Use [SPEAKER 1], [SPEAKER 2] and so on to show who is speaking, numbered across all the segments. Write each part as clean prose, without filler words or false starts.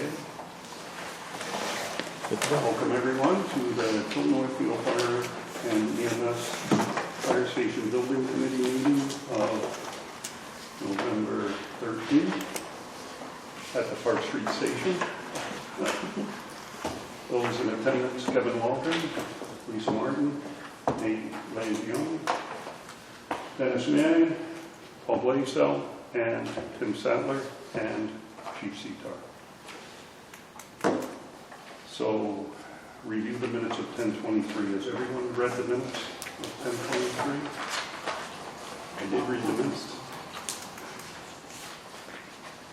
[SPEAKER 1] Okay.
[SPEAKER 2] Welcome everyone to the Tilton Northfield Fire and EMS Fire Station Building Committee meeting of November 13th at the Park Street Station. Those in attendance: Kevin Walker, Lisa Martin, Nate Leon, Dennis Manning, Paul Blaisdell, and Tim Sadler, and Chief Seatar. So, review the minutes of 10:23. Has everyone read the minutes of 10:23? I did read the minutes.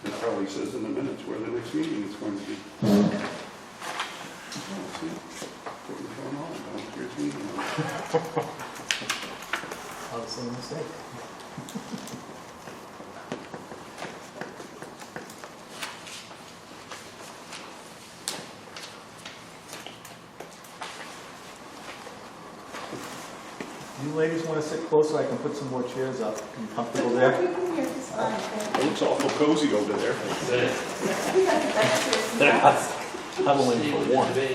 [SPEAKER 2] It probably says in the minutes where the next meeting is going to be. Oh, see? Putting the phone on. Downstairs meeting.
[SPEAKER 3] Obviously a mistake. You ladies want to sit closer? I can put some more chairs up. Are you comfortable there?
[SPEAKER 2] It looks awful cozy over there.
[SPEAKER 3] Huddling for one.
[SPEAKER 2] Is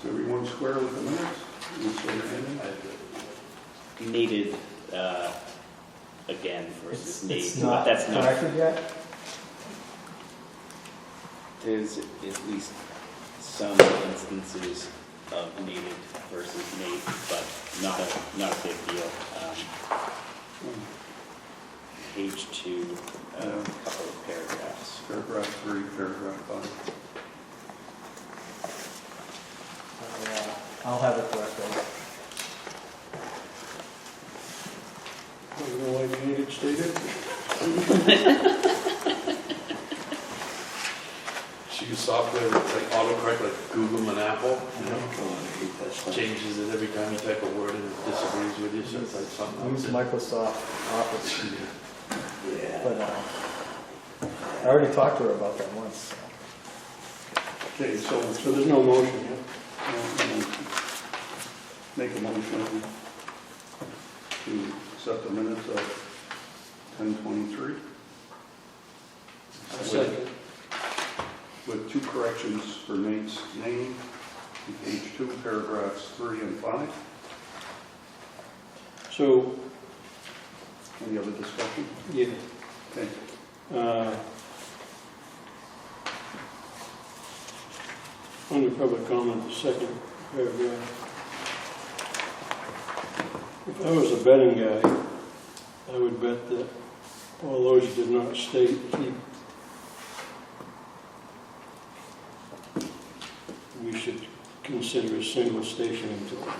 [SPEAKER 2] everyone square with the minutes?
[SPEAKER 1] Needed again versus need.
[SPEAKER 3] It's not
[SPEAKER 1] That's not.
[SPEAKER 3] corrected yet?
[SPEAKER 1] There's at least some instances of needed versus need, but not a big deal. Page 2, a couple of paragraphs.
[SPEAKER 2] Paragraph 3, paragraph 5.
[SPEAKER 3] I'll have it corrected.
[SPEAKER 2] You know why you need it stated?
[SPEAKER 4] She uses software that's like autocorrect, like Google and Apple. You know, changes it every time you type a word and it disagrees with you. So it's like something
[SPEAKER 3] Use
[SPEAKER 4] else.
[SPEAKER 3] Microsoft Office.
[SPEAKER 4] Yeah.
[SPEAKER 3] But I already talked to her about that once.
[SPEAKER 2] Okay, so there's no motion yet. Make a motion to accept the minutes of 10:23.
[SPEAKER 4] Second.
[SPEAKER 2] With 2 corrections for Nate's name, on page 2, paragraphs 3 and 5.
[SPEAKER 5] So,
[SPEAKER 2] Any other discussion?
[SPEAKER 5] yeah,
[SPEAKER 2] Okay.
[SPEAKER 5] under public comment, the second paragraph. If I was a betting guy, I would bet that although he did not state we should consider a single station in Tilton.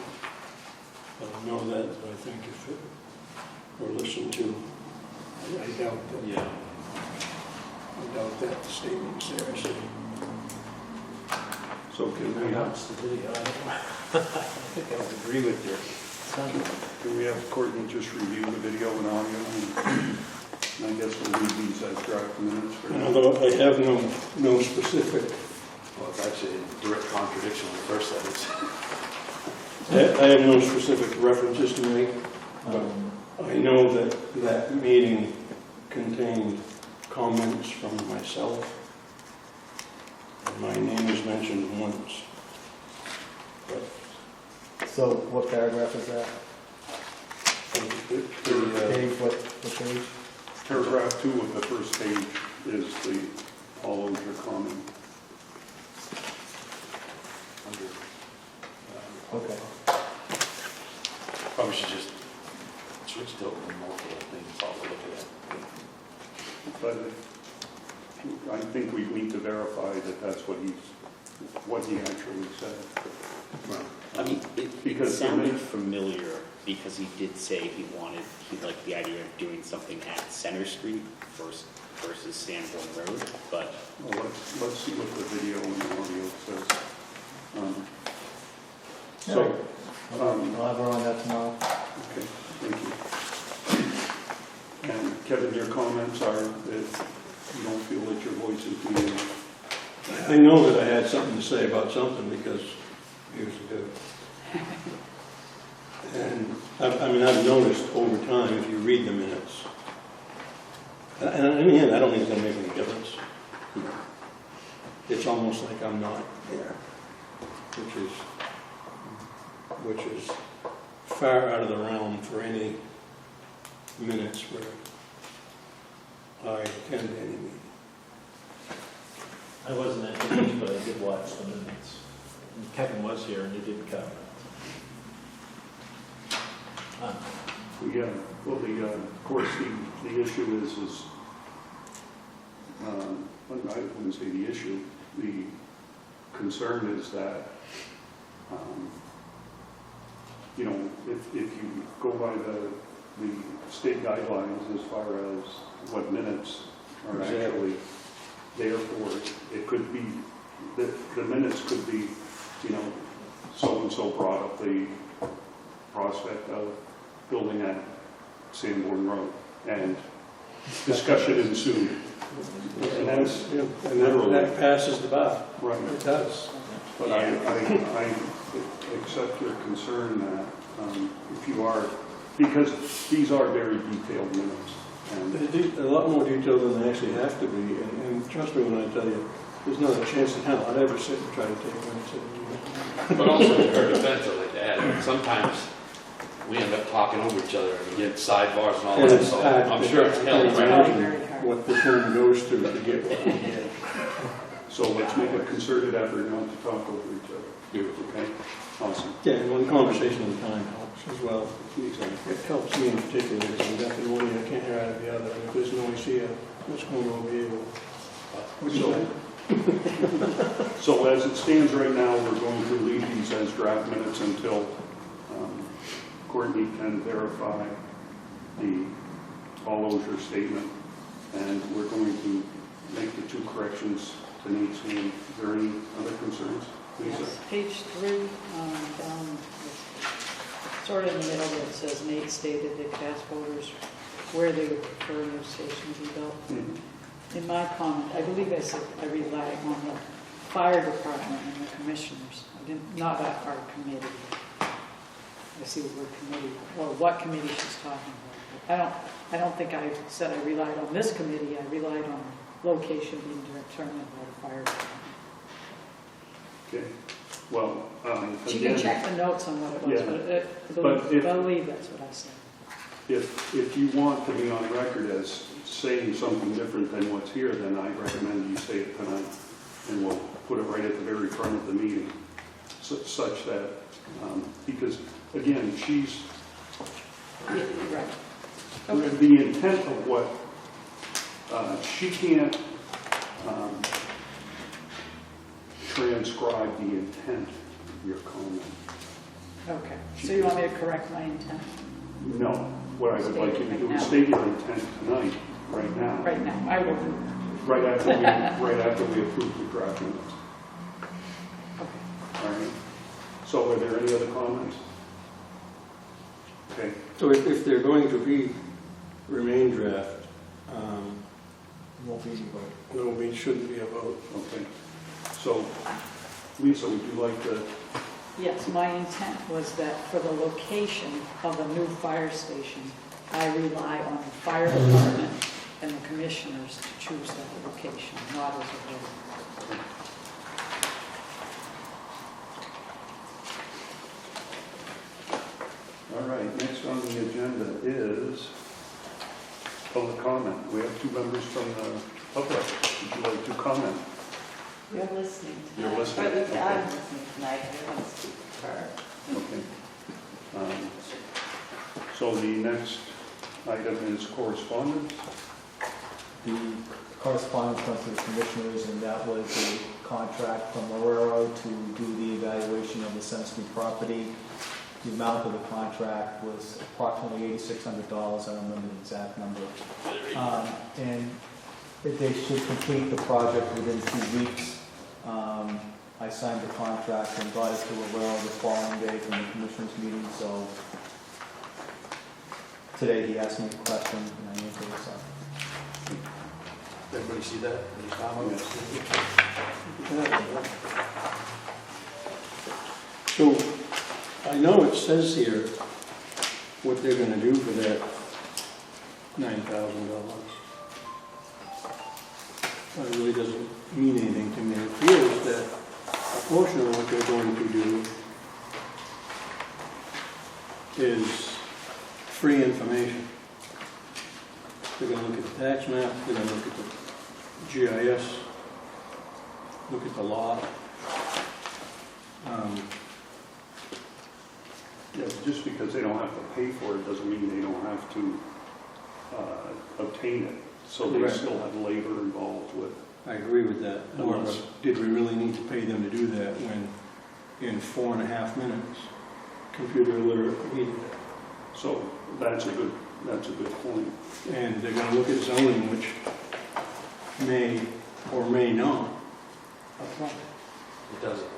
[SPEAKER 5] I don't know that, but I think if it were listened to, I doubt that.
[SPEAKER 4] Yeah.
[SPEAKER 5] I doubt that the statement's there. I say,
[SPEAKER 2] So can we
[SPEAKER 3] That's the video. I think I would agree with you.
[SPEAKER 2] have Courtney just review the video and audio? And I guess we'll leave these as draft minutes for now.
[SPEAKER 5] although I have no specific,
[SPEAKER 4] Well, it's actually in direct contradiction with the first sentence.
[SPEAKER 5] I have no specific references to make, but I know that that meeting contained comments from myself. And my name was mentioned once. But
[SPEAKER 3] So what paragraph is that? Page, what page?
[SPEAKER 2] Paragraph 2 of the first page is the all those are common.
[SPEAKER 3] Okay.
[SPEAKER 4] Probably should just switch to multiple things all to look at.
[SPEAKER 2] But I think we need to verify that that's what he actually said.
[SPEAKER 4] Well,
[SPEAKER 1] I mean, it
[SPEAKER 2] Because
[SPEAKER 1] sounded familiar because he did say he liked the idea of doing something at Center Street versus Sanborn Road, but
[SPEAKER 2] Well, let's see what the video and the audio says.
[SPEAKER 3] I'll have her on that tomorrow.
[SPEAKER 2] Okay, thank you. And Kevin, your comments are that you don't feel that your voice is being...
[SPEAKER 5] I know that I had something to say about something because years ago. And I mean, I've noticed over time, if you read the minutes, And in the end, I don't think it's gonna make any difference. It's almost like I'm not there, which is far out of the realm for any minutes where I attend any meeting.
[SPEAKER 3] I wasn't at the meeting, but I did watch the minutes. And Kevin was here and he did comment.
[SPEAKER 2] Of course, the issue is I wouldn't say the issue, the concern is that, if you go by the state guidelines as far as what minutes are actually there for, it could be, the minutes could be, so-and-so brought up the prospect of building at Sanborn Road, and discussion ensued. And that's
[SPEAKER 5] That passes the bar.
[SPEAKER 2] right.
[SPEAKER 5] It does.
[SPEAKER 2] But I accept your concern that if you are, because these are very detailed minutes. And
[SPEAKER 5] A lot more detailed than they actually have to be, and trust me when I tell you, there's not a chance in hell I'd ever sit and try to take minutes of a meeting.
[SPEAKER 4] But also in her defense, I'd like to add, sometimes we end up talking over each other and we get sidebars and all
[SPEAKER 5] And
[SPEAKER 4] that,
[SPEAKER 5] it's
[SPEAKER 4] so
[SPEAKER 5] hard.
[SPEAKER 4] I'm sure it's
[SPEAKER 5] I
[SPEAKER 4] hell.
[SPEAKER 5] can imagine what this woman goes through to get what we get.
[SPEAKER 2] so let's make a concerted effort not to talk over each other.
[SPEAKER 4] Beautiful.
[SPEAKER 2] Okay? Awesome.
[SPEAKER 5] Yeah, and one conversation at a time helps as well.
[SPEAKER 2] Exactly.
[SPEAKER 5] It helps me in particular, because I'm deaf in one ear, I can't hear out of the other, and if there's noise here, what's going on here? What'd you say?
[SPEAKER 2] So as it stands right now, we're going to leave these as draft minutes until Courtney can verify the all-osier statement, and we're going to make the 2 corrections to Nate's name. Is there any other concerns? Lisa?
[SPEAKER 6] Yes, page 3, down, sort of in the middle, where it says Nate stated that cast voters where they would prefer a new station to be built.
[SPEAKER 2] Mhm.
[SPEAKER 6] In my comment, I believe I said I rely on the fire department and the commissioners. I didn't, not our committee. I see the word committee, or what committee she's talking about. I don't think I said I relied on this committee. I relied on the location being determined by the fire department.
[SPEAKER 2] Okay. Well,
[SPEAKER 6] She can
[SPEAKER 2] again,
[SPEAKER 6] check the notes on what it was,
[SPEAKER 2] Yeah.
[SPEAKER 6] but
[SPEAKER 2] But
[SPEAKER 6] I believe that's what I said.
[SPEAKER 2] if you want to be on record as saying something different than what's here, then I recommend you say it tonight, and we'll put it right at the very front of the meeting, such that, because, again, she's,
[SPEAKER 6] Yeah, right. Okay.
[SPEAKER 2] the intent of what, she can't transcribe the intent of your comment.
[SPEAKER 6] Okay, so you want me to correct my intent
[SPEAKER 2] No, what I would like you to do is state your intent tonight, right now.
[SPEAKER 6] right now? I will do.
[SPEAKER 2] Right after we approve the draft minutes.
[SPEAKER 6] Okay.
[SPEAKER 2] All right. So are there any other comments? Okay.
[SPEAKER 5] So if they're going to be remain draft,
[SPEAKER 3] Won't be any vote.
[SPEAKER 5] no, it shouldn't be a vote.
[SPEAKER 2] Okay. So, Lisa, would you like to,
[SPEAKER 6] Yes, my intent was that for the location of a new fire station, I rely on the fire department and the commissioners to choose that location, not as a vote.
[SPEAKER 2] all right, next on the agenda is public comment. We have 2 members from the public. Would you like to comment?
[SPEAKER 7] You're listening tonight.
[SPEAKER 2] You're listening,
[SPEAKER 7] Or at least
[SPEAKER 2] okay.
[SPEAKER 7] I'm listening tonight. I want to speak for her.
[SPEAKER 2] Okay. So the next item is correspondence.
[SPEAKER 3] The correspondence went to the commissioners, and that was a contract from Marrero to do the evaluation of the Center Street property. The amount of the contract was approximately $8,600. I don't remember the exact number. And they should complete the project within 2 weeks. I signed the contract and brought it to Marrero the following day from the commissioners meeting, so today he asked me a question and I answered it, so.
[SPEAKER 4] Everybody see that? Any comments?
[SPEAKER 5] So I know it says here what they're going to do for that $9,000. but it really doesn't mean anything to me. It feels that a portion of what they're going to do is free information. They're gonna look at the tax map, they're gonna look at the GIS, look at the lot.
[SPEAKER 2] Yeah, just because they don't have to pay for it doesn't mean they don't have to obtain it. So they
[SPEAKER 5] Correct.
[SPEAKER 2] still have labor involved with.
[SPEAKER 5] I agree with that. Or
[SPEAKER 2] Unless-
[SPEAKER 5] did we really need to pay them to do that when in 4.5 minutes, computer illiterate needed it?
[SPEAKER 2] So that's a good point.
[SPEAKER 5] And they're gonna look at zoning, which may or may not apply.
[SPEAKER 4] It doesn't.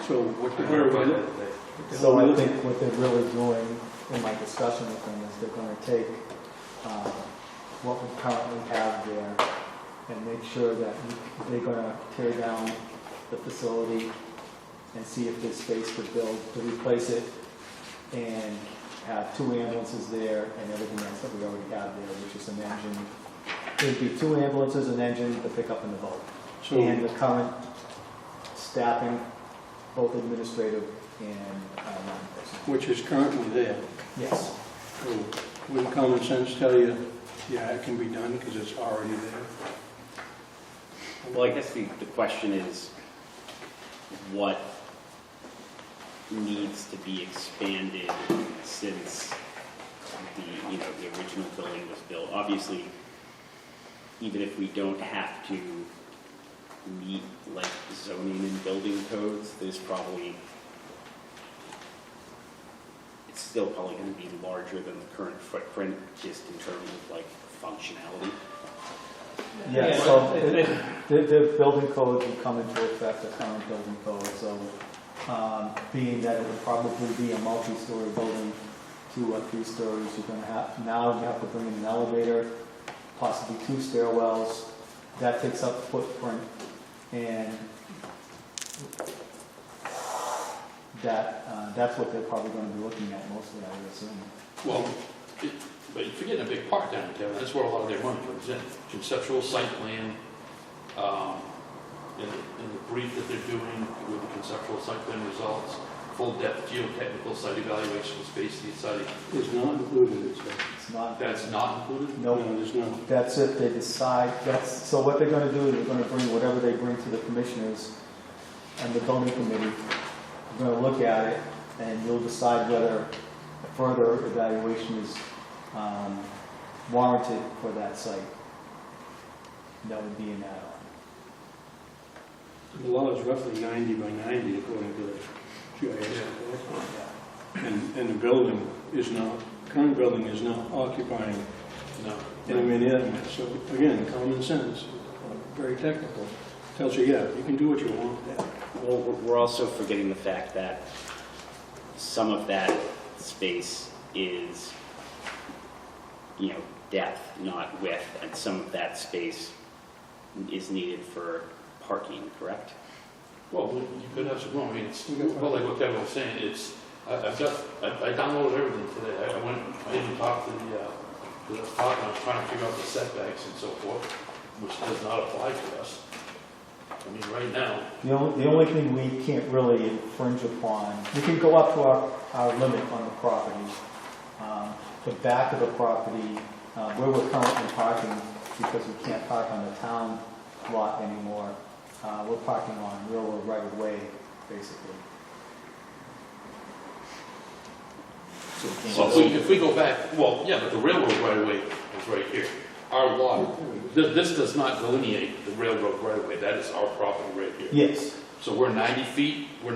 [SPEAKER 5] So what
[SPEAKER 4] I
[SPEAKER 5] the hell are we
[SPEAKER 4] verified
[SPEAKER 5] looking
[SPEAKER 4] that today.
[SPEAKER 3] So I think what they're really doing in my discussion with them is they're gonna take what we currently have there and make sure that they're gonna tear down the facility and see if there's space to build, to replace it, and have 2 ambulances there and everything else that we already have there, which is an engine. It'd be 2 ambulances, an engine, the pickup and the boat.
[SPEAKER 5] So,
[SPEAKER 3] And the current staffing, both administrative and non-personnel.
[SPEAKER 5] which is currently there.
[SPEAKER 3] Yes.
[SPEAKER 5] So wouldn't common sense tell you, yeah, it can be done because it's already there?
[SPEAKER 1] Well, I guess the question is, what needs to be expanded since the original building was built? Obviously, even if we don't have to meet like zoning and building codes, there's probably, it's still probably going to be larger than the current footprint, just in terms of like functionality.
[SPEAKER 3] Yeah, so the building code will come into effect, the current building code, so being that it would probably be a multi-story building, 2 or 3 stories, you're going to have, now you have to bring in an elevator, possibly 2 stairwells, that takes up footprint, and that's what they're probably going to be looking at mostly, I would assume.
[SPEAKER 4] Well, but you're forgetting a big part down there, that's where a lot of their money comes in. Conceptual site plan, in the brief that they're doing with the conceptual site plan results, full-depth geotechnical site evaluation, space needs study.
[SPEAKER 5] It's not included, it says.
[SPEAKER 3] It's not,
[SPEAKER 4] That's not included?
[SPEAKER 3] no,
[SPEAKER 5] No, there's not.
[SPEAKER 3] that's if they decide, so what they're going to do is they're going to bring whatever they bring to the commissioners and the building committee. You're going to look at it, and you'll decide whether further evaluation is warranted for that site. That would be an add-on.
[SPEAKER 5] The law is roughly 90 by 90 according to the GIS. And the building is not, current building is not occupying
[SPEAKER 4] No.
[SPEAKER 5] any many of them. So again, common sense, very technical, tells you, yeah, you can do what you want there.
[SPEAKER 1] Well, we're also forgetting the fact that some of that space is, depth, not width, and some of that space is needed for parking, correct?
[SPEAKER 4] Well, you could have some room, I mean, it's, well, like what Kevin was saying, it's, I downloaded everything today, I went, I even talked to the department, I was trying to figure out the setbacks and so forth, which does not apply to us. I mean, right now,
[SPEAKER 3] The only thing we can't really infringe upon, we can go up to our limit on the property. The back of the property, where we're currently parking, because we can't park on the town lot anymore, we're parking on railroad right of way, basically.
[SPEAKER 4] so if we go back, well, yeah, but the railroad right away is right here. Our lot, this does not delineate the railroad right away, that is our property right here.
[SPEAKER 3] Yes.
[SPEAKER 4] So we're 90 feet on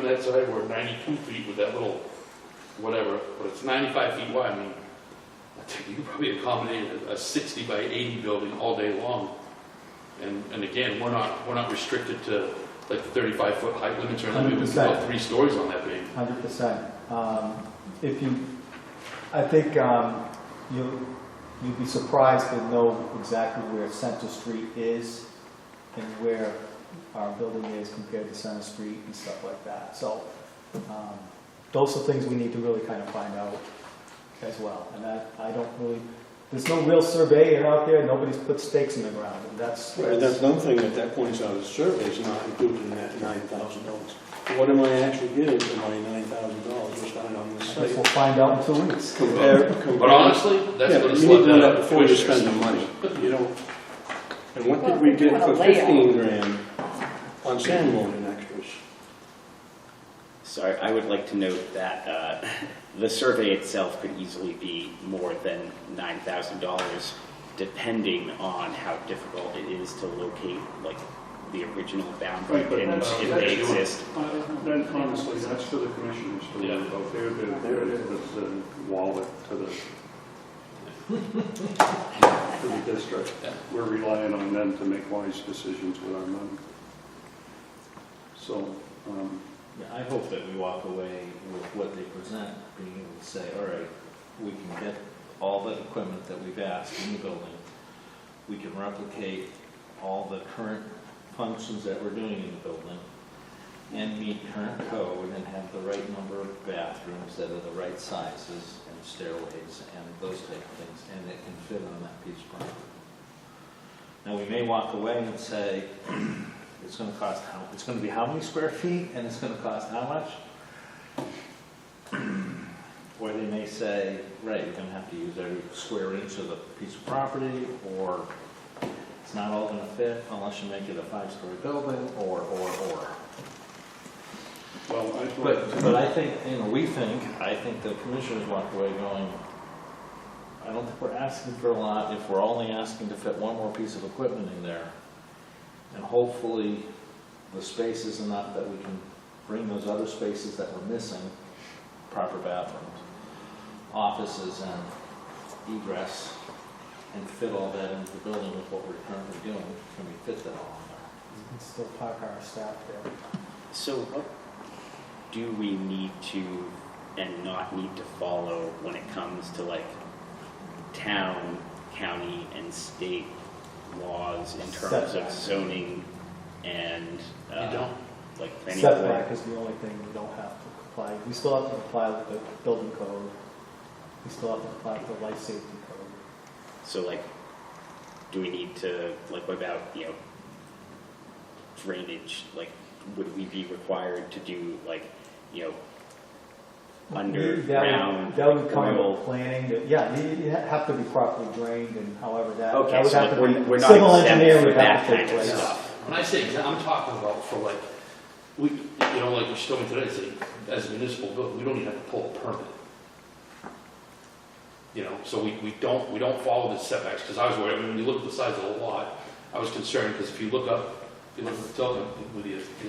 [SPEAKER 4] that side, we're 92 feet with that little, whatever, but it's 95 feet wide. I mean, I think you could probably accommodate a 60 by 80 building all day long. And again, we're not restricted to like the 35-foot height limits or anything. We can go 3 stories on that baby.
[SPEAKER 3] 100%. I think you'd be surprised to know exactly where Center Street is and where our building is compared to Center Street and stuff like that. So those are things we need to really kind of find out as well. And I don't really, There's no real surveyor out there, nobody's put stakes in the ground, and that's.
[SPEAKER 5] Right, that's another thing that points out, is survey's not included in that $9,000. What am I actually getting for my $9,000 we spent on this
[SPEAKER 3] I guess
[SPEAKER 5] site?
[SPEAKER 3] we'll find out in 2 weeks.
[SPEAKER 4] But honestly, that's
[SPEAKER 5] Yeah,
[SPEAKER 4] gonna
[SPEAKER 5] you
[SPEAKER 4] slow
[SPEAKER 5] need to know
[SPEAKER 4] down
[SPEAKER 5] that before you
[SPEAKER 4] commissioners.
[SPEAKER 5] spend the money, you don't. And what
[SPEAKER 6] Well,
[SPEAKER 5] did we
[SPEAKER 6] we're
[SPEAKER 5] get
[SPEAKER 6] doing a
[SPEAKER 5] for
[SPEAKER 6] layout.
[SPEAKER 5] 15 grand on sand loading extras?
[SPEAKER 1] So I would like to note that the survey itself could easily be more than $9,000, depending on how difficult it is to locate, like, the original boundary
[SPEAKER 2] Right, but
[SPEAKER 1] pins,
[SPEAKER 2] that's-
[SPEAKER 1] if
[SPEAKER 2] that's
[SPEAKER 1] they
[SPEAKER 2] your-
[SPEAKER 1] exist.
[SPEAKER 2] Then honestly, that's for the commissioners to
[SPEAKER 4] Yeah.
[SPEAKER 2] worry about. They're the wallet to the district.
[SPEAKER 4] Yeah.
[SPEAKER 2] We're relying on them to make wise decisions with our money. So,
[SPEAKER 8] Yeah, I hope that we walk away with what they present, being able to say, all right, we can get all the equipment that we've asked in the building. We can replicate all the current functions that we're doing in the building and meet current code and have the right number of bathrooms that are the right sizes and stairways and those type of things, and it can fit on that piece of property. Now, we may walk away and say, it's going to cost it's going to be how many square feet, and it's going to cost how much? Or they may say, right, you're going to have to use every square inch of the piece of property, or it's not all going to fit unless you make it a 5-story building, or.
[SPEAKER 2] well, I
[SPEAKER 8] But I think, I think the commissioners walk away going, I don't think we're asking for a lot if we're only asking to fit one more piece of equipment in there. And hopefully, the space is enough that we can bring those other spaces that we're missing, proper bathrooms, offices, and egress, and fit all that into the building with what we're currently doing. Can we fit that all in there?
[SPEAKER 3] We can still park our staff there.
[SPEAKER 1] So what do we need to and not need to follow when it comes to, like, town, county, and state laws in terms of
[SPEAKER 3] Setback.
[SPEAKER 1] zoning and,
[SPEAKER 4] You don't?
[SPEAKER 1] like, planning
[SPEAKER 3] Setback
[SPEAKER 1] board?
[SPEAKER 3] is the only thing we don't have to comply. We still have to comply with the building code. We still have to comply with the life safety code.
[SPEAKER 1] So, like, do we need to, like, what about, drainage? Like, would we be required to do, like, underground,
[SPEAKER 3] That would come
[SPEAKER 1] oil?
[SPEAKER 3] with planning, you have to be properly drained and however that.
[SPEAKER 1] Okay,
[SPEAKER 3] that would
[SPEAKER 1] so
[SPEAKER 3] have to
[SPEAKER 1] we're
[SPEAKER 3] be-
[SPEAKER 1] not
[SPEAKER 3] civil
[SPEAKER 1] exempt
[SPEAKER 3] engineering
[SPEAKER 1] for
[SPEAKER 3] would have
[SPEAKER 1] that
[SPEAKER 3] to
[SPEAKER 1] kind
[SPEAKER 3] take
[SPEAKER 1] of
[SPEAKER 3] place.
[SPEAKER 1] stuff.
[SPEAKER 4] When I say, I'm talking about for like, like you told me today, say, as a municipal building, we don't even have to pull a permit. So we don't follow the setbacks, because I was worried, when you look at the size of the lot, I was concerned, because if you look at the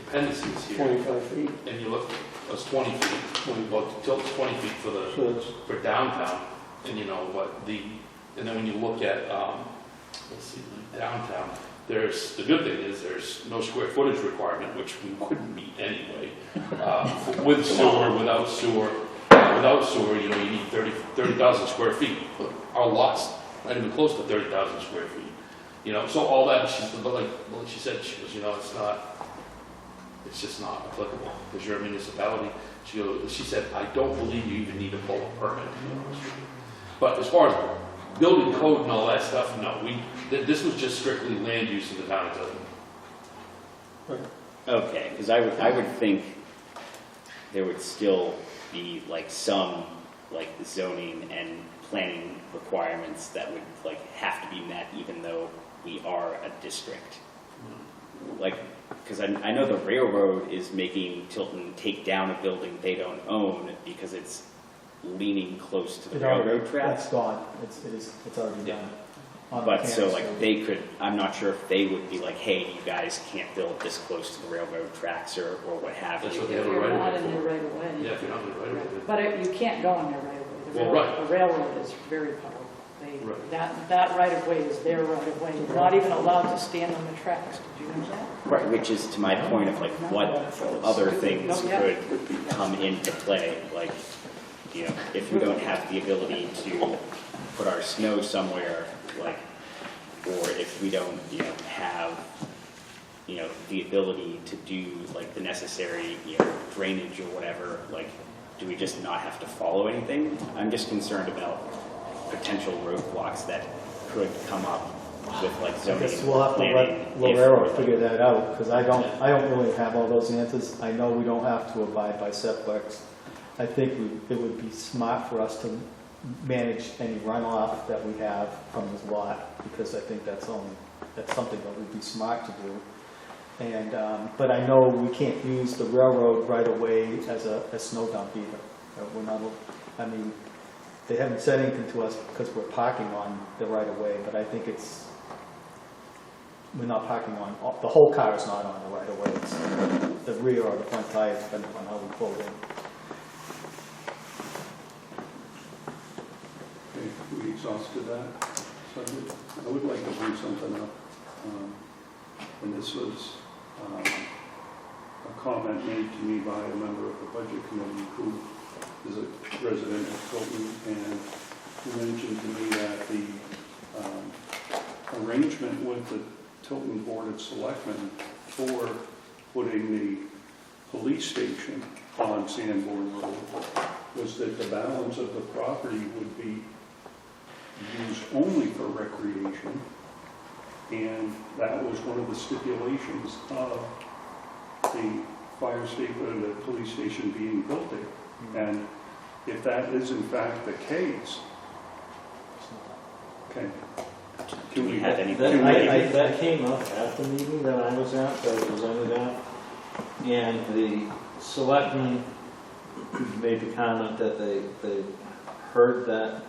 [SPEAKER 4] appendices here,
[SPEAKER 5] 25 feet.
[SPEAKER 4] and you look, it's 20 feet, well, tilt's 20 feet
[SPEAKER 5] So it's
[SPEAKER 4] for downtown, and and then when you look at, let's see, downtown, the good thing is there's no square footage requirement, which we wouldn't meet anyway. With sewer, without sewer, you need 30,000 square feet. Our lot's not even close to 30,000 square feet. So all that, but like she said, she goes, it's just not applicable because you're a municipality. She said, I don't believe you even need to pull a permit. But as far as building code and all that stuff, no. This was just strictly land use in the town of Tilton.
[SPEAKER 1] Okay, because I would think there would still be, like, some, like, zoning and planning requirements that would, like, have to be met even though we are a district. Like, because I know the railroad is making Tilton take down a building they don't own because it's leaning close to the railroad tracks.
[SPEAKER 3] That's gone, it's already
[SPEAKER 1] Yeah.
[SPEAKER 3] done. on the
[SPEAKER 1] But so,
[SPEAKER 3] campus,
[SPEAKER 1] like, they could, I'm not sure if they would be like, hey, you guys can't build this close to the railroad tracks or what have
[SPEAKER 4] That's
[SPEAKER 1] you.
[SPEAKER 4] what they
[SPEAKER 6] If
[SPEAKER 4] have a
[SPEAKER 6] you're
[SPEAKER 4] right
[SPEAKER 6] not
[SPEAKER 4] of
[SPEAKER 6] in
[SPEAKER 4] way
[SPEAKER 6] the
[SPEAKER 4] for.
[SPEAKER 6] right of way.
[SPEAKER 4] Yeah, if you're not in the right of way.
[SPEAKER 6] But you can't go on their right of way.
[SPEAKER 4] Well, right.
[SPEAKER 6] The railroad is very powerful.
[SPEAKER 4] Right.
[SPEAKER 6] That right of way is their right of way. You're not even allowed to stand on the tracks. Did you know that?
[SPEAKER 1] Right, which is to my point of, like, what other things
[SPEAKER 6] Yeah.
[SPEAKER 1] could come into play. Like, if we don't have the ability to put our snow somewhere, like, or if we don't, have, the ability to do, like, the necessary, drainage or whatever, like, do we just not have to follow anything? I'm just concerned about potential roadblocks that could come up with like
[SPEAKER 3] I
[SPEAKER 1] zoning
[SPEAKER 3] guess we'll have to
[SPEAKER 1] planning.
[SPEAKER 3] let Lorero figure that out, because I don't really have all those answers. I know we don't have to abide by setbacks. I think it would be smart for us to manage any runoff that we have from this lot, because I think that's something that would be smart to do. And, but I know we can't use the railroad right away as a snow dump either. We're not, I mean, they haven't said anything to us because we're parking on the right of way, but I think we're not parking on, the whole car is not on the right of way. It's the rear or the front tire, depending on how we pull it in.
[SPEAKER 2] Okay, we exhausted that. So I would like to bring something up. And this was a comment made to me by a member of the Budget Committee who is a resident of Tilton, and who mentioned to me that the arrangement with the Tilton Board of Selectmen for putting the police station on Sanborn Road was that the balance of the property would be used only for recreation, and that was one of the stipulations of the fire station, the police station being built there. And if that is in fact the case, okay.
[SPEAKER 1] Do we have any?
[SPEAKER 8] That came up at the meeting that I was at, that I presented at, and the selectmen made the comment that they heard that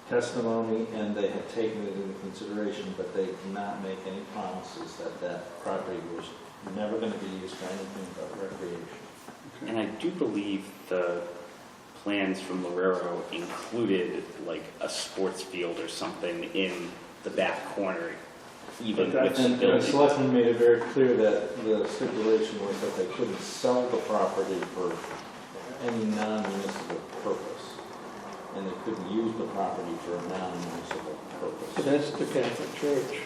[SPEAKER 8] testimony and they had taken it into consideration, but they did not make any promises that that property was never going to be used for anything but recreation.
[SPEAKER 2] Okay.
[SPEAKER 1] And I do believe the plans from Lorero included like a sports field or something in the back corner, even
[SPEAKER 2] But
[SPEAKER 1] with
[SPEAKER 2] that's-
[SPEAKER 1] the
[SPEAKER 8] And the
[SPEAKER 1] building.
[SPEAKER 8] selectmen made it very clear that the stipulation was that they couldn't sell the property for any non-municipal purpose, and they couldn't use the property for a non-municipal purpose.
[SPEAKER 5] That's the Catholic Church.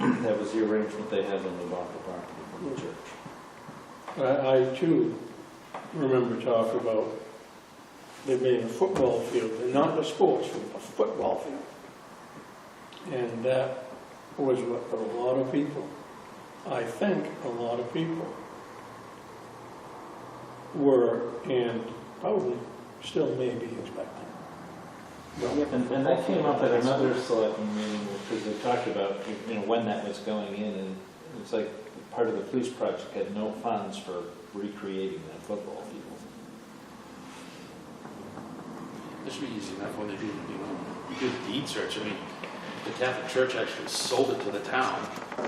[SPEAKER 8] That was the arrangement they had when they bought the property from the church.
[SPEAKER 5] I too remember talking about there being a football field, and not a sports field, a football field. And that was what a lot of people, I think a lot of people were, and probably still may be expecting.
[SPEAKER 8] And that came up at another selectmen meeting, because they talked about, when that was going in, and it's like part of the police project had no funds for recreating that football field.
[SPEAKER 4] This should be easy enough when they do the deed search. I mean, the Catholic Church actually sold it to the town.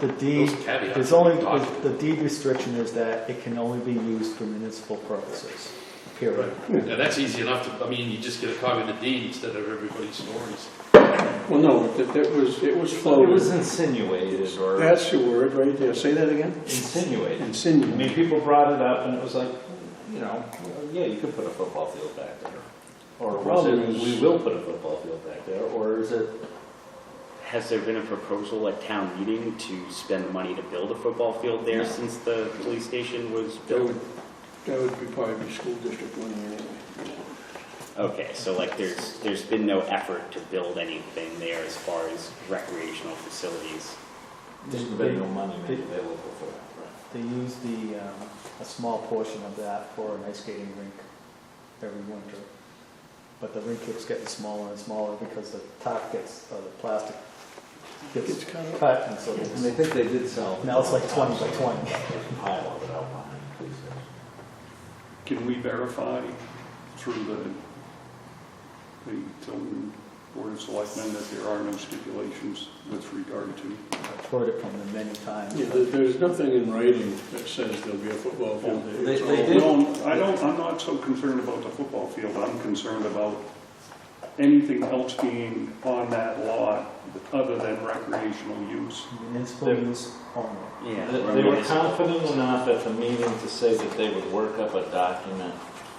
[SPEAKER 3] The deed,
[SPEAKER 4] Those caveats
[SPEAKER 3] there's
[SPEAKER 4] are
[SPEAKER 3] only,
[SPEAKER 4] documented.
[SPEAKER 3] the deed restriction is that it can only be used for municipal purposes, period.
[SPEAKER 4] Now, that's easy enough to, I mean, you just get a copy of the deed instead of everybody's stories.
[SPEAKER 5] Well, no, it was
[SPEAKER 8] It was
[SPEAKER 5] floated.
[SPEAKER 8] insinuated, or
[SPEAKER 5] That's the word right there. Say that again?
[SPEAKER 8] insinuated. I
[SPEAKER 5] Insinuated.
[SPEAKER 8] mean, people brought it up, and it was like, yeah, you could put a football field back there. Or was
[SPEAKER 5] Problem
[SPEAKER 8] it,
[SPEAKER 5] is-
[SPEAKER 8] we will put a football field back there, or is it,
[SPEAKER 1] Has there been a proposal at town meeting to spend money to build a football field there
[SPEAKER 8] No.
[SPEAKER 1] since the police station was
[SPEAKER 5] That
[SPEAKER 1] built?
[SPEAKER 5] would be probably school district money anyway.
[SPEAKER 1] Okay, so like there's been no effort to build anything there as far as recreational facilities.
[SPEAKER 8] there's been no money made available for that, right?
[SPEAKER 3] They use a small portion of that for an ice skating rink every winter. But the rink keeps getting smaller and smaller because the top gets, the plastic gets
[SPEAKER 5] It's kind of,
[SPEAKER 3] cut, and so
[SPEAKER 8] And I
[SPEAKER 3] it's,
[SPEAKER 8] think they did sell.
[SPEAKER 3] now it's like 20 by 20.
[SPEAKER 8] Pile of it out behind the police station.
[SPEAKER 2] Can we verify through the Tilton Board of Selectmen that there are no stipulations with regard to?
[SPEAKER 3] I've heard it from them many times.
[SPEAKER 5] yeah, there's nothing in writing that says there'll be a football field there.
[SPEAKER 8] They-
[SPEAKER 5] It's
[SPEAKER 8] they
[SPEAKER 5] all-
[SPEAKER 8] did-
[SPEAKER 2] No, I'm not so concerned about the football field. I'm concerned about anything else being on that lot other than recreational use.
[SPEAKER 3] Municipal use only.
[SPEAKER 1] Yeah.
[SPEAKER 8] They were confident enough at the meeting to say that they would work up a document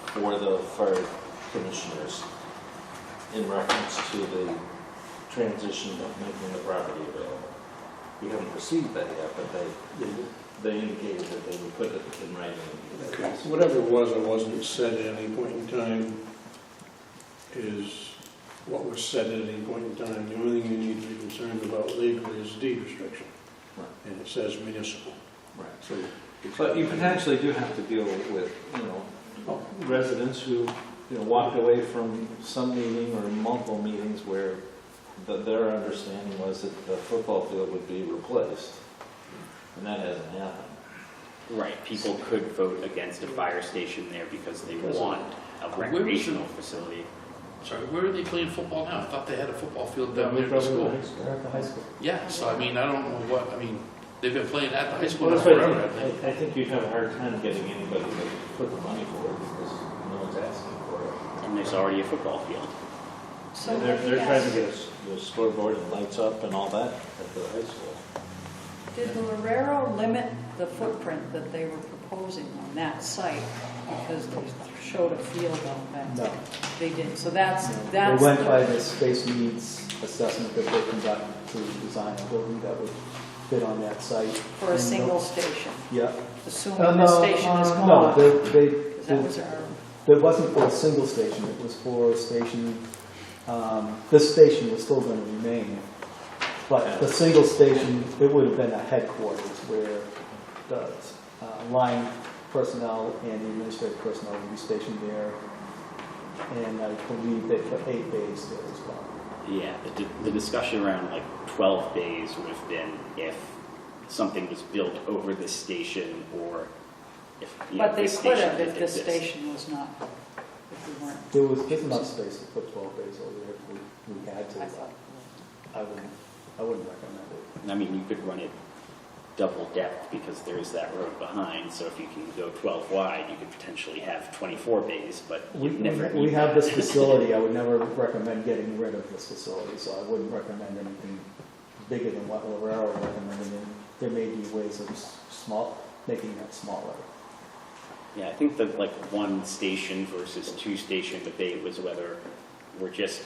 [SPEAKER 8] for the fire commissioners in reference to the transition of making the property available. We haven't received that yet, but they indicated that they would put it in writing.
[SPEAKER 5] Okay, whatever it was or wasn't said at any point in time is what was said at any point in time. The only thing you need to be concerned about legally is deed restriction.
[SPEAKER 8] Right.
[SPEAKER 5] And it says municipal.
[SPEAKER 8] Right.
[SPEAKER 5] So it's-
[SPEAKER 8] But you potentially do have to deal with, residents who, walked away from some meeting or multiple meetings where their understanding was that the football field would be replaced. And that hasn't happened.
[SPEAKER 1] Right, people could vote against a fire station there because they want a
[SPEAKER 4] Where was
[SPEAKER 1] recreational
[SPEAKER 4] it?
[SPEAKER 1] facility.
[SPEAKER 4] Sorry, where are they playing football now? I thought they had a football field down there at the
[SPEAKER 3] They're
[SPEAKER 4] school.
[SPEAKER 3] at the high school.
[SPEAKER 4] Yeah, so I mean, I don't know what, I mean, they've been playing at the high school
[SPEAKER 8] Well,
[SPEAKER 4] now
[SPEAKER 8] that's what
[SPEAKER 4] forever, I think.
[SPEAKER 8] I think you'd have a hard time getting anybody to put the money for it because no one's asking for it.
[SPEAKER 1] And there's already a football field.
[SPEAKER 6] So
[SPEAKER 8] And they're
[SPEAKER 6] let me
[SPEAKER 8] trying to
[SPEAKER 6] ask,
[SPEAKER 8] get the scoreboard and lights up and all that at the high school.
[SPEAKER 6] did Lorero limit the footprint that they were proposing on that site because they showed a field on that?
[SPEAKER 3] No.
[SPEAKER 6] They didn't, so that's,
[SPEAKER 3] They
[SPEAKER 6] that's.
[SPEAKER 3] went
[SPEAKER 6] the-
[SPEAKER 3] by the space needs assessment that they conducted to design a building that would fit on that site.
[SPEAKER 6] For a
[SPEAKER 3] And
[SPEAKER 6] single station,
[SPEAKER 3] Yeah.
[SPEAKER 6] assuming
[SPEAKER 3] No,
[SPEAKER 6] the station is
[SPEAKER 3] no,
[SPEAKER 6] gone.
[SPEAKER 3] they,
[SPEAKER 6] That was our,
[SPEAKER 3] It wasn't for a single station, it was for a station, this station was still going to remain. But the single station, it would have been a headquarters where the line personnel and the administrative personnel would be stationed there. And I believe they put 8 bays there as well.
[SPEAKER 1] Yeah, the discussion around like 12 bays would have been if something was built over the station or if,
[SPEAKER 6] but they
[SPEAKER 1] this
[SPEAKER 6] could
[SPEAKER 1] station
[SPEAKER 6] have if
[SPEAKER 1] didn't
[SPEAKER 6] the
[SPEAKER 1] exist.
[SPEAKER 6] station was not, if we weren't.
[SPEAKER 3] There was enough space to put 12 bays over there if we had to.
[SPEAKER 6] I thought,
[SPEAKER 3] I wouldn't recommend it.
[SPEAKER 1] I mean, you could run it double depth because there is that road behind, so if you can go 12 wide, you could potentially have 24 bays, but you'd never
[SPEAKER 3] We
[SPEAKER 1] need
[SPEAKER 3] have
[SPEAKER 1] that.
[SPEAKER 3] this facility, I would never recommend getting rid of this facility, so I wouldn't recommend anything bigger than what Lorero recommended. And there may be ways of making that smaller.
[SPEAKER 1] Yeah, I think the like one station versus 2 station debate was whether we're just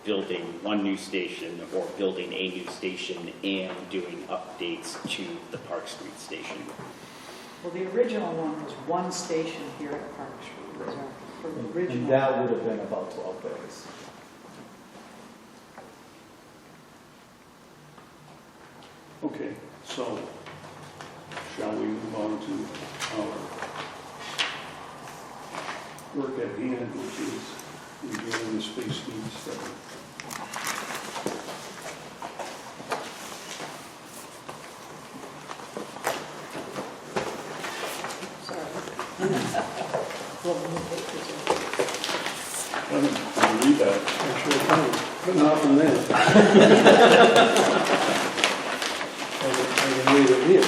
[SPEAKER 1] building one new station or building a new station and doing updates to the Park Street station.
[SPEAKER 6] well, the original one was one station here at Park Street, was our original.
[SPEAKER 3] And that would have been about 12 bays.
[SPEAKER 2] Okay, so shall we move on to our work at hand, which is reviewing the space needs study?
[SPEAKER 6] Sorry. Well, the papers
[SPEAKER 2] Let me read that.
[SPEAKER 5] Actually, but not from there. I can read it here.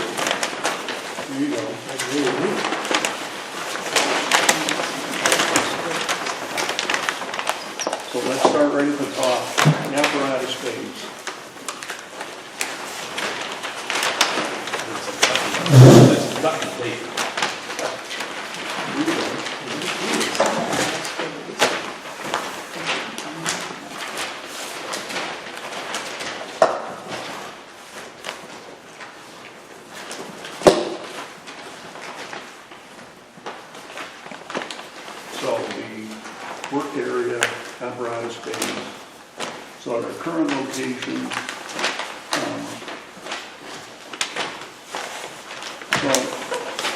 [SPEAKER 2] Here you go.
[SPEAKER 5] I can read it here.
[SPEAKER 2] So let's start right at the top, apparatus phase.
[SPEAKER 4] That's cut and paste.
[SPEAKER 2] So the work area, apparatus phase. So at our current location, well,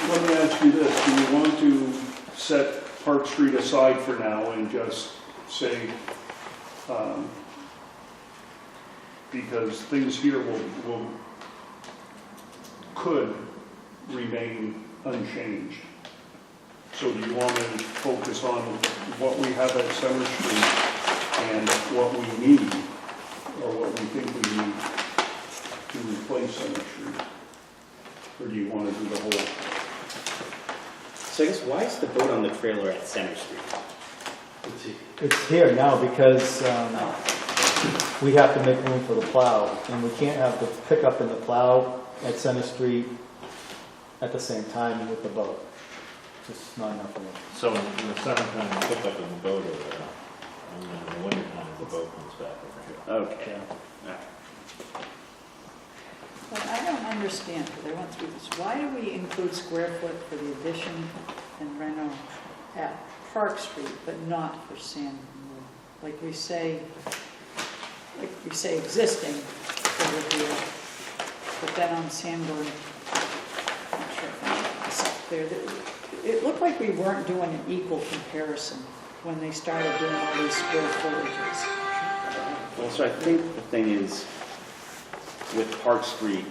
[SPEAKER 2] let me ask you this, do you want to set Park Street aside for now and just say, because things here could remain unchanged? So do you want to focus on what we have at Center Street and what we need, or what we think we need to replace Center Street? Or do you want to do the whole?
[SPEAKER 1] So I guess why is the vote on the trailer at Center Street?
[SPEAKER 4] Let's see.
[SPEAKER 3] It's here now because we have to make room for the plow, and we can't have the pickup and the plow at Center Street at the same time with the boat. Just not enough room.
[SPEAKER 8] So in the summertime, you pick up in the boat over there, and then in the wintertime, the boat comes back over here.
[SPEAKER 1] Okay. All right.
[SPEAKER 6] But I don't understand, because I went through this, why do we include square foot for the addition and reno at Park Street, but not for Sand Moor? like we say existing over here, but then on Sanborn, I'm not sure if I got this up there, it looked like we weren't doing an equal comparison when they started doing all these square footages.
[SPEAKER 1] Well, so I think the thing is, with Park Street,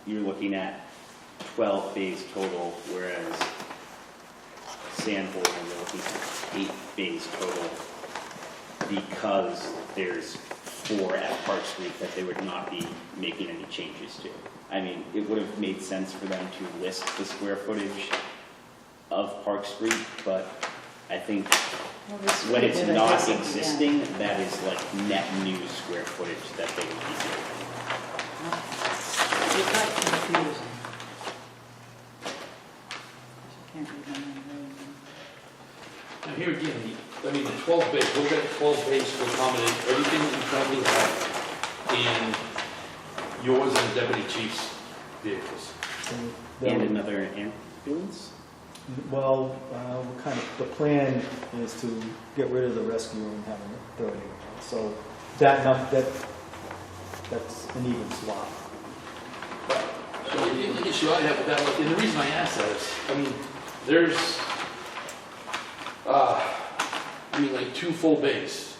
[SPEAKER 1] you're looking at 12 bays total, whereas Sanborn, you're looking at 8 bays total, because there's 4 at Park Street that they would not be making any changes to. I mean, it would have made sense for them to list the square footage of Park Street, but I think when it's not existing, that is like net new square footage that they would be doing.
[SPEAKER 6] It got confusing. I can't remember.
[SPEAKER 4] Now here again, I mean, the 12 bays, we'll get 12 bays to accommodate everything that you currently have and yours and the deputy chief's vehicles.
[SPEAKER 1] And another ambulance?
[SPEAKER 3] Well, the plan is to get rid of the rescue and have a 30. So that's an even swap.
[SPEAKER 4] So the issue I have with that, and the reason I ask that is, I mean, there's, like 2 full bays.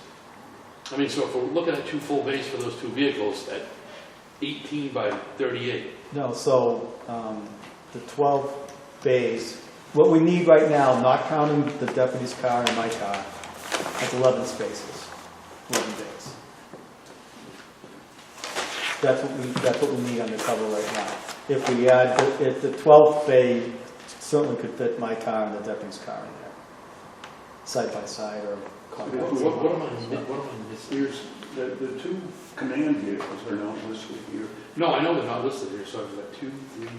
[SPEAKER 4] I mean, so if we're looking at 2 full bays for those 2 vehicles at 18 by 38.
[SPEAKER 3] No, so the 12 bays, what we need right now, not counting the deputy's car and my car, that's 11 spaces, 11 bays. That's what we need under cover right now. If we add, if the 12th bay certainly could fit my car and the deputy's car in there, side by side or compact.
[SPEAKER 4] What am I missing?
[SPEAKER 2] Here's, the 2 command vehicles are not listed here.
[SPEAKER 4] No, I know they're not listed here, so I've got 2, 3, 4,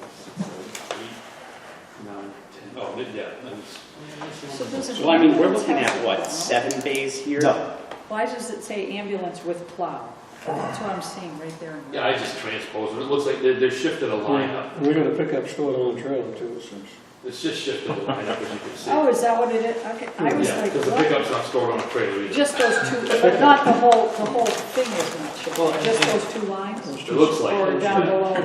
[SPEAKER 4] 5, 6, 7, 8, 9, 10. Oh, yeah.
[SPEAKER 6] So does
[SPEAKER 1] Well, I mean, we're looking at what, 7 bays here?
[SPEAKER 3] No,
[SPEAKER 6] Why does it say ambulance with plow? That's what I'm seeing right there.
[SPEAKER 4] Yeah, I just transposed it. It looks like they shifted a line up.
[SPEAKER 5] We got a pickup stored on the trailer too, since.
[SPEAKER 4] It's just shifted a line up, as you can see.
[SPEAKER 6] Oh, is that what it is? Okay, I was
[SPEAKER 4] Yeah,
[SPEAKER 6] like,
[SPEAKER 4] because the
[SPEAKER 6] what?
[SPEAKER 4] pickup's not stored on a trailer either.
[SPEAKER 6] Just those 2, but not the whole thing is not shifted, just those 2 lines?
[SPEAKER 4] It looks like.
[SPEAKER 6] Or down below 2?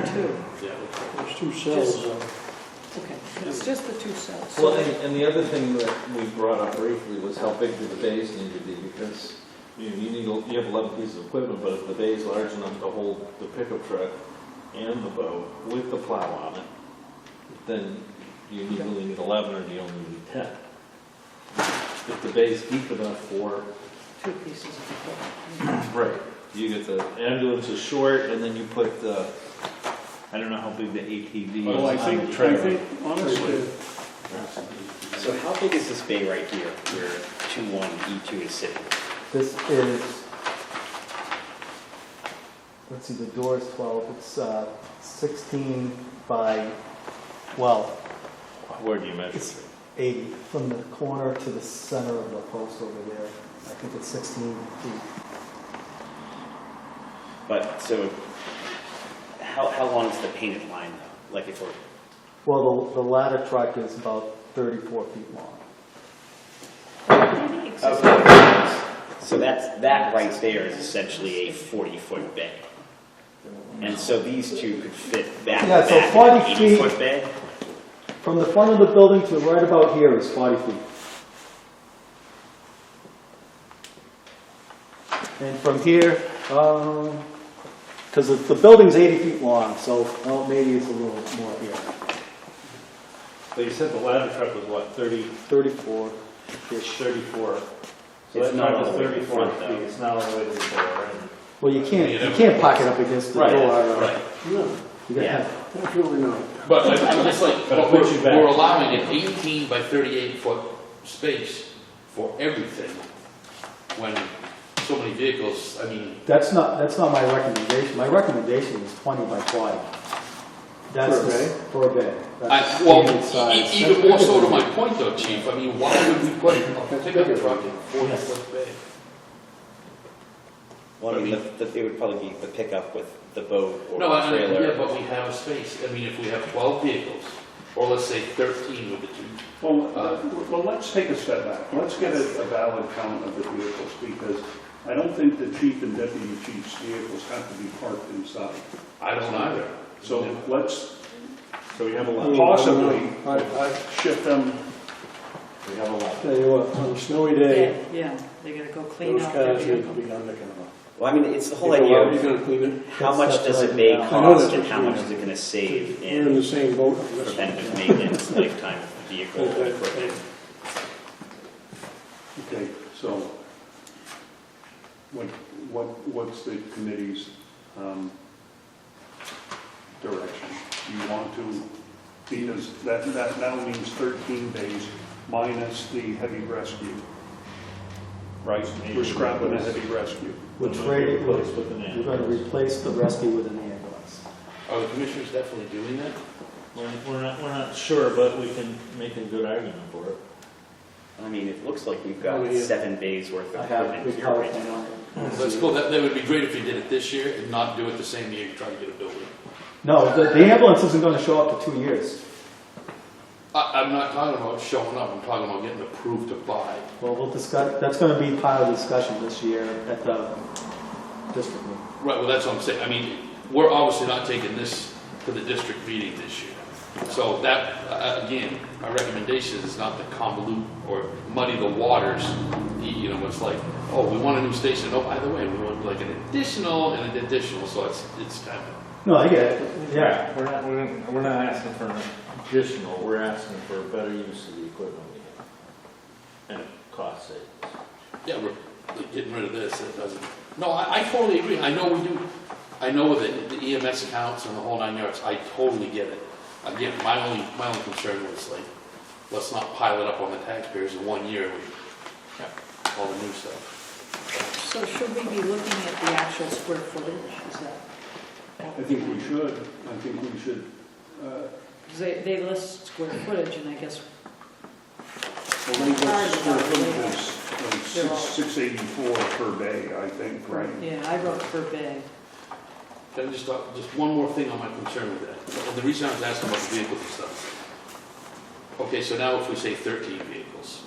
[SPEAKER 4] Yeah.
[SPEAKER 5] There's 2 cells.
[SPEAKER 6] Okay, it's just the 2 cells.
[SPEAKER 8] Well, and the other thing that we brought up briefly was how big do the bays need to be, because you have 11 pieces of equipment, but if the bay is large enough to hold the pickup truck and the boat with the plow on it, then you only need 11 or you only need 10. If the bay is deep enough for...
[SPEAKER 6] 2 pieces of equipment.
[SPEAKER 8] Right. You get the ambulance is short, and then you put the... I don't know how big the ATV is.
[SPEAKER 2] Well, I
[SPEAKER 8] on the
[SPEAKER 2] think
[SPEAKER 8] trailer.
[SPEAKER 2] honestly,
[SPEAKER 1] So how big is this bay right here, where 2-1E2 is sitting?
[SPEAKER 3] this is, let's see, the door is 12, it's 16 by, well,
[SPEAKER 8] Where do you measure?
[SPEAKER 3] it's 80, from the corner to the center of the post over there. I think it's 16 feet.
[SPEAKER 1] But, so, how long is the painted line though? Like if we're,
[SPEAKER 3] Well, the ladder truck is about 34 feet long.
[SPEAKER 1] so that right there is essentially a 40-foot bay. And so these 2 could fit back to
[SPEAKER 3] Yeah, so
[SPEAKER 1] back
[SPEAKER 3] 40
[SPEAKER 1] in an
[SPEAKER 3] feet.
[SPEAKER 1] 80-foot bay?
[SPEAKER 3] From the front of the building to right about here is 40 feet. And from here, because the building's 80 feet long, so well, maybe it's a little more here.
[SPEAKER 8] So you said the ladder truck was what,
[SPEAKER 3] 34.
[SPEAKER 8] 34? So
[SPEAKER 1] It's
[SPEAKER 8] that
[SPEAKER 1] not
[SPEAKER 8] truck
[SPEAKER 1] all
[SPEAKER 8] is
[SPEAKER 1] the way to the
[SPEAKER 8] 34
[SPEAKER 1] front,
[SPEAKER 8] feet,
[SPEAKER 1] though.
[SPEAKER 8] it's not all the way to the door, and
[SPEAKER 3] Well, you can't park it up against the
[SPEAKER 8] Right,
[SPEAKER 3] door.
[SPEAKER 4] Right.
[SPEAKER 2] no,
[SPEAKER 3] You gotta
[SPEAKER 1] Yeah.
[SPEAKER 3] have-
[SPEAKER 2] definitely not.
[SPEAKER 4] But I'm just like,
[SPEAKER 8] But it
[SPEAKER 4] but
[SPEAKER 8] puts you back.
[SPEAKER 4] we're allowing an 18 by 38 foot space for everything when so many vehicles, I mean,
[SPEAKER 3] That's not my recommendation. My recommendation is 20 by 40. That's
[SPEAKER 2] For a bay?
[SPEAKER 3] For a bay. That's
[SPEAKER 4] well,
[SPEAKER 3] standard size.
[SPEAKER 4] even more so to my point though, chief, I mean, why would we put a pickup truck in 40
[SPEAKER 3] Yes.
[SPEAKER 4] foot bay?
[SPEAKER 1] Well, I mean, it would probably be the pickup with the boat or
[SPEAKER 4] No,
[SPEAKER 1] the trailer.
[SPEAKER 4] yeah, but we have a space, I mean, if we have 12 vehicles, Or let's say 13 with the two.
[SPEAKER 2] Well, let's take a step back. Let's get a valid count of the vehicles, because I don't think the chief and deputy chief's vehicles have to be parked inside.
[SPEAKER 4] I don't either.
[SPEAKER 2] So let's
[SPEAKER 8] So we have a lot.
[SPEAKER 2] possibly
[SPEAKER 5] I
[SPEAKER 2] shift them.
[SPEAKER 8] We have a lot.
[SPEAKER 5] tell you what, on a snowy day,
[SPEAKER 6] Yeah, they gotta go clean
[SPEAKER 5] those
[SPEAKER 6] out their
[SPEAKER 5] cars need to
[SPEAKER 6] vehicle.
[SPEAKER 5] be undercover.
[SPEAKER 1] Well, I mean, it's the whole
[SPEAKER 5] People
[SPEAKER 1] idea
[SPEAKER 5] are
[SPEAKER 1] of
[SPEAKER 5] gonna clean it.
[SPEAKER 1] how much
[SPEAKER 3] That's
[SPEAKER 1] does
[SPEAKER 3] right
[SPEAKER 1] it may
[SPEAKER 3] now.
[SPEAKER 5] I know
[SPEAKER 1] cost
[SPEAKER 5] that's
[SPEAKER 1] and
[SPEAKER 5] what
[SPEAKER 1] how
[SPEAKER 5] you
[SPEAKER 1] much
[SPEAKER 5] mean.
[SPEAKER 1] is it gonna save
[SPEAKER 5] We're in
[SPEAKER 1] in
[SPEAKER 5] the same boat on this.
[SPEAKER 1] preventative maintenance, lifetime of the vehicle,
[SPEAKER 5] Okay.
[SPEAKER 1] equipment.
[SPEAKER 2] Okay, so what's the committee's direction? Do you want to, because that now means 13 days minus the heavy rescue, right? We're scrapping the heavy rescue.
[SPEAKER 3] We're
[SPEAKER 8] We'll
[SPEAKER 3] trading,
[SPEAKER 8] replace with an
[SPEAKER 3] we're going to
[SPEAKER 8] ambulance.
[SPEAKER 3] replace the rescue with an ambulance.
[SPEAKER 4] Are the commissioners definitely doing that?
[SPEAKER 8] We're not sure, but we can make a good argument for it.
[SPEAKER 1] I mean, it looks like we've
[SPEAKER 5] Oh,
[SPEAKER 1] got
[SPEAKER 5] yeah.
[SPEAKER 1] 7 days worth
[SPEAKER 3] I
[SPEAKER 1] of
[SPEAKER 3] have
[SPEAKER 1] equipment
[SPEAKER 3] big
[SPEAKER 1] here
[SPEAKER 3] power
[SPEAKER 1] right
[SPEAKER 3] plan
[SPEAKER 1] now.
[SPEAKER 3] on it.
[SPEAKER 4] Let's go, that would be great if you did it this year and not do it the same year you try to get a building.
[SPEAKER 3] No, the ambulance isn't going to show up for 2 years.
[SPEAKER 4] I'm not talking about showing up, I'm talking about getting approved to buy.
[SPEAKER 3] Well, we'll discuss, that's going to be part of the discussion this year at the district meeting.
[SPEAKER 4] Right, well, that's what I'm saying. I mean, we're obviously not taking this to the district meeting this year. So that, again, my recommendation is not to convolute or muddy the waters. You know, it's like, oh, we want a new station. Oh, by the way, we want like an additional and an additional. So it's kind of,
[SPEAKER 3] No, I get it, yeah.
[SPEAKER 8] We're not asking for an additional, we're asking for a better use of the equipment we have. And cost savings.
[SPEAKER 4] yeah, we're like, getting rid of this. It doesn't. No, I totally agree. I know we do. I know that the EMS accounts and the whole 9 yards. I totally get it. Again, my only concern was like, let's not pile it up on the taxpayers in 1 year with all the new stuff.
[SPEAKER 6] So should we be looking at the actual square footage? Is that?
[SPEAKER 2] I think we should. I think we should.
[SPEAKER 6] Because they list square footage, and I guess,
[SPEAKER 2] Well, they got square footage of 684 per bay, I think, right?
[SPEAKER 6] yeah, I wrote per bay.
[SPEAKER 4] Can I just talk, just one more thing on my concern with that. And the reason I was asking about the vehicles and stuff. Okay, so now if we say 13 vehicles,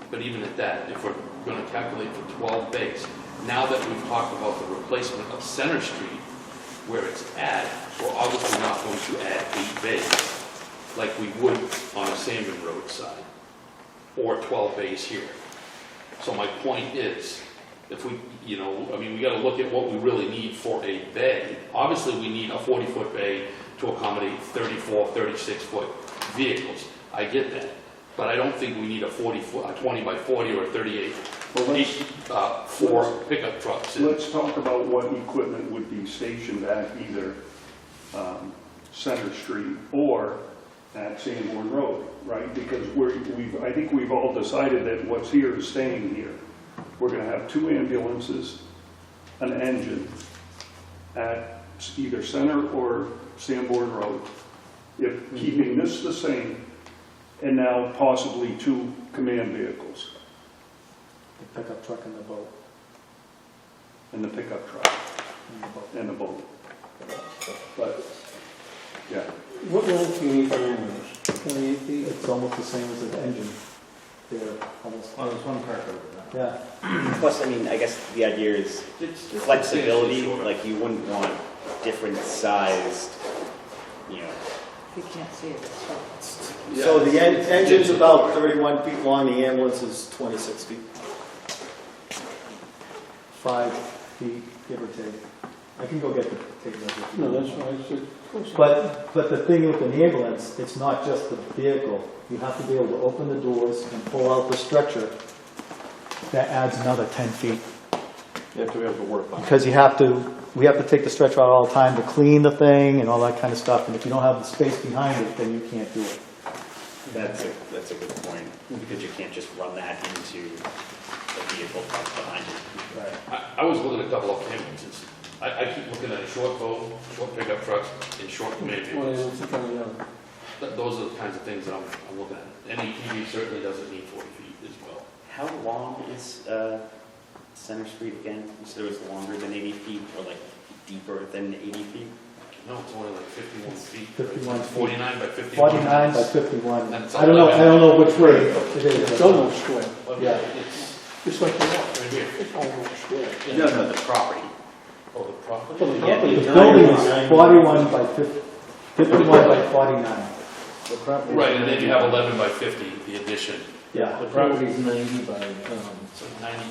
[SPEAKER 4] but even at that, if we're going to calculate for 12 bays, now that we've talked about the replacement of Center Street, where it's at, we're obviously not going to add 8 bays like we would on a Sandman Road side, or 12 bays here. So my point is, if we, you know, I mean, we got to look at what we really need for a bay. Obviously, we need a 40-foot bay to accommodate 34, 36-foot vehicles. I get that. But I don't think we need a 40-foot, a 20 by 40 or a 38 for pickup trucks.
[SPEAKER 2] Let's talk about what equipment would be stationed at either Center Street or at Sanborn Road, right? Because I think we've all decided that what's here is staying here. We're going to have 2 ambulances, an engine at either Center or Sanborn Road. If keeping this the same, and now possibly 2 command vehicles
[SPEAKER 3] The pickup truck and the boat.
[SPEAKER 2] and the pickup truck
[SPEAKER 3] And the boat.
[SPEAKER 2] and the boat. But, yeah.
[SPEAKER 5] What length do you need for ambulance? 28 feet?
[SPEAKER 3] It's almost the same as the engine. They're almost,
[SPEAKER 8] Well, there's one part over that.
[SPEAKER 3] yeah.
[SPEAKER 1] Plus, I mean, I guess the idea is
[SPEAKER 4] It's
[SPEAKER 1] flexibility,
[SPEAKER 4] shorter.
[SPEAKER 1] like you wouldn't want different sized, you know,
[SPEAKER 6] If you can't see it, so.
[SPEAKER 4] Yeah,
[SPEAKER 9] So the
[SPEAKER 4] it's
[SPEAKER 9] engine's
[SPEAKER 4] digital.
[SPEAKER 9] about 31 feet long, the ambulance is 26 feet.
[SPEAKER 3] 5 feet, give or take. I can go get the tape measure.
[SPEAKER 5] No, that's what I said.
[SPEAKER 3] But the thing with an ambulance, it's not just the vehicle. You have to be able to open the doors and pull out the stretcher. That adds another 10 feet.
[SPEAKER 8] You have to be able to work on it.
[SPEAKER 3] Because we have to take the stretcher out all the time to clean the thing and all that kind of stuff. And if you don't have the space behind it, then you can't do it.
[SPEAKER 1] that's a good point, because you can't just run that into a vehicle parked behind it.
[SPEAKER 4] I was looking at a couple of ambulances. I keep looking at short boat, short pickup trucks, and short command vehicles.
[SPEAKER 5] 28 coming down.
[SPEAKER 4] Those are the kinds of things that I'm looking at. An ATV certainly doesn't need 40 feet as well.
[SPEAKER 1] How long is Center Street again? You said it was longer than 80 feet, or like deeper than 80 feet?
[SPEAKER 4] No, it's only like 51 feet.
[SPEAKER 3] 51 feet.
[SPEAKER 4] 49 by 51.
[SPEAKER 3] 49 by 51.
[SPEAKER 4] That's
[SPEAKER 3] I don't know which way it is.
[SPEAKER 2] It's almost square,
[SPEAKER 3] Yeah.
[SPEAKER 2] just like the wall.
[SPEAKER 4] Right here.
[SPEAKER 2] It's almost square.
[SPEAKER 1] No, the property.
[SPEAKER 4] Oh, the property?
[SPEAKER 2] Well, the
[SPEAKER 1] Yeah,
[SPEAKER 2] property-
[SPEAKER 3] The building is 41 by 51 by 49.
[SPEAKER 8] The property.
[SPEAKER 4] Right, and then you have 11 by 50, the addition.
[SPEAKER 3] Yeah.
[SPEAKER 8] The property's 90 by,
[SPEAKER 4] So 90,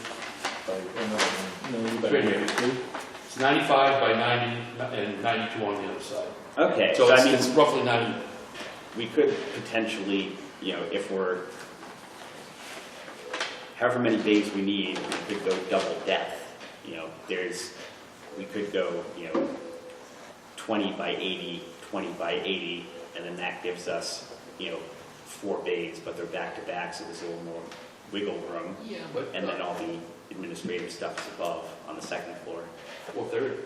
[SPEAKER 8] by, oh, no, 90 by
[SPEAKER 4] Right here.
[SPEAKER 8] 92.
[SPEAKER 4] it's 95 by 90 and 92 on the other side.
[SPEAKER 1] Okay,
[SPEAKER 4] So
[SPEAKER 1] so I
[SPEAKER 4] it's
[SPEAKER 1] mean,
[SPEAKER 4] it's roughly 90.
[SPEAKER 1] we could potentially, if we're, however many days we need, we could go double depth. We could go, 20 by 80, 20 by 80, and then that gives us, 4 bays, but they're back to back, so there's a little more wiggle room.
[SPEAKER 4] Yeah, but.
[SPEAKER 1] And then all the administrative stuff is above on the second floor.
[SPEAKER 4] Or third,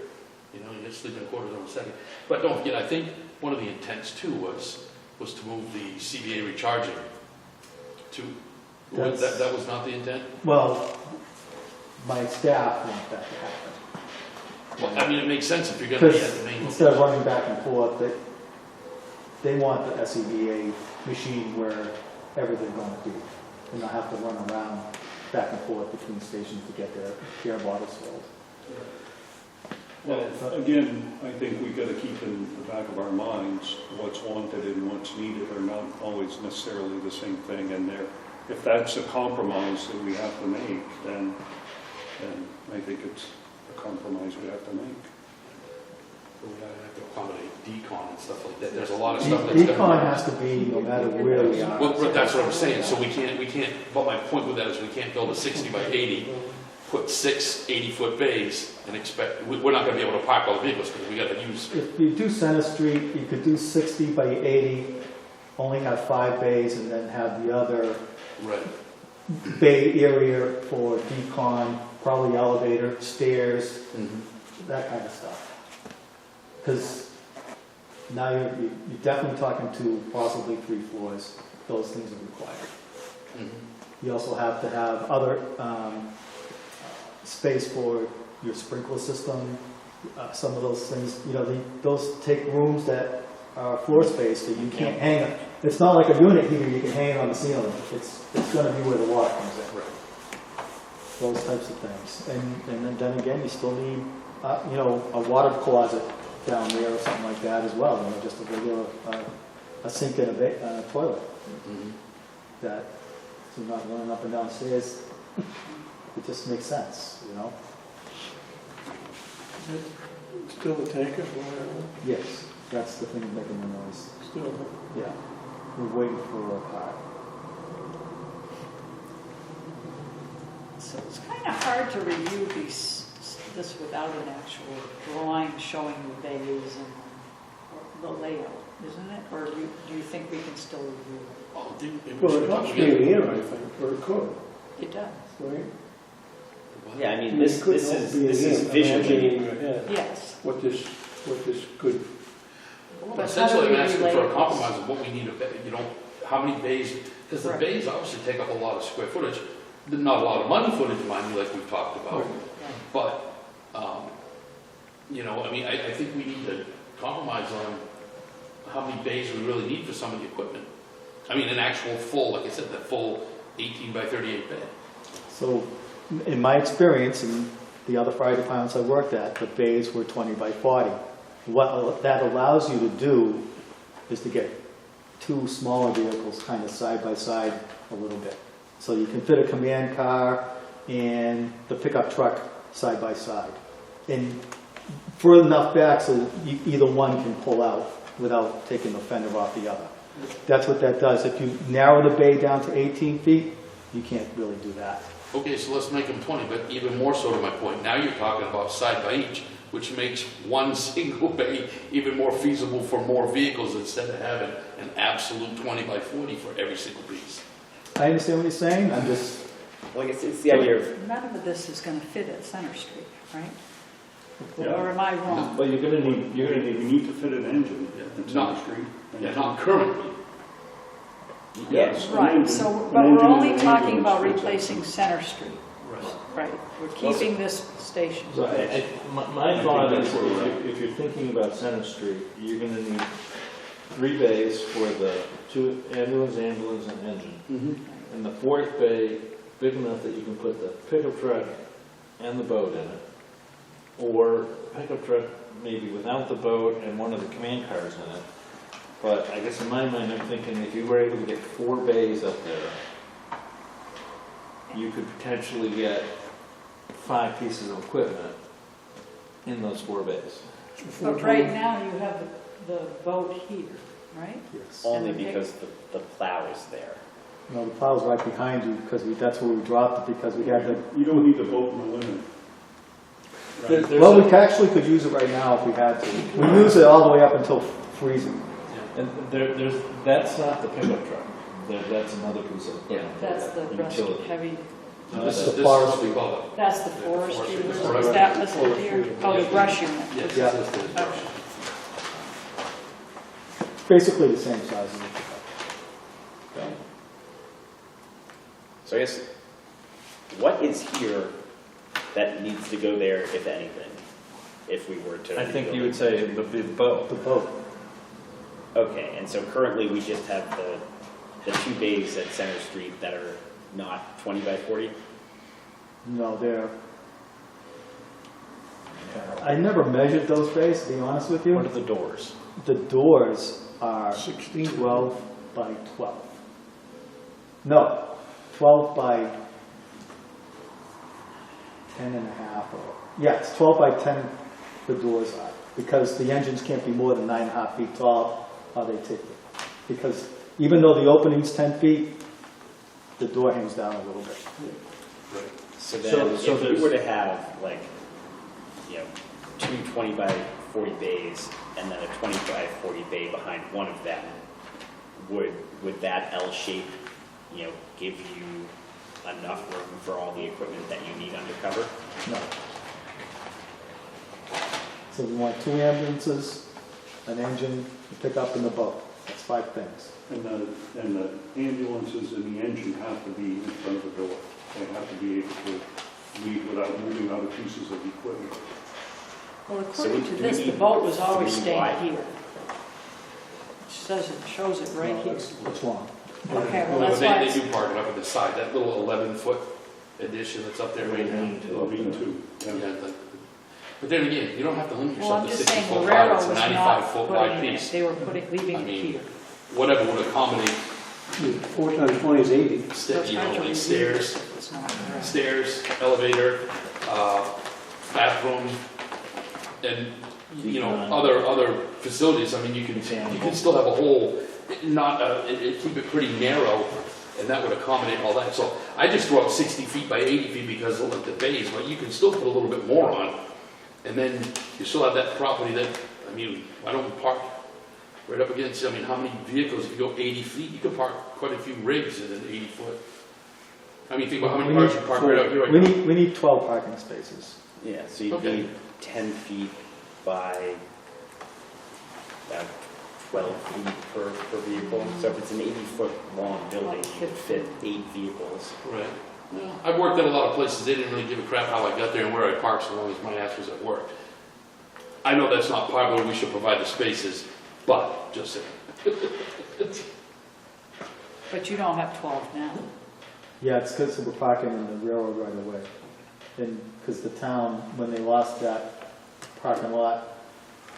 [SPEAKER 4] you're sleeping quarters on the second. But don't forget, I think one of the intents too was to move the CBA recharging to,
[SPEAKER 3] That's-
[SPEAKER 4] that was not the intent?
[SPEAKER 3] Well, my staff want that to happen.
[SPEAKER 4] Well, I mean, it makes sense if you're gonna be at
[SPEAKER 3] Because
[SPEAKER 4] the main.
[SPEAKER 3] instead of running back and forth, they want the SCBA machine wherever they're going to be. And not have to run around back and forth between stations to get their beer bottles filled.
[SPEAKER 2] Well, again, I think we got to keep in the back of our minds what's wanted and what's needed are not always necessarily the same thing. And if that's a compromise that we have to make, then I think it's a compromise we have to make.
[SPEAKER 4] We're gonna have to accommodate decon and stuff like that. There's a lot of stuff that's
[SPEAKER 3] Decon
[SPEAKER 4] gonna.
[SPEAKER 3] has to be no matter where we are.
[SPEAKER 4] Well, that's what I'm saying, so we can't, but my point with that is we can't build a 60 by 80, put 6 80-foot bays and expect, we're not gonna be able to park all the vehicles because we gotta use.
[SPEAKER 3] If you do Center Street, you could do 60 by 80, only have 5 bays, and then have the other
[SPEAKER 4] Right.
[SPEAKER 3] bay area for decon, probably elevator, stairs, that kind of stuff. Because now you're definitely talking to possibly 3 floors. Those things are required. You also have to have other space for your sprinkler system. Some of those things, those take rooms that are floor space that you can't hang on. It's not like a unit heater you can hang on the ceiling. It's going to be where the water comes in.
[SPEAKER 4] Right.
[SPEAKER 3] Those types of things. And then again, you still need, a water closet down there or something like that as well. Just a regular, a sink and a toilet. That, so you're not running up and down stairs. It just makes sense,
[SPEAKER 2] Still the tanker for
[SPEAKER 3] Yes, that's the thing making the noise.
[SPEAKER 2] still.
[SPEAKER 3] Yeah, we're waiting for a car.
[SPEAKER 6] So it's kind of hard to review this without an actual drawing showing the bays and the layout, isn't it? Or do you think we can still review it?
[SPEAKER 4] Oh,
[SPEAKER 2] Well, it helps being here, I think, or it could,
[SPEAKER 6] It does,
[SPEAKER 2] right?
[SPEAKER 1] Yeah, I mean,
[SPEAKER 2] It
[SPEAKER 1] this
[SPEAKER 2] could
[SPEAKER 1] is
[SPEAKER 2] help being here, imagining in your head
[SPEAKER 6] yes.
[SPEAKER 2] what this could.
[SPEAKER 4] But essentially, I'm asking for a compromise of what we need, how many bays, because the
[SPEAKER 6] Right.
[SPEAKER 4] bays obviously take up a lot of square footage. Not a lot of money footage, mind you, like we've talked about, but, I think we need to compromise on how many bays we really need for some of the equipment. I mean, an actual full, like I said, the full 18 by 38 bay.
[SPEAKER 3] So, in my experience, in the other fire departments I worked at, the bays were 20 by 40. What that allows you to do is to get 2 smaller vehicles kind of side by side a little bit. So you can fit a command car and the pickup truck side by side. And further enough back so either one can pull out without taking the fender off the other. That's what that does. If you narrow the bay down to 18 feet, you can't really do that.
[SPEAKER 4] Okay, so let's make them 20, but even more so to my point, now you're talking about side by each, which makes one single bay even more feasible for more vehicles instead of having an absolute 20 by 40 for every single piece.
[SPEAKER 3] I understand what you're saying. I'm just,
[SPEAKER 1] Well, it's the idea of,
[SPEAKER 6] None of this is going to fit at Center Street, right?
[SPEAKER 2] Yeah.
[SPEAKER 6] Or am I wrong?
[SPEAKER 8] But you're gonna need,
[SPEAKER 2] We need to fit an engine in Center Street.
[SPEAKER 4] Yeah, not currently.
[SPEAKER 1] yes.
[SPEAKER 6] Right, so, but we're only talking about replacing Center Street,
[SPEAKER 4] Right.
[SPEAKER 6] right? We're keeping this station.
[SPEAKER 8] right, my thought is, if you're thinking about Center Street, you're gonna need 3 bays for the 2 ambulance, and engine. And the 4th bay, big enough that you can put the pickup truck and the boat in it. Or pickup truck maybe without the boat and one of the command cars in it. But I guess in my mind, I'm thinking if you were able to get 4 bays up there, you could potentially get 5 pieces of equipment in those 4 bays.
[SPEAKER 6] But right now, you have the boat here, right?
[SPEAKER 3] Yes.
[SPEAKER 1] Only
[SPEAKER 6] And the
[SPEAKER 1] because the plow is there.
[SPEAKER 3] No, the plow's right behind you because that's where we dropped it because we had the.
[SPEAKER 2] You don't need the boat in the limit.
[SPEAKER 8] There's
[SPEAKER 3] Well,
[SPEAKER 8] a-
[SPEAKER 3] we actually could use it right now if we had to. We use it all the way up until freezing.
[SPEAKER 8] And that's not the pickup truck. That's another piece of equipment.
[SPEAKER 6] That's the
[SPEAKER 8] Utility.
[SPEAKER 6] heavy,
[SPEAKER 8] No,
[SPEAKER 3] This is
[SPEAKER 8] that's-
[SPEAKER 3] the
[SPEAKER 4] This is what
[SPEAKER 3] forestry.
[SPEAKER 4] we call it.
[SPEAKER 6] that's the forestry,
[SPEAKER 4] Forestry.
[SPEAKER 6] is that listed here? Oh, the brush unit.
[SPEAKER 4] Yes,
[SPEAKER 3] Yeah.
[SPEAKER 4] this is the-
[SPEAKER 3] Basically the same size as the pickup.
[SPEAKER 1] So I guess, what is here that needs to go there, if anything, if we were to?
[SPEAKER 8] I think you would say it would be the boat.
[SPEAKER 3] The boat.
[SPEAKER 1] Okay, and so currently we just have the 2 bays at Center Street that are not 20 by 40?
[SPEAKER 3] No, they're. I never measured those bays, to be honest with you.
[SPEAKER 8] What are the doors?
[SPEAKER 3] The doors are
[SPEAKER 2] 16.
[SPEAKER 3] 12 by 12. No, 12 by 10 and a half. Yeah, it's 12 by 10 the doors are. Because the engines can't be more than 9.5 feet tall, or they take it. Because even though the opening's 10 feet, the door hangs down a little bit.
[SPEAKER 1] So then,
[SPEAKER 8] So
[SPEAKER 1] if we
[SPEAKER 8] there's-
[SPEAKER 1] were to have, like, 2 20 by 40 bays, and then a 20 by 40 bay behind one of them, would that L shape, give you enough room for all the equipment that you need undercover?
[SPEAKER 3] No. So we want 2 ambulances, an engine, a pickup, and a boat. That's 5 things.
[SPEAKER 2] And the ambulances and the engine have to be in front of the door. They have to be able to leave without moving other pieces of equipment.
[SPEAKER 6] Well,
[SPEAKER 1] So
[SPEAKER 6] according to
[SPEAKER 1] do we
[SPEAKER 6] this, the
[SPEAKER 1] need
[SPEAKER 6] boat was always
[SPEAKER 1] 3
[SPEAKER 6] staying
[SPEAKER 1] wide?
[SPEAKER 6] here. Shows it right
[SPEAKER 3] No,
[SPEAKER 6] here.
[SPEAKER 3] that's wrong.
[SPEAKER 6] Okay, well,
[SPEAKER 4] Well,
[SPEAKER 6] that's
[SPEAKER 4] they,
[SPEAKER 6] why
[SPEAKER 4] they
[SPEAKER 6] it's,
[SPEAKER 4] do park it up at the side, that little 11-foot addition that's up there right now.
[SPEAKER 2] Lean-to.
[SPEAKER 4] Yeah, but then again, you don't have to limit
[SPEAKER 6] well,
[SPEAKER 4] yourself
[SPEAKER 6] I'm
[SPEAKER 4] to
[SPEAKER 6] just
[SPEAKER 4] 60
[SPEAKER 6] saying,
[SPEAKER 4] foot wide,
[SPEAKER 6] Guerrero
[SPEAKER 4] it's a
[SPEAKER 6] was
[SPEAKER 4] 95
[SPEAKER 6] not
[SPEAKER 4] foot wide
[SPEAKER 6] putting it,
[SPEAKER 4] piece.
[SPEAKER 6] they were leaving
[SPEAKER 4] I
[SPEAKER 6] it
[SPEAKER 4] mean,
[SPEAKER 6] here.
[SPEAKER 4] Whatever would accommodate,
[SPEAKER 5] 4 times 20 is 80.
[SPEAKER 4] like stairs,
[SPEAKER 6] It's not correct.
[SPEAKER 4] stairs, elevator, bathroom, and, other facilities. I mean, you can still have a whole, keep it pretty narrow, and that would accommodate all that. So I just throw out 60 feet by 80 feet because of like the bays, but you can still put a little bit more on. And then you still have that property that, why don't we park right up against, how many vehicles, if you go 80 feet, you can park quite a few rigs in an 80 foot. Think about how many cars you park right up here right now.
[SPEAKER 3] We need 12 parking spaces.
[SPEAKER 1] Yeah, so you
[SPEAKER 4] Okay.
[SPEAKER 1] need 10 feet by 12 feet per vehicle. So if it's an 80-foot long building, you could fit 8 vehicles.
[SPEAKER 4] Right. Well, I've worked at a lot of places, they didn't really give a crap how I got there and where I parked so long as my ass was at work. I know that's not popular, we should provide the spaces, but, just saying.
[SPEAKER 6] But you don't have 12 now.
[SPEAKER 3] Yeah, it's because we're parking in the railroad right away. And because the town, when they lost that parking lot,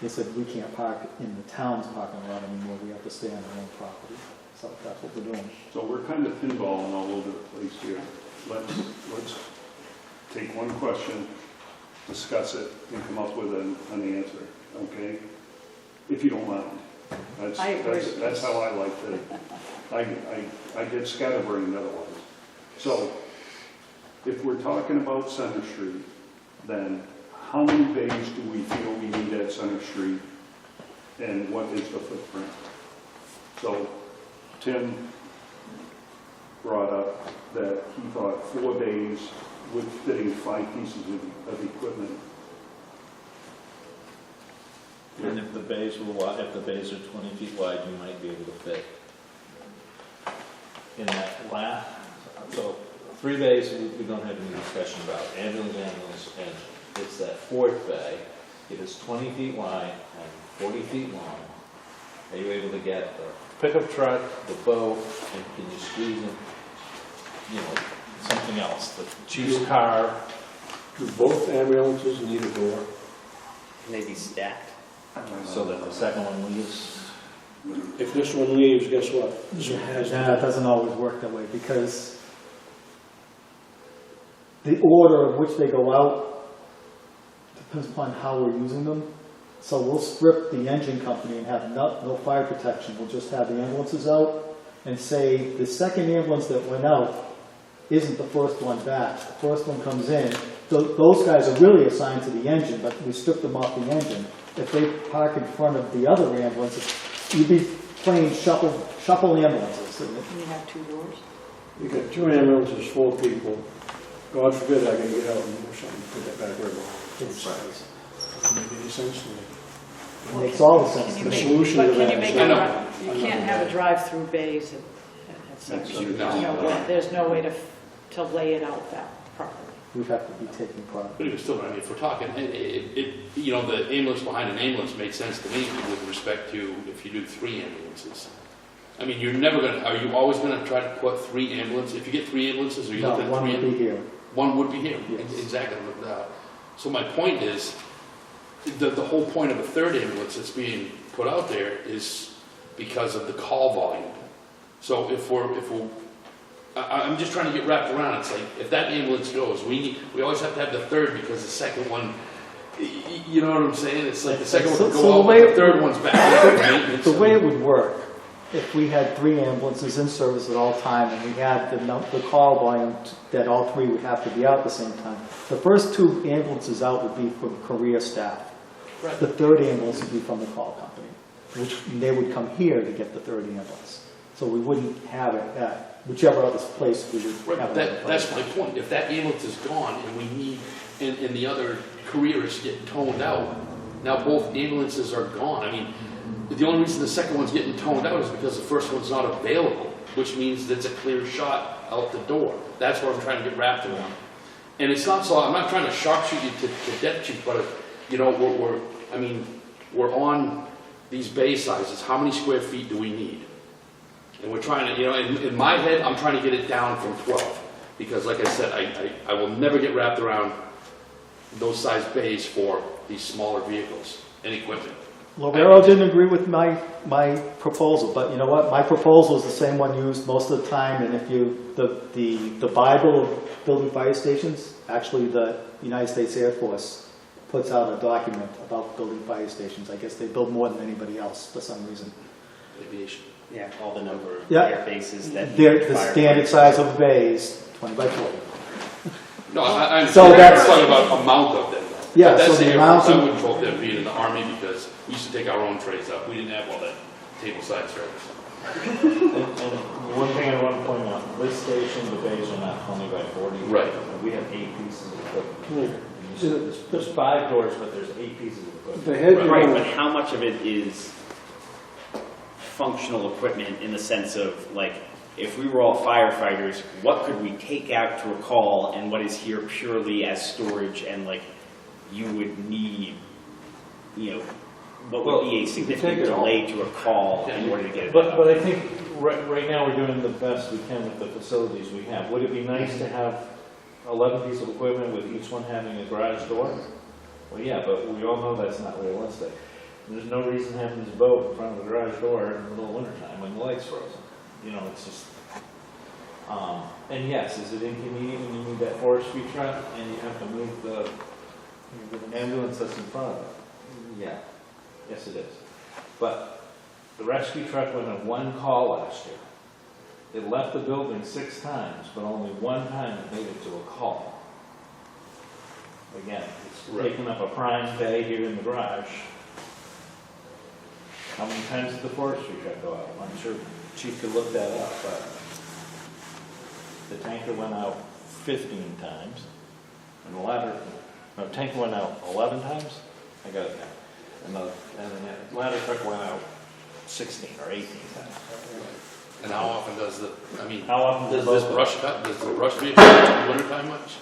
[SPEAKER 3] they said, we can't park in the town's parking lot anymore, we have to stay on our own property. So that's what we're doing.
[SPEAKER 2] So we're kind of pinballing all over the place here. Let's take one question, discuss it, and come up with an answer, okay? If you don't mind.
[SPEAKER 6] I agree.
[SPEAKER 2] That's how I like to, I get scatterbrained otherwise. So, if we're talking about Center Street, then how many bays do we feel we need at Center Street, and what is the footprint? So, Tim brought up that he thought 4 bays would fit in 5 pieces of equipment.
[SPEAKER 8] And if the bays were wide, if the bays are 20 feet wide, you might be able to fit in that last. So 3 bays we don't have any discussion about. Ambulance, and it's that 4th bay. It is 20 feet wide and 40 feet long. Are you able to get the pickup truck, the boat, and can you squeeze in, you know, something else, the chief's car?
[SPEAKER 5] Do both ambulances need a door?
[SPEAKER 1] Maybe stacked.
[SPEAKER 8] So that the second one leaves.
[SPEAKER 5] If this one leaves, guess what? This one has
[SPEAKER 3] Nah, it doesn't always work that way, because the order of which they go out depends upon how we're using them. So we'll strip the engine company and have no fire protection. We'll just have the ambulances out and say the second ambulance that went out isn't the first one back. The first one comes in. Those guys are really assigned to the engine, but we stripped them off the engine. If they park in front of the other ambulances, you'd be playing shuffle ambulances.
[SPEAKER 6] Can you have two doors?
[SPEAKER 5] You got 2 ambulances, 4 people. God forbid I can get out and do something, put that back where it belongs. Doesn't make any sense to me.
[SPEAKER 3] It makes all the sense
[SPEAKER 6] Can
[SPEAKER 3] to
[SPEAKER 6] you
[SPEAKER 5] The
[SPEAKER 3] me.
[SPEAKER 6] make-
[SPEAKER 5] solution
[SPEAKER 6] but
[SPEAKER 5] to
[SPEAKER 6] can
[SPEAKER 5] that
[SPEAKER 6] you
[SPEAKER 5] is-
[SPEAKER 6] make
[SPEAKER 4] I
[SPEAKER 6] a
[SPEAKER 4] know.
[SPEAKER 6] dri- You can't have a drive-through bays at such, there's no way to lay it out that properly.
[SPEAKER 3] We'd have to be taking part.
[SPEAKER 4] But even still, I mean, if we're talking, you know, the ambulance behind an ambulance makes sense to me with respect to if you do 3 ambulances. I mean, you're never gonna, are you always gonna try to put 3 ambulances? If you get 3 ambulances, are you
[SPEAKER 3] No,
[SPEAKER 4] looking at
[SPEAKER 3] one
[SPEAKER 4] 3?
[SPEAKER 3] would be here.
[SPEAKER 4] One would be here.
[SPEAKER 3] Yes.
[SPEAKER 4] Exactly. So my point is, the whole point of a 3rd ambulance that's being put out there is because of the call volume. So if I'm just trying to get wrapped around. It's like, if that ambulance goes, we always have to have the 3rd because the second one, you know what I'm saying? It's like the second one
[SPEAKER 3] So
[SPEAKER 4] would
[SPEAKER 3] the
[SPEAKER 4] go out,
[SPEAKER 3] way-
[SPEAKER 4] but the 3rd one's back.
[SPEAKER 3] The way it would work, if we had 3 ambulances in service at all time and we had the call volume that all 3 would have to be out at the same time, the first 2 ambulances out would be from career staff.
[SPEAKER 4] Right.
[SPEAKER 3] The 3rd ambulance would be from the call company, which they would come here to get the 3rd ambulance. So we wouldn't have it at whichever other place we would
[SPEAKER 4] Right,
[SPEAKER 3] have
[SPEAKER 4] but
[SPEAKER 3] it.
[SPEAKER 4] that's my point. If that ambulance is gone and we need, and the other career is getting toned out, now both ambulances are gone. I mean, the only reason the second one's getting toned out is because the first one's not available, which means that's a clear shot out the door. That's what I'm trying to get wrapped around. And it's not so, I'm not trying to sharpshoot you to death cheap, but, you know, we're on these bay sizes. How many square feet do we need? And we're trying to, you know, in my head, I'm trying to get it down from 12. Because like I said, I will never get wrapped around those size bays for these smaller vehicles and equipment.
[SPEAKER 3] Lobero didn't agree with my proposal, but you know what? My proposal is the same one used most of the time, and if you, the Bible of building fire stations, actually the United States Air Force puts out a document about building fire stations. I guess they build more than anybody else for some reason.
[SPEAKER 4] Aviation.
[SPEAKER 1] Yeah, all the number of
[SPEAKER 3] Yeah.
[SPEAKER 1] air bases that.
[SPEAKER 3] They're
[SPEAKER 1] need
[SPEAKER 3] the
[SPEAKER 1] fire
[SPEAKER 3] standard
[SPEAKER 1] fighters.
[SPEAKER 3] size of bays, 20 by 40.
[SPEAKER 4] No, I'm
[SPEAKER 3] So that's-
[SPEAKER 4] talking about amount of them.
[SPEAKER 3] Yeah,
[SPEAKER 4] That's
[SPEAKER 3] so
[SPEAKER 4] the
[SPEAKER 3] the
[SPEAKER 4] Air
[SPEAKER 3] amount
[SPEAKER 4] Force. I
[SPEAKER 3] of-
[SPEAKER 4] wouldn't vote them being in the Army because we used to take our own trays up. We didn't have all that table side service.
[SPEAKER 8] And one thing I want to point out, this station, the bays are not 20 by 40.
[SPEAKER 4] Right.
[SPEAKER 8] We have 8 pieces of equipment. There's 5 doors, but there's 8 pieces of equipment.
[SPEAKER 5] The head
[SPEAKER 1] Right,
[SPEAKER 5] door,
[SPEAKER 1] but how much of it is functional equipment in the sense of, like, if we were all firefighters, what could we take out to a call and what is here purely as storage and, like, you would need, you know, what would be a significant
[SPEAKER 5] it all.
[SPEAKER 1] delay to a call in order to get it
[SPEAKER 8] But
[SPEAKER 1] done?
[SPEAKER 8] I think right now we're doing the best we can with the facilities we have. Would it be nice to have 11 pieces of equipment with each one having a garage door? Well, yeah, but we all know that's not realistic. There's no reason having this boat in front of the garage door in the middle of wintertime when the light's frozen. You know, it's just, and yes, is it inconvenient when you need that forestry truck and you have to move the ambulance that's in front of it? Yeah, yes it is. But the rescue truck went on 1 call last year. It left the building 6 times, but only 1 time it made it to a call. Again, it's
[SPEAKER 4] Right.
[SPEAKER 8] taking up a prime bay here in the garage. How many times did the forestry truck go out? I'm sure Chief could look that up, but the tanker went out 15 times, and the tanker went out 11 times. I got it now. And the ladder truck went out 16 or 18 times.
[SPEAKER 4] And how often does
[SPEAKER 8] How often
[SPEAKER 4] does
[SPEAKER 8] does
[SPEAKER 4] this brush cut, does the brush vehicle in the wintertime much?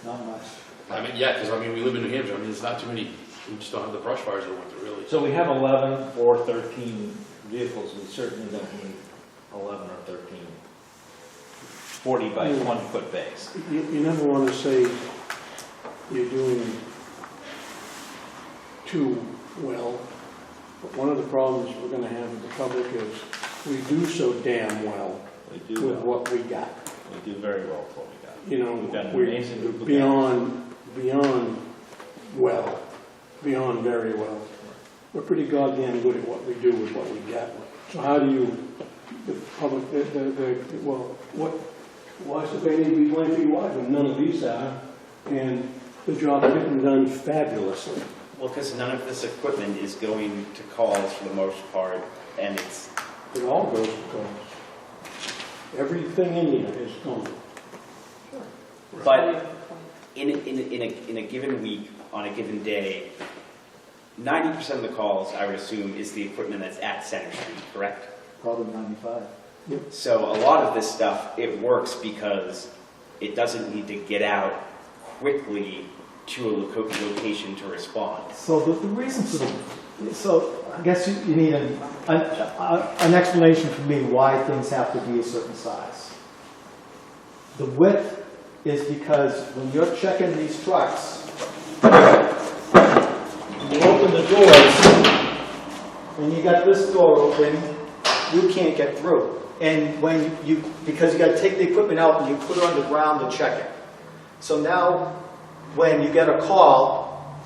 [SPEAKER 3] Not much.
[SPEAKER 4] I mean, yeah, because we live in New Hampshire. I mean, there's not too many, we just don't have the brush fires in the winter, really.
[SPEAKER 8] So we have 11 or 13 vehicles, we certainly don't need 11 or 13 40 by 20 foot bays.
[SPEAKER 5] You never want to say you're doing too well, but one of the problems we're going to have with the public is we do so damn well
[SPEAKER 8] We do
[SPEAKER 5] with
[SPEAKER 8] well.
[SPEAKER 5] what we got.
[SPEAKER 8] We do very well with what we got.
[SPEAKER 5] You know,
[SPEAKER 8] We've got an
[SPEAKER 5] we're
[SPEAKER 8] amazing group of
[SPEAKER 5] beyond well, beyond very well. We're pretty goddamn good at what we do with what we got. So how do you, the public, well, why should they need to be 20 feet wide when none of these are? And the job is getting done fabulously.
[SPEAKER 1] Well, because none of this equipment is going to calls for the most part, and it's,
[SPEAKER 5] It all goes to calls. Everything in here is gone.
[SPEAKER 1] but in a given week, on a given day, 90% of the calls, I would assume, is the equipment that's at Center Street, correct?
[SPEAKER 3] Probably 95.
[SPEAKER 1] So a lot of this stuff, it works because it doesn't need to get out quickly to a location to respond.
[SPEAKER 3] So the reason for so I guess you need an explanation for me why things have to be a certain size. The width is because when you're checking these trucks, you open the doors, and you got this door open, you can't get through. And because you got to take the equipment out and you put it on the ground to check it. So now, when you get a call,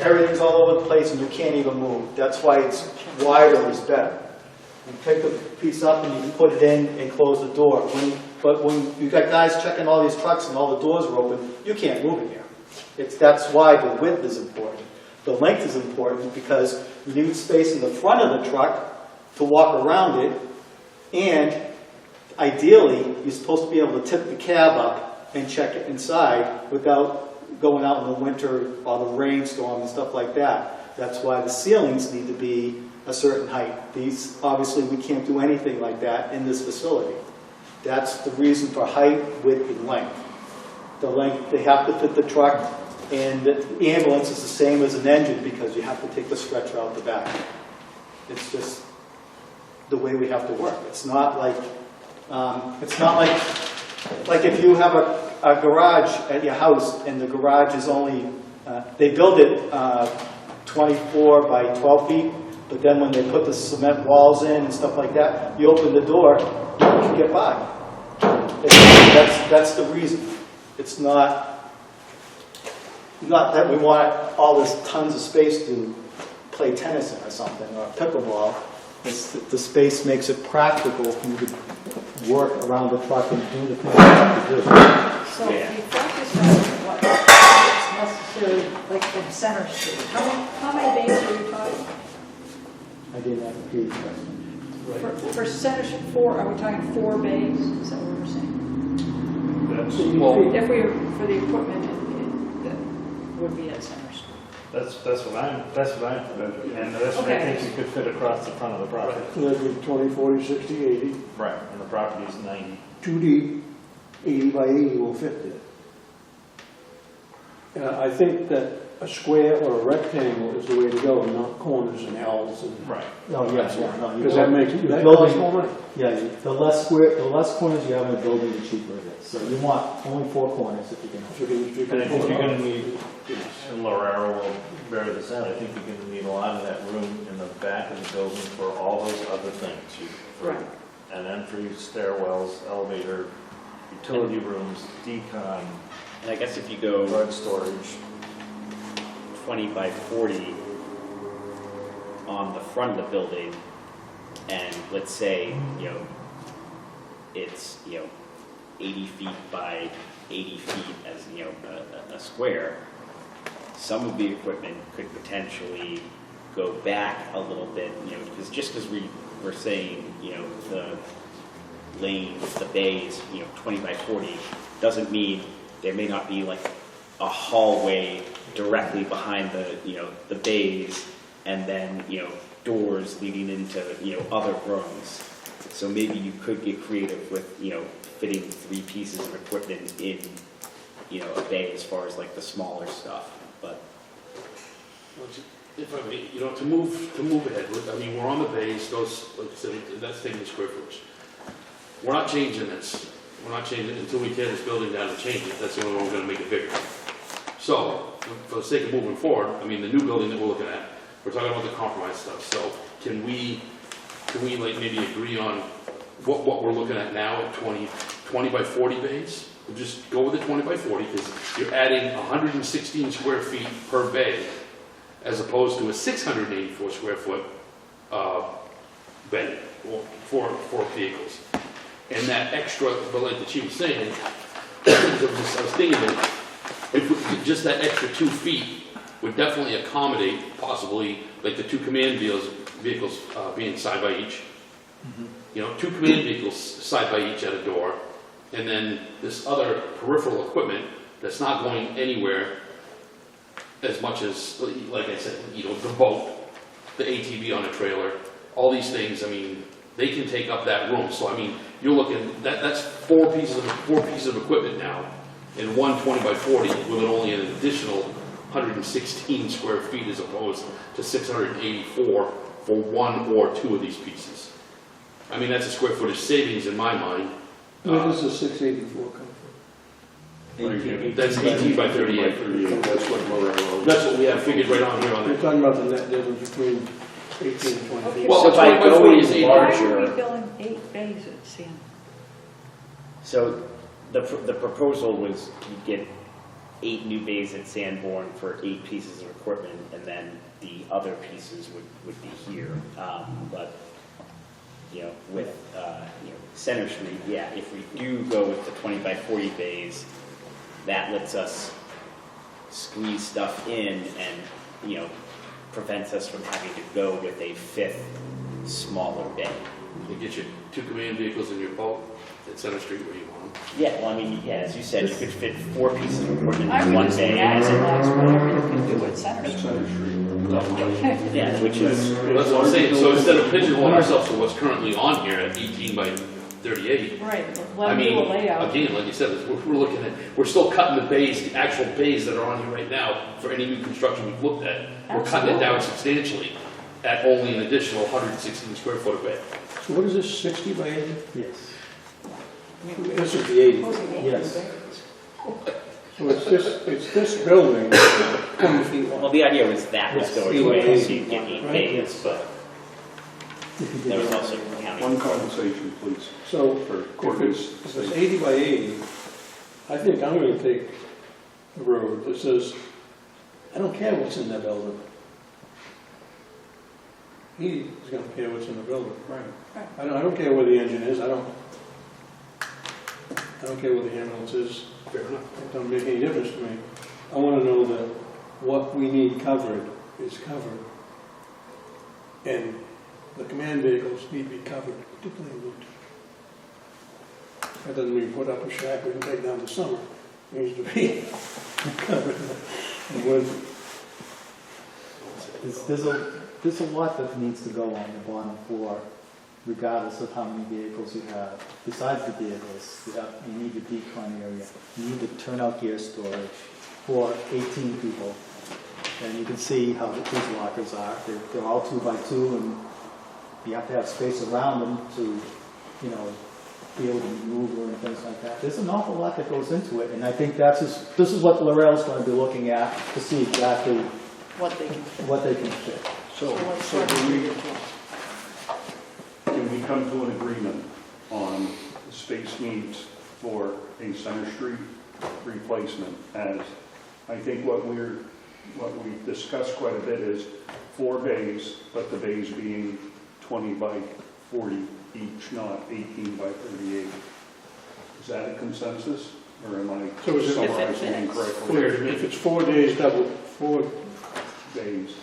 [SPEAKER 3] everything's all over the place and you can't even move. That's why it's wider is better. You pick the piece up and you can put it in and close the door. But when you got guys checking all these trucks and all the doors are open, you can't move in here. That's why the width is important. The length is important because you need space in the front of the truck to walk around it, and ideally, you're supposed to be able to tip the cab up and check it inside without going out in the winter or the rainstorm and stuff like that. That's why the ceilings need to be a certain height. These, obviously, we can't do anything like that in this facility. That's the reason for height, width, and length. The length, they have to fit the truck, and the ambulance is the same as an engine because you have to take the stretcher out the back. It's just the way we have to work. It's not like if you have a garage at your house and the garage is only, they build it 24 by 12 feet, but then when they put the cement walls in and stuff like that, you open the door, you can get by. That's the reason. It's not that we want all this tons of space to play tennis in or something, or pickleball. It's the space makes it practical for you to work around the truck and do the things you have to do.
[SPEAKER 6] So if you focus on what's necessary, like from Center Street, how many bays are you talking?
[SPEAKER 3] I didn't have a huge question.
[SPEAKER 6] For Center Street, are we talking 4 bays? Is that what we're saying? If we, for the equipment that would be at Center Street.
[SPEAKER 8] That's what I'm and that's what I think you could fit across the front of the property.
[SPEAKER 5] So that'd be 20, 40, 60, 80.
[SPEAKER 8] Right, and the property is 90.
[SPEAKER 5] 2 deep, 80 by 80 will fit there. And I think that a square or a rectangle is the way to go, not corners and L's and.
[SPEAKER 8] Right.
[SPEAKER 3] Oh, yeah.
[SPEAKER 5] Because that makes
[SPEAKER 3] You're
[SPEAKER 5] that
[SPEAKER 3] building-
[SPEAKER 5] costs more money.
[SPEAKER 3] Yeah, the less corners you have in a building, the cheaper it is. So you want only 4 corners if you can.
[SPEAKER 5] If you can
[SPEAKER 8] And I think
[SPEAKER 5] pull
[SPEAKER 8] you're
[SPEAKER 5] it
[SPEAKER 8] going to
[SPEAKER 5] off.
[SPEAKER 8] need, and Lorero will bear this out, I think you're going to need a lot of that room in the back of the building for all those other things. For
[SPEAKER 6] Right.
[SPEAKER 8] an entry, stairwells, elevator, utility rooms, decon,
[SPEAKER 1] And I guess if you go
[SPEAKER 8] drug storage.
[SPEAKER 1] 20 by 40 on the front of the building, and let's say, it's, 80 feet by 80 feet as, a square, some of the equipment could potentially go back a little bit, because we're saying, the lanes, the bays, 20 by 40, doesn't mean there may not be like a hallway directly behind the bays, and then, doors leading into, other rooms. So maybe you could get creative with, fitting 3 pieces of equipment in, a bay as far as like the smaller stuff, but.
[SPEAKER 4] If I may, to move ahead, I mean, we're on the base, those, like I said, that's taking the square footage. We're not changing this. We're not changing it until we tear this building down and change it. That's the only way we're gonna make it bigger. So, for the sake of moving forward, I mean, the new building that we're looking at, we're talking about the compromise stuff. So, can we like maybe agree on what we're looking at now at 20 by 40 bays? We'll just go with the 20 by 40, because you're adding 116 square feet per bay, as opposed to a 684 square foot bay for vehicles. And that extra, but like the chief was saying, I was thinking that just that extra 2 feet would definitely accommodate possibly like the 2 command vehicles being side by each. You know, 2 command vehicles side by each at a door, and then this other peripheral equipment that's not going anywhere as much as, like I said, the boat, the ATV on a trailer, all these things, I mean, they can take up that room. So, I mean, you're looking, that's 4 pieces of equipment now in one 20 by 40 with only an additional 116 square feet as opposed to 684 for 1 or 2 of these pieces. I mean, that's a square footage savings in my mind.
[SPEAKER 5] Where does the 684 come from?
[SPEAKER 4] That's 18 by 38.
[SPEAKER 2] That's what Lorello.
[SPEAKER 4] That's what we have figured right on here on
[SPEAKER 5] You're
[SPEAKER 4] that.
[SPEAKER 5] talking about the net difference between 18 and 20 feet.
[SPEAKER 4] Well,
[SPEAKER 1] So
[SPEAKER 4] the
[SPEAKER 1] by
[SPEAKER 4] 20 by 40 is
[SPEAKER 1] going
[SPEAKER 4] 8.
[SPEAKER 6] Why
[SPEAKER 1] larger-
[SPEAKER 6] are we building 8 bays at San?
[SPEAKER 1] So the proposal was you'd get 8 new bays at Sanborn for 8 pieces of equipment, and then the other pieces would be here. But, with, Center Street, yeah, if we do go with the 20 by 40 bays, that lets us squeeze stuff in and, prevents us from having to go with a 5th smaller bay.
[SPEAKER 4] You get your 2 command vehicles in your boat at Center Street where you want them.
[SPEAKER 1] Yeah, well, I mean, as you said, you could fit 4 pieces of equipment
[SPEAKER 6] I
[SPEAKER 1] in
[SPEAKER 6] would
[SPEAKER 1] one
[SPEAKER 6] just
[SPEAKER 1] bay.
[SPEAKER 6] maximize whatever you can do at Center
[SPEAKER 2] That's
[SPEAKER 6] Street.
[SPEAKER 2] Center Street.
[SPEAKER 1] Yeah, which is,
[SPEAKER 4] That's what I'm saying. So instead of pigeonholing ourselves to what's currently on here at 18 by 38,
[SPEAKER 6] Right,
[SPEAKER 4] I
[SPEAKER 6] let them do
[SPEAKER 4] mean,
[SPEAKER 6] a layout.
[SPEAKER 4] again, like you said, we're looking at, we're still cutting the bays, the actual bays that are on here right now for any new construction we've looked at. We're cutting it down substantially at only an additional 116 square foot of bay.
[SPEAKER 5] So what is this, 60 by 80?
[SPEAKER 3] Yes.
[SPEAKER 5] This is the 80.
[SPEAKER 3] Yes.
[SPEAKER 5] So it's this building, 20 feet
[SPEAKER 1] well,
[SPEAKER 5] long.
[SPEAKER 1] the idea was that was
[SPEAKER 3] Yes.
[SPEAKER 1] going away, so you get 8
[SPEAKER 5] Right.
[SPEAKER 1] bays, but
[SPEAKER 3] If you
[SPEAKER 1] there
[SPEAKER 3] did
[SPEAKER 1] was
[SPEAKER 3] it-
[SPEAKER 1] also counting.
[SPEAKER 2] One conversation, please,
[SPEAKER 5] So
[SPEAKER 2] for
[SPEAKER 5] if
[SPEAKER 2] Courtney's
[SPEAKER 5] it's
[SPEAKER 2] sake.
[SPEAKER 5] 80 by 80, I think I'm going to take a road that says, I don't care what's in that building. He's going to care what's in the building.
[SPEAKER 2] Right.
[SPEAKER 5] I don't care where the engine is, I don't care where the ambulance is.
[SPEAKER 4] Fair enough.
[SPEAKER 5] It doesn't make any difference to me. I want to know that what we need covered is covered. And the command vehicles need to be covered, particularly in winter. That doesn't mean put up a shack we can take down in the summer. It needs to be covered in winter.
[SPEAKER 3] There's a lot that needs to go on the bottom floor, regardless of how many vehicles you have. Besides the vehicles, you need the decon area, you need the turnout gear storage for 18 people. And you can see how these lockers are. They're all 2 by 2, and you have to have space around them to, be able to maneuver and things like that. There's an awful lot that goes into it, and I think this is what Laurel's going to be looking at to see exactly
[SPEAKER 6] What they can fit.
[SPEAKER 3] what they can fit.
[SPEAKER 2] So
[SPEAKER 6] let's
[SPEAKER 2] so
[SPEAKER 6] start
[SPEAKER 2] can we come to an agreement on the space needs for a Center Street replacement? As I think what we've discussed quite a bit is 4 bays, but the bays being 20 by 40 each, not 18 by 38. Is that a consensus, or am I
[SPEAKER 5] So is it-
[SPEAKER 2] summarizing
[SPEAKER 6] If it
[SPEAKER 2] incorrectly?
[SPEAKER 5] If it's 4 days, 4
[SPEAKER 2] Bays.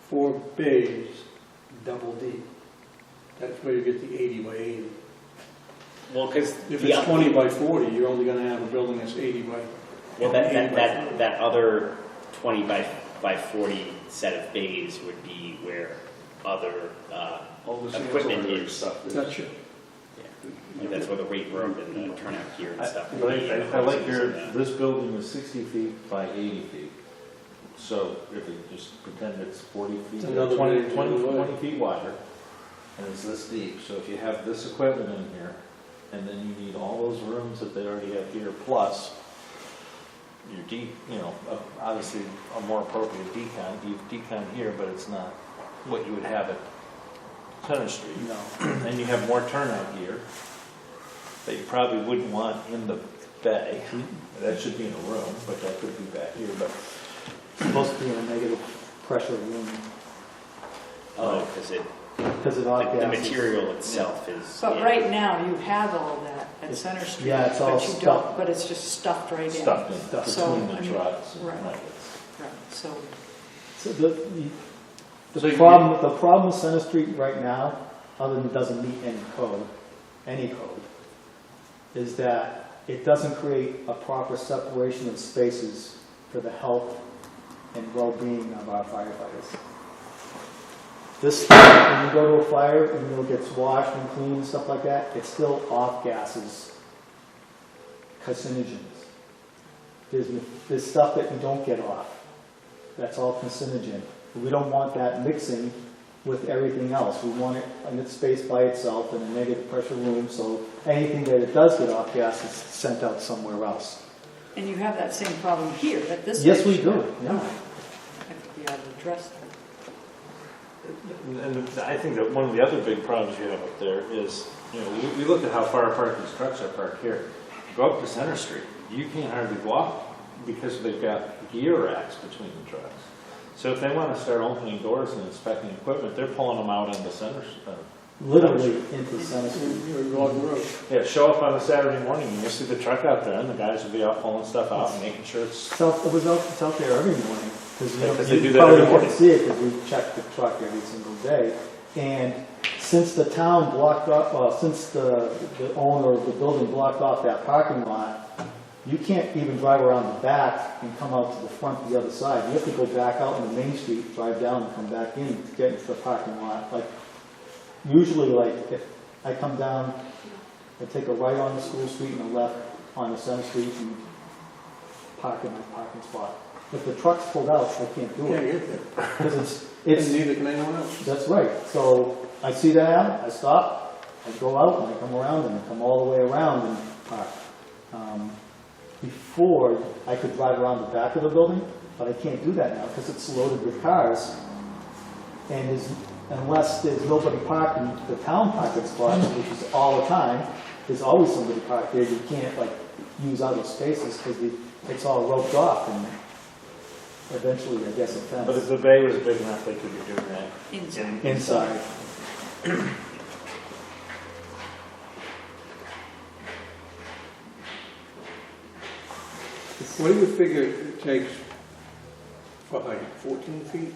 [SPEAKER 5] 4 bays, double D. That's where you get the 80 by 80.
[SPEAKER 1] Well, because
[SPEAKER 5] If it's 20 by 40, you're only going to have a building that's 80 by.
[SPEAKER 1] well,
[SPEAKER 5] 80 by 40.
[SPEAKER 1] that other 20 by 40 set of bays would be where other
[SPEAKER 2] All the
[SPEAKER 1] equipment
[SPEAKER 2] ancillary
[SPEAKER 1] is.
[SPEAKER 2] stuff is.
[SPEAKER 5] Gotcha.
[SPEAKER 1] Like that's where the weight room and the turnout gear and stuff.
[SPEAKER 8] But
[SPEAKER 1] would be,
[SPEAKER 8] I like
[SPEAKER 1] hoses and,
[SPEAKER 8] this building was 60 feet by 80 feet. So if we just pretend it's 40 feet,
[SPEAKER 5] Another
[SPEAKER 8] 20
[SPEAKER 5] big away.
[SPEAKER 8] 20 feet wider, and it's this deep, so if you have this equipment in here, and then you need all those rooms that they already have here, plus your obviously a more appropriate decon, you have decon here, but it's not what you would have at Center Street.
[SPEAKER 3] No.
[SPEAKER 8] And you have more turnout gear that you probably wouldn't want in the bay. That should be in a room, but that could be back here, but.
[SPEAKER 3] It's supposed to be in a negative pressure room
[SPEAKER 1] Oh, because
[SPEAKER 3] because of
[SPEAKER 1] the
[SPEAKER 3] off-gases.
[SPEAKER 1] material itself is.
[SPEAKER 6] But
[SPEAKER 1] yeah.
[SPEAKER 6] right now, you have all that at Center Street.
[SPEAKER 3] Yeah, it's all
[SPEAKER 6] but you
[SPEAKER 3] stuffed.
[SPEAKER 6] don't. But it's just stuffed right in.
[SPEAKER 8] Stuffed in
[SPEAKER 3] Stuffed.
[SPEAKER 6] So,
[SPEAKER 8] between
[SPEAKER 6] I
[SPEAKER 8] the
[SPEAKER 6] mean,
[SPEAKER 8] trucks and
[SPEAKER 6] right.
[SPEAKER 8] nuggets.
[SPEAKER 6] Right, so,
[SPEAKER 3] So the
[SPEAKER 4] So you
[SPEAKER 3] problem with Center Street right now, other than it doesn't meet any code, is that it doesn't create a proper separation of spaces for the health and well-being of our firefighters. This stuff, when you go to a fire, even though it gets washed and cleaned and stuff like that, it's still off gases, carcinogens. There's stuff that you don't get off. That's all carcinogen. We don't want that mixing with everything else. We want it in its space by itself in a negative pressure room, so anything that it does get off gas is sent out somewhere else.
[SPEAKER 6] and you have that same problem here at this.
[SPEAKER 3] Yes, we
[SPEAKER 6] station.
[SPEAKER 3] do, yeah.
[SPEAKER 6] I think we ought to address that.
[SPEAKER 8] And I think that one of the other big problems you have up there is, we look at how far apart these trucks are parked here. Go up to Center Street, you can't hardly walk because they've got gear racks between the trucks. So if they want to start opening doors and inspecting equipment, they're pulling them out on the Center.
[SPEAKER 3] Literally into Center Street.
[SPEAKER 5] You're Log Road.
[SPEAKER 8] Yeah, show up on a Saturday morning and you'll see the truck out there and the guys will be out pulling stuff out and making sure it's.
[SPEAKER 3] So it's out there every morning.
[SPEAKER 8] Because they
[SPEAKER 3] You
[SPEAKER 8] do that
[SPEAKER 3] probably
[SPEAKER 8] every
[SPEAKER 3] can't
[SPEAKER 8] morning.
[SPEAKER 3] see it because we check the truck every single day. And since the town blocked off, since the owner of the building blocked off that parking lot, you can't even drive around the back and come out to the front the other side. You have to go back out on the main street, drive down and come back in to get into the parking lot. Like, usually, like, if I come down, I take a right on the School Street and a left on the Center Street and park in my parking spot. If the truck's pulled out, I can't do
[SPEAKER 5] Can't
[SPEAKER 3] it.
[SPEAKER 5] get there.
[SPEAKER 3] Because
[SPEAKER 5] And
[SPEAKER 3] it's,
[SPEAKER 5] neither can anyone else.
[SPEAKER 3] that's right. So I see that, I stop, I go out, and I come around, and I come all the way around and park. Before, I could drive around the back of the building, but I can't do that now because it's loaded with cars. And unless there's nobody parking the town parking spots, which is all the time, there's always somebody parked there. You can't use other spaces because it's all roped off and eventually, I guess, a fence.
[SPEAKER 8] But if the bay was big enough, they could be doing that.
[SPEAKER 3] Inside.
[SPEAKER 5] What do you figure it takes for height, 14 feet?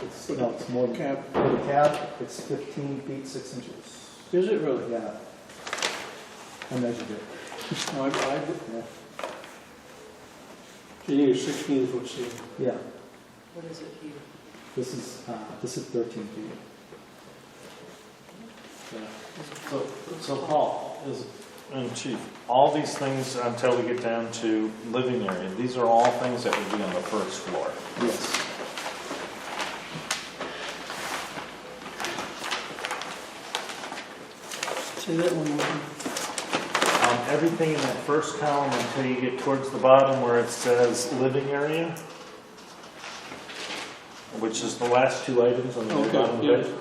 [SPEAKER 3] It's more than
[SPEAKER 5] Cab?
[SPEAKER 3] for the cab. It's 15 feet 6 inches.
[SPEAKER 5] Is it really?
[SPEAKER 3] Yeah, I measured it.
[SPEAKER 5] No,
[SPEAKER 3] Yeah.
[SPEAKER 5] So you need a 16-foot ceiling.
[SPEAKER 3] Yeah.
[SPEAKER 6] What is it here?
[SPEAKER 3] This is 13 feet. Yeah.
[SPEAKER 8] So Paul, and Chief, all these things until we get down to living area, these are all things that would be on the first floor.
[SPEAKER 3] Yes.
[SPEAKER 5] Say that one more time.
[SPEAKER 8] Everything in that first column until you get towards the bottom where it says living area, which is the last two items on the
[SPEAKER 5] Okay,
[SPEAKER 8] bottom of the
[SPEAKER 5] yeah.
[SPEAKER 8] page.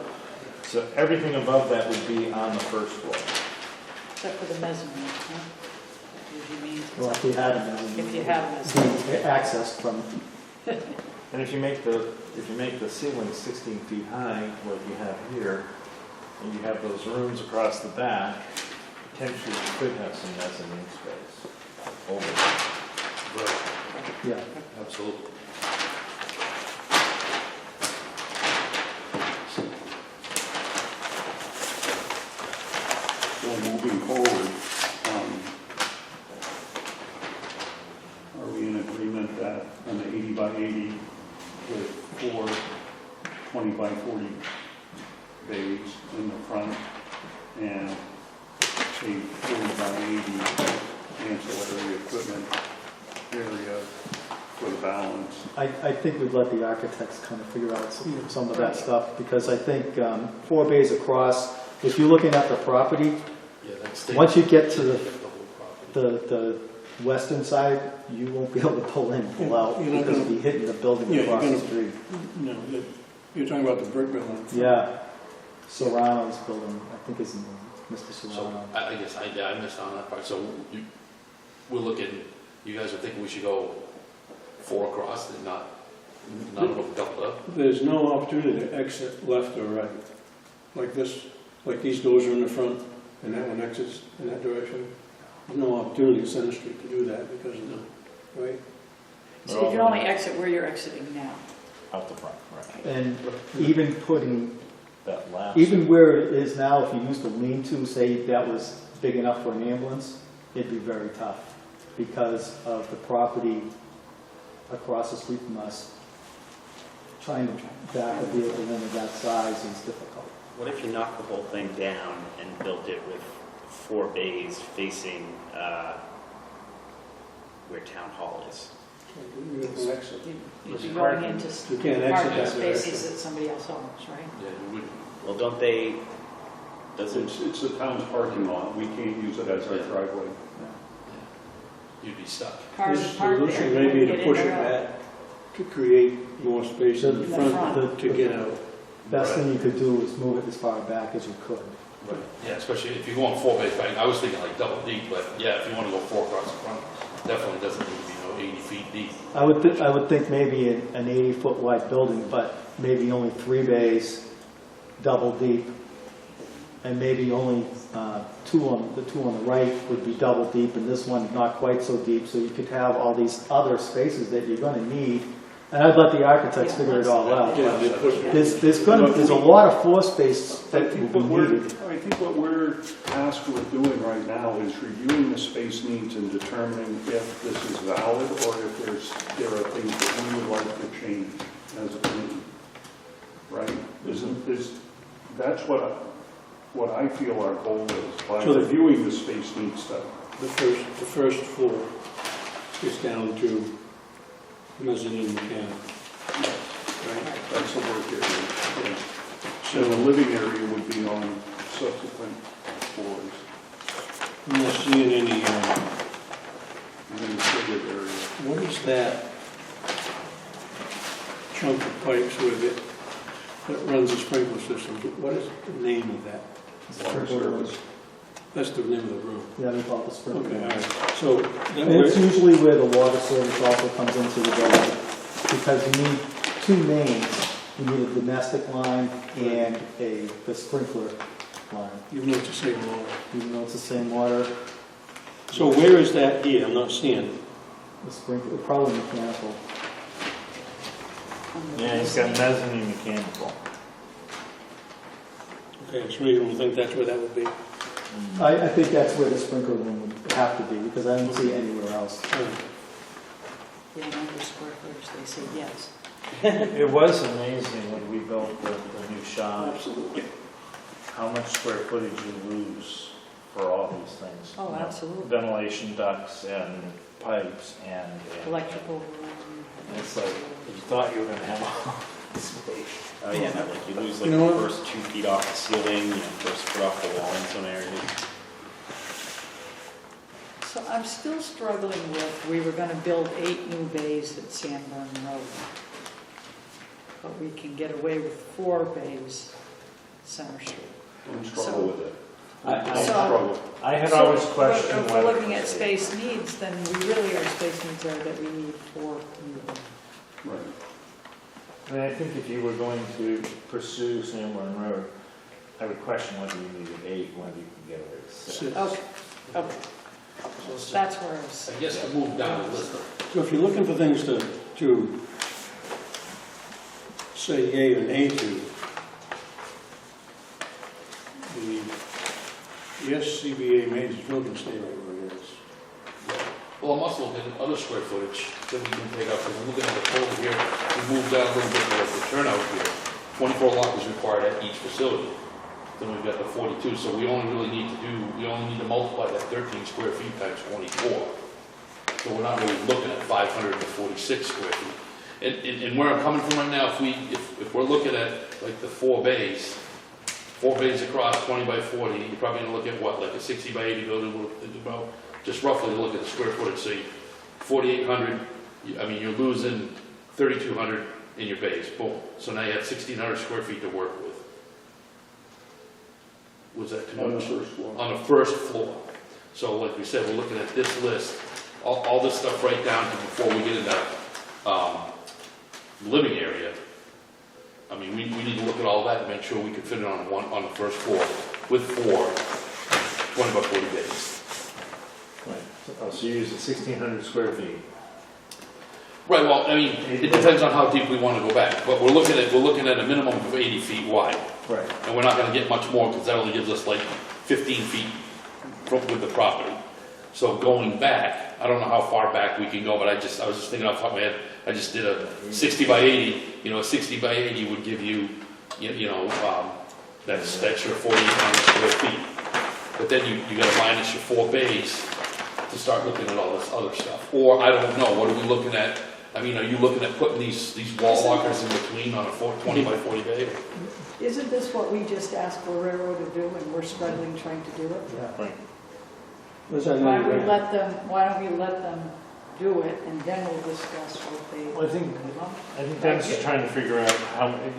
[SPEAKER 8] So everything above that would be on the first floor.
[SPEAKER 6] Except for the mezzanine, huh? What do you mean?
[SPEAKER 3] Well, if you had them,
[SPEAKER 6] If you have a mezzanine.
[SPEAKER 3] the access from,
[SPEAKER 8] And if you make the ceiling 16 feet high, like you have here, and you have those rooms across the back, potentially you could have some mezzanine space over there.
[SPEAKER 4] Right,
[SPEAKER 3] yeah.
[SPEAKER 4] absolutely.
[SPEAKER 2] So moving forward, are we in agreement that an 80 by 80 with 4 20 by 40 bays in the front and a 40 by 80 ancillary equipment area for the balance.
[SPEAKER 3] I think we'd let the architects kind of figure out some of that stuff, because I think 4 bays across, if you're looking at the property,
[SPEAKER 4] Yeah, that's.
[SPEAKER 3] once you get to
[SPEAKER 4] the whole property.
[SPEAKER 3] the western side, you won't be able to pull in, pull out,
[SPEAKER 2] You're not
[SPEAKER 3] because
[SPEAKER 2] gonna-
[SPEAKER 3] you'll be hitting the building
[SPEAKER 2] Yeah,
[SPEAKER 3] across
[SPEAKER 2] you're
[SPEAKER 3] the
[SPEAKER 2] gonna-
[SPEAKER 3] street.
[SPEAKER 2] No, you're talking about the brick building.
[SPEAKER 3] Yeah, Serrano's building, I think is Mr.
[SPEAKER 4] So,
[SPEAKER 3] Serrano.
[SPEAKER 4] I guess, I missed on that part, so we're looking, you guys are thinking we should go 4 across and not of them doubled up?
[SPEAKER 5] There's no opportunity to exit left or right, like this, like these doors are in the front, and that one exits in that direction. There's no opportunity at Center Street to do that because of the, right?
[SPEAKER 6] So you can only exit where you're exiting now.
[SPEAKER 8] Out the front, right.
[SPEAKER 3] And even putting,
[SPEAKER 8] That last.
[SPEAKER 3] even where it is now, if you used to lean-to, say that was big enough for an ambulance, it'd be very tough because of the property across the street from us. Trying to back a vehicle in of that size is difficult.
[SPEAKER 1] What if you knocked the whole thing down and built it with 4 bays facing where Town Hall is?
[SPEAKER 5] You have an exit.
[SPEAKER 6] You'd be going into
[SPEAKER 5] You can't exit
[SPEAKER 6] parking
[SPEAKER 5] that
[SPEAKER 6] spaces
[SPEAKER 5] direction.
[SPEAKER 6] that somebody else owns, right?
[SPEAKER 4] Yeah, we would.
[SPEAKER 1] Well, don't they, doesn't,
[SPEAKER 2] It's the town's parking lot, we can't use it as our driveway.
[SPEAKER 4] You'd be stuck.
[SPEAKER 6] Cars
[SPEAKER 5] The
[SPEAKER 6] parked there.
[SPEAKER 5] solution
[SPEAKER 6] you
[SPEAKER 5] may be
[SPEAKER 6] couldn't
[SPEAKER 5] to
[SPEAKER 6] get
[SPEAKER 5] push
[SPEAKER 6] in
[SPEAKER 5] it
[SPEAKER 6] or out.
[SPEAKER 5] back, to create more space in the
[SPEAKER 6] In the
[SPEAKER 5] front
[SPEAKER 6] front.
[SPEAKER 5] to get out.
[SPEAKER 3] Best thing you could do is move it as far back as you could.
[SPEAKER 4] Right. Yeah, especially if you're going 4 bays back, I was thinking like double deep, but yeah, if you want to go 4 across the front, definitely doesn't need to be 80 feet deep.
[SPEAKER 3] I would think maybe an 80-foot wide building, but maybe only 3 bays, double deep, and maybe only the two on the right would be double deep, and this one not quite so deep, so you could have all these other spaces that you're going to need. And I'd let the architects figure it all out.
[SPEAKER 5] Yeah, they push it.
[SPEAKER 3] There's a lot of floor space that will be needed.
[SPEAKER 2] I think what we're tasked with doing right now is reviewing the space needs and determining if this is valid or if there are things that we would like to change as a committee. Right? That's what I feel our goal is, by
[SPEAKER 5] So the-
[SPEAKER 2] reviewing the space needs stuff.
[SPEAKER 5] The first floor is down to mezzanine mechanic.
[SPEAKER 2] Right? That's the work area. Yeah. So the living area would be on subsequent floors,
[SPEAKER 5] I'm not seeing any,
[SPEAKER 2] and then the shaded area.
[SPEAKER 5] what is that chunk of pipes with it that runs the sprinkler system? What is the name of that?
[SPEAKER 2] Water service.
[SPEAKER 5] That's the name of the room.
[SPEAKER 3] Yeah, we call it the sprinkler.
[SPEAKER 5] Okay, all right. So that
[SPEAKER 3] And it's
[SPEAKER 5] way,
[SPEAKER 3] usually where the water service also comes into the building, because you need 2 mains. You need a domestic line and the sprinkler line,
[SPEAKER 5] even though it's the same water.
[SPEAKER 3] even though it's the same water,
[SPEAKER 5] So where is that here? I'm not seeing it.
[SPEAKER 3] the sprinkler, probably mechanical.
[SPEAKER 8] Yeah, he's got mezzanine mechanical.
[SPEAKER 5] Okay, it's reasonable to think that's where that would be.
[SPEAKER 3] I think that's where the sprinkler room would have to be, because I don't see it anywhere else.
[SPEAKER 6] Yeah, under square footage, they say yes.
[SPEAKER 8] It was amazing when we built the new shop,
[SPEAKER 2] Absolutely.
[SPEAKER 8] how much square footage you lose for all these things.
[SPEAKER 6] Oh,
[SPEAKER 8] You know,
[SPEAKER 6] absolutely.
[SPEAKER 8] Ventilation ducts and pipes and.
[SPEAKER 6] Electrical room.
[SPEAKER 8] And it's like, you thought you were gonna have all this space.
[SPEAKER 1] oh yeah, no, like you lose like
[SPEAKER 5] You know
[SPEAKER 1] the
[SPEAKER 5] what?
[SPEAKER 1] first 2 feet off the ceiling, first foot off the wall in some areas.
[SPEAKER 6] So I'm still struggling with, we were gonna build 8 new bays at Sanborn Road. But we can get away with 4 bays Center Street.
[SPEAKER 2] Don't struggle with it.
[SPEAKER 8] I-
[SPEAKER 2] Don't
[SPEAKER 6] So-
[SPEAKER 2] struggle.
[SPEAKER 8] I had
[SPEAKER 6] So,
[SPEAKER 8] always
[SPEAKER 6] but
[SPEAKER 8] questioned
[SPEAKER 6] if we're
[SPEAKER 8] whether.
[SPEAKER 6] looking at space needs, then we really, our space needs are that we need 4 new bays.
[SPEAKER 2] Right.
[SPEAKER 8] And I think if you were going to pursue Sanborn Road, I would question whether you needed 8, whether you could get away with 6.
[SPEAKER 6] Okay, okay. That's where I was.
[SPEAKER 4] I guess to move down the list.
[SPEAKER 5] So if you're looking for things to say yea or nay to, yes, CBA major building stay right where it is.
[SPEAKER 4] Well, I must look at other square footage that we can take out, because I'm looking at the total here, we moved down a little bit of the turnout here. 24 lockers required at each facility. Then we've got the 42, so we only really need to multiply that 13 square feet times 24. So we're not really looking at 546 square feet. And where I'm coming from right now, if we're looking at like the 4 bays across, 20 by 40, you're probably gonna look at what, like a 60 by 80 building, about, just roughly look at the square footage, so 4,800, I mean, you're losing 3,200 in your base, boom. So now you have 1,600 square feet to work with. Was that too
[SPEAKER 2] On the
[SPEAKER 4] much?
[SPEAKER 2] first floor.
[SPEAKER 4] On the first floor. So like we said, we're looking at this list, all this stuff right down to before we get into living area. I mean, we need to look at all that and make sure we can fit it on the first floor with 4 20 by 40 bays.
[SPEAKER 8] Right. So you're using 1,600 square feet.
[SPEAKER 4] Right, well, I mean, it depends on how deep we want to go back, but we're looking at a minimum of 80 feet wide.
[SPEAKER 8] Right.
[SPEAKER 4] And we're not gonna get much more, because that only gives us like 15 feet with the property. So going back, I don't know how far back we can go, but I was just thinking off the top of my head, I just did a 60 by 80, a 60 by 80 would give you, that's your 4,800 square feet. But then you gotta minus your 4 bays to start looking at all this other stuff. Or, I don't know, what are we looking at? I mean, are you looking at putting these wall lockers in between on a 20 by 40 bay?
[SPEAKER 6] Isn't this what we just asked Guerrero to do, and we're struggling trying to do it?
[SPEAKER 8] Yeah. Right.
[SPEAKER 6] Why don't we let them do it, and then we'll discuss what they.
[SPEAKER 8] Well, I think Dennis is trying to figure out how, if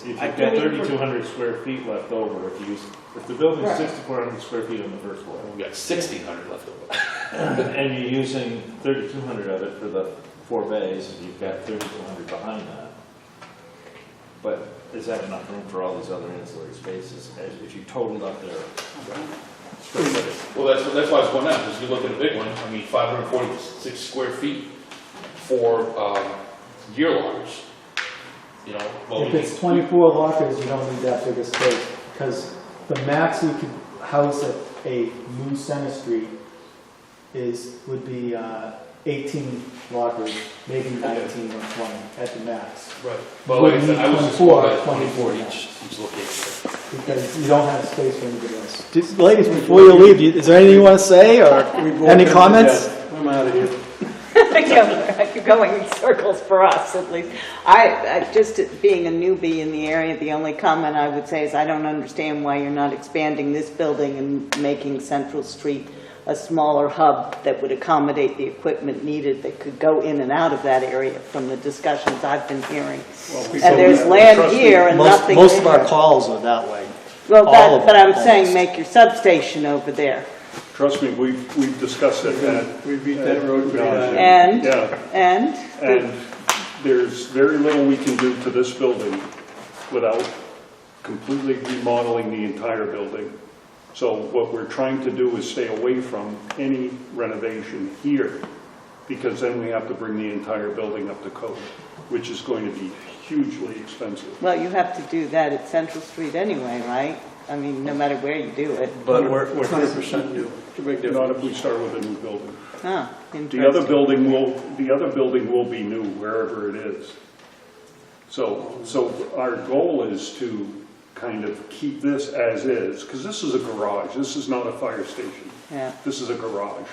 [SPEAKER 8] you've got
[SPEAKER 6] do we-
[SPEAKER 8] 3,200 square feet left over, if the building's
[SPEAKER 6] Right.
[SPEAKER 8] 6,400 square feet on the first floor,
[SPEAKER 4] We got 1,600 left over.
[SPEAKER 8] and you're using 3,200 of it for the 4 bays, and you've got 3,200 behind that. But is that enough room for all these other ancillary spaces, if you totaled up their square footage?
[SPEAKER 4] Well, that's why I was going down, because you look at a big one, I mean, 546 square feet for gear lockers.
[SPEAKER 3] If it's 24 lockers, you don't need that big a space, because the max you could house at a new Center Street would be 18 lockers, maybe 19 or 20 at the max.
[SPEAKER 4] Right. Well, like I said, I was just going by 24 each location.
[SPEAKER 3] Because you don't have space for anybody else.
[SPEAKER 9] Ladies, before you leave, is there anything you want to say, or any comments?
[SPEAKER 5] I'm out of here.
[SPEAKER 7] You're going in circles for us, at least. I just being a newbie in the area, the only comment I would say is I don't understand why you're not expanding this building and making Central Street a smaller hub that would accommodate the equipment needed that could go in and out of that area from the discussions I've been hearing. And there's land here and nothing
[SPEAKER 9] Most of our
[SPEAKER 7] there.
[SPEAKER 9] calls are that way.
[SPEAKER 7] Well,
[SPEAKER 9] all of
[SPEAKER 7] but I'm
[SPEAKER 9] them,
[SPEAKER 7] saying
[SPEAKER 9] almost.
[SPEAKER 7] make your substation over there.
[SPEAKER 2] Trust me, we've discussed it.
[SPEAKER 5] We beat that road pretty high.
[SPEAKER 7] And,
[SPEAKER 2] Yeah, and there's very little we can do to this building without completely remodeling the entire building. So what we're trying to do is stay away from any renovation here, because then we have to bring the entire building up to code, which is going to be hugely expensive.
[SPEAKER 7] well, you have to do that at Central Street anyway, right? I mean, no matter where you do it.
[SPEAKER 5] But we're 100% new. It's a big
[SPEAKER 2] Not
[SPEAKER 5] difference.
[SPEAKER 2] if we start with a new building.
[SPEAKER 7] Oh,
[SPEAKER 2] The other
[SPEAKER 7] interesting.
[SPEAKER 2] building will be new wherever it is. So our goal is to kind of keep this as is, because this is a garage. This is not a fire station.
[SPEAKER 7] Yeah,
[SPEAKER 2] This is a garage.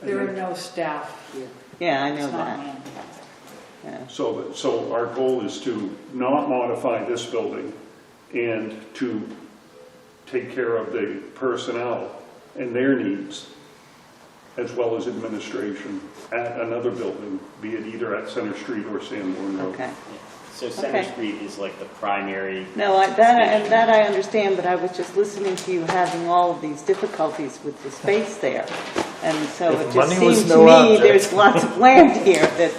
[SPEAKER 6] There are no staff here.
[SPEAKER 7] yeah, I know
[SPEAKER 6] It's not
[SPEAKER 7] that.
[SPEAKER 6] manned.
[SPEAKER 7] Yeah.
[SPEAKER 2] So our goal is to not modify this building and to take care of the personnel and their needs, as well as administration at another building, be it either at Center Street or Sanborn Road.
[SPEAKER 7] Okay.
[SPEAKER 1] So Center
[SPEAKER 7] Okay.
[SPEAKER 1] Street is like the primary.
[SPEAKER 7] No, that I understand, but I was just listening to you having all of these difficulties with the space there. And so
[SPEAKER 9] If
[SPEAKER 7] it just
[SPEAKER 9] money was
[SPEAKER 7] seemed to
[SPEAKER 9] no
[SPEAKER 7] me
[SPEAKER 9] object.
[SPEAKER 7] there's lots of land here that,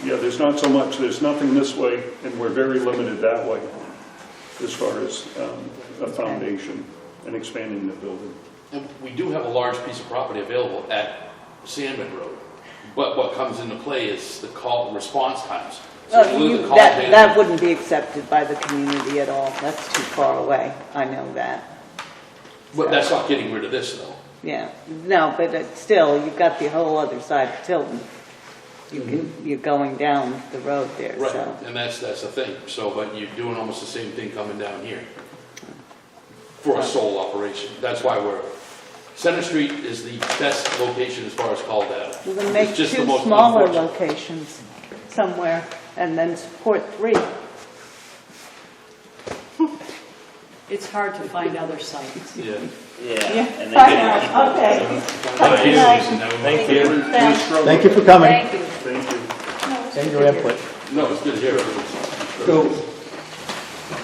[SPEAKER 2] Yeah, there's not so much, there's nothing this way, and we're very limited that way as far as a foundation and expanding the building.
[SPEAKER 4] And we do have a large piece of property available at Sandman Road. But what comes into play is the call response times. So if you look at the call data-
[SPEAKER 7] that wouldn't be accepted by the community at all. That's too far away. I know that.
[SPEAKER 4] But that's not getting rid of this though.
[SPEAKER 7] Yeah, no, but still, you've got the whole other side of Tilton. You're going down the road there,
[SPEAKER 4] Right,
[SPEAKER 7] so.
[SPEAKER 4] and that's the thing. So, but you're doing almost the same thing coming down here for a sole operation. That's why we're Center Street is the best location as far as call data.
[SPEAKER 7] We're going to make
[SPEAKER 4] It's just the
[SPEAKER 7] two
[SPEAKER 4] most
[SPEAKER 7] smaller
[SPEAKER 4] unfortunate.
[SPEAKER 7] locations somewhere and then support 3.
[SPEAKER 6] It's hard to find other sites.
[SPEAKER 4] Yeah.
[SPEAKER 1] Yeah. And
[SPEAKER 7] I
[SPEAKER 1] then
[SPEAKER 7] know. Okay.
[SPEAKER 4] Thank you.
[SPEAKER 8] Thank you.
[SPEAKER 7] Thanks.
[SPEAKER 9] Thank you for coming
[SPEAKER 6] Thank you.
[SPEAKER 2] Thank you.
[SPEAKER 6] No, it's
[SPEAKER 9] and
[SPEAKER 6] good
[SPEAKER 9] your
[SPEAKER 6] to hear.
[SPEAKER 9] input.
[SPEAKER 4] No, it's good to hear.
[SPEAKER 5] So,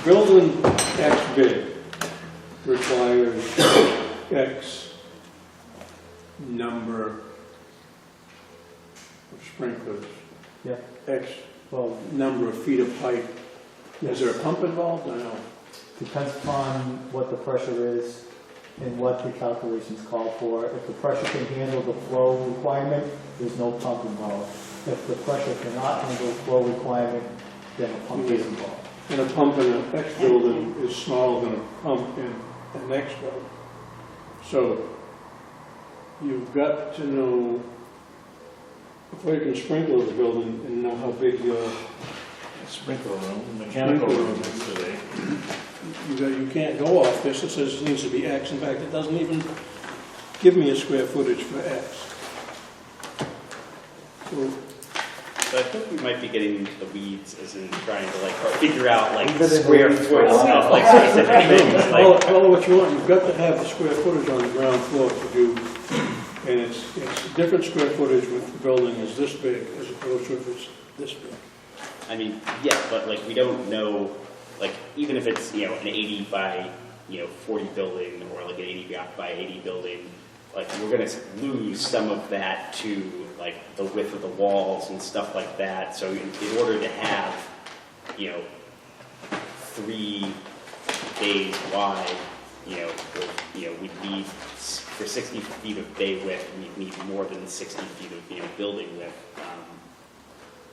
[SPEAKER 5] building X big requires X number of sprinklers.
[SPEAKER 3] Yeah.
[SPEAKER 5] X
[SPEAKER 3] Well,
[SPEAKER 5] number of feet of pipe. Is there a pump involved? I know.
[SPEAKER 3] depends upon what the pressure is and what the calculations call for. If the pressure can handle the flow requirement, there's no pump involved. If the pressure cannot handle the flow requirement, then a pump is involved.
[SPEAKER 5] And a pump in an X building is smaller than a pump in an X building. So you've got to know, before you can sprinkle the building and know how big your,
[SPEAKER 8] Sprinkler room, mechanical room is today.
[SPEAKER 5] you can't go off this. It says it needs to be X. In fact, it doesn't even give me a square footage for X.
[SPEAKER 1] So I think we might be getting into the weeds as in trying to like figure out like
[SPEAKER 3] We've been in
[SPEAKER 1] square
[SPEAKER 3] the weeds
[SPEAKER 1] foot
[SPEAKER 3] for a while.
[SPEAKER 1] stuff, like specific things. Like,
[SPEAKER 5] All what you want, you've got to have the square footage on the ground floor to do, and it's different square footage when the building is this big as opposed to if it's this big.
[SPEAKER 1] I mean, yeah, but like we don't know, like even if it's, you know, an 80 by, 40 building or like an 80 by 80 building, like we're going to lose some of that to like the width of the walls and stuff like that. So in order to have, 3 bays wide, we'd need, for 60 feet of bay width, we'd need more than 60 feet of, building width.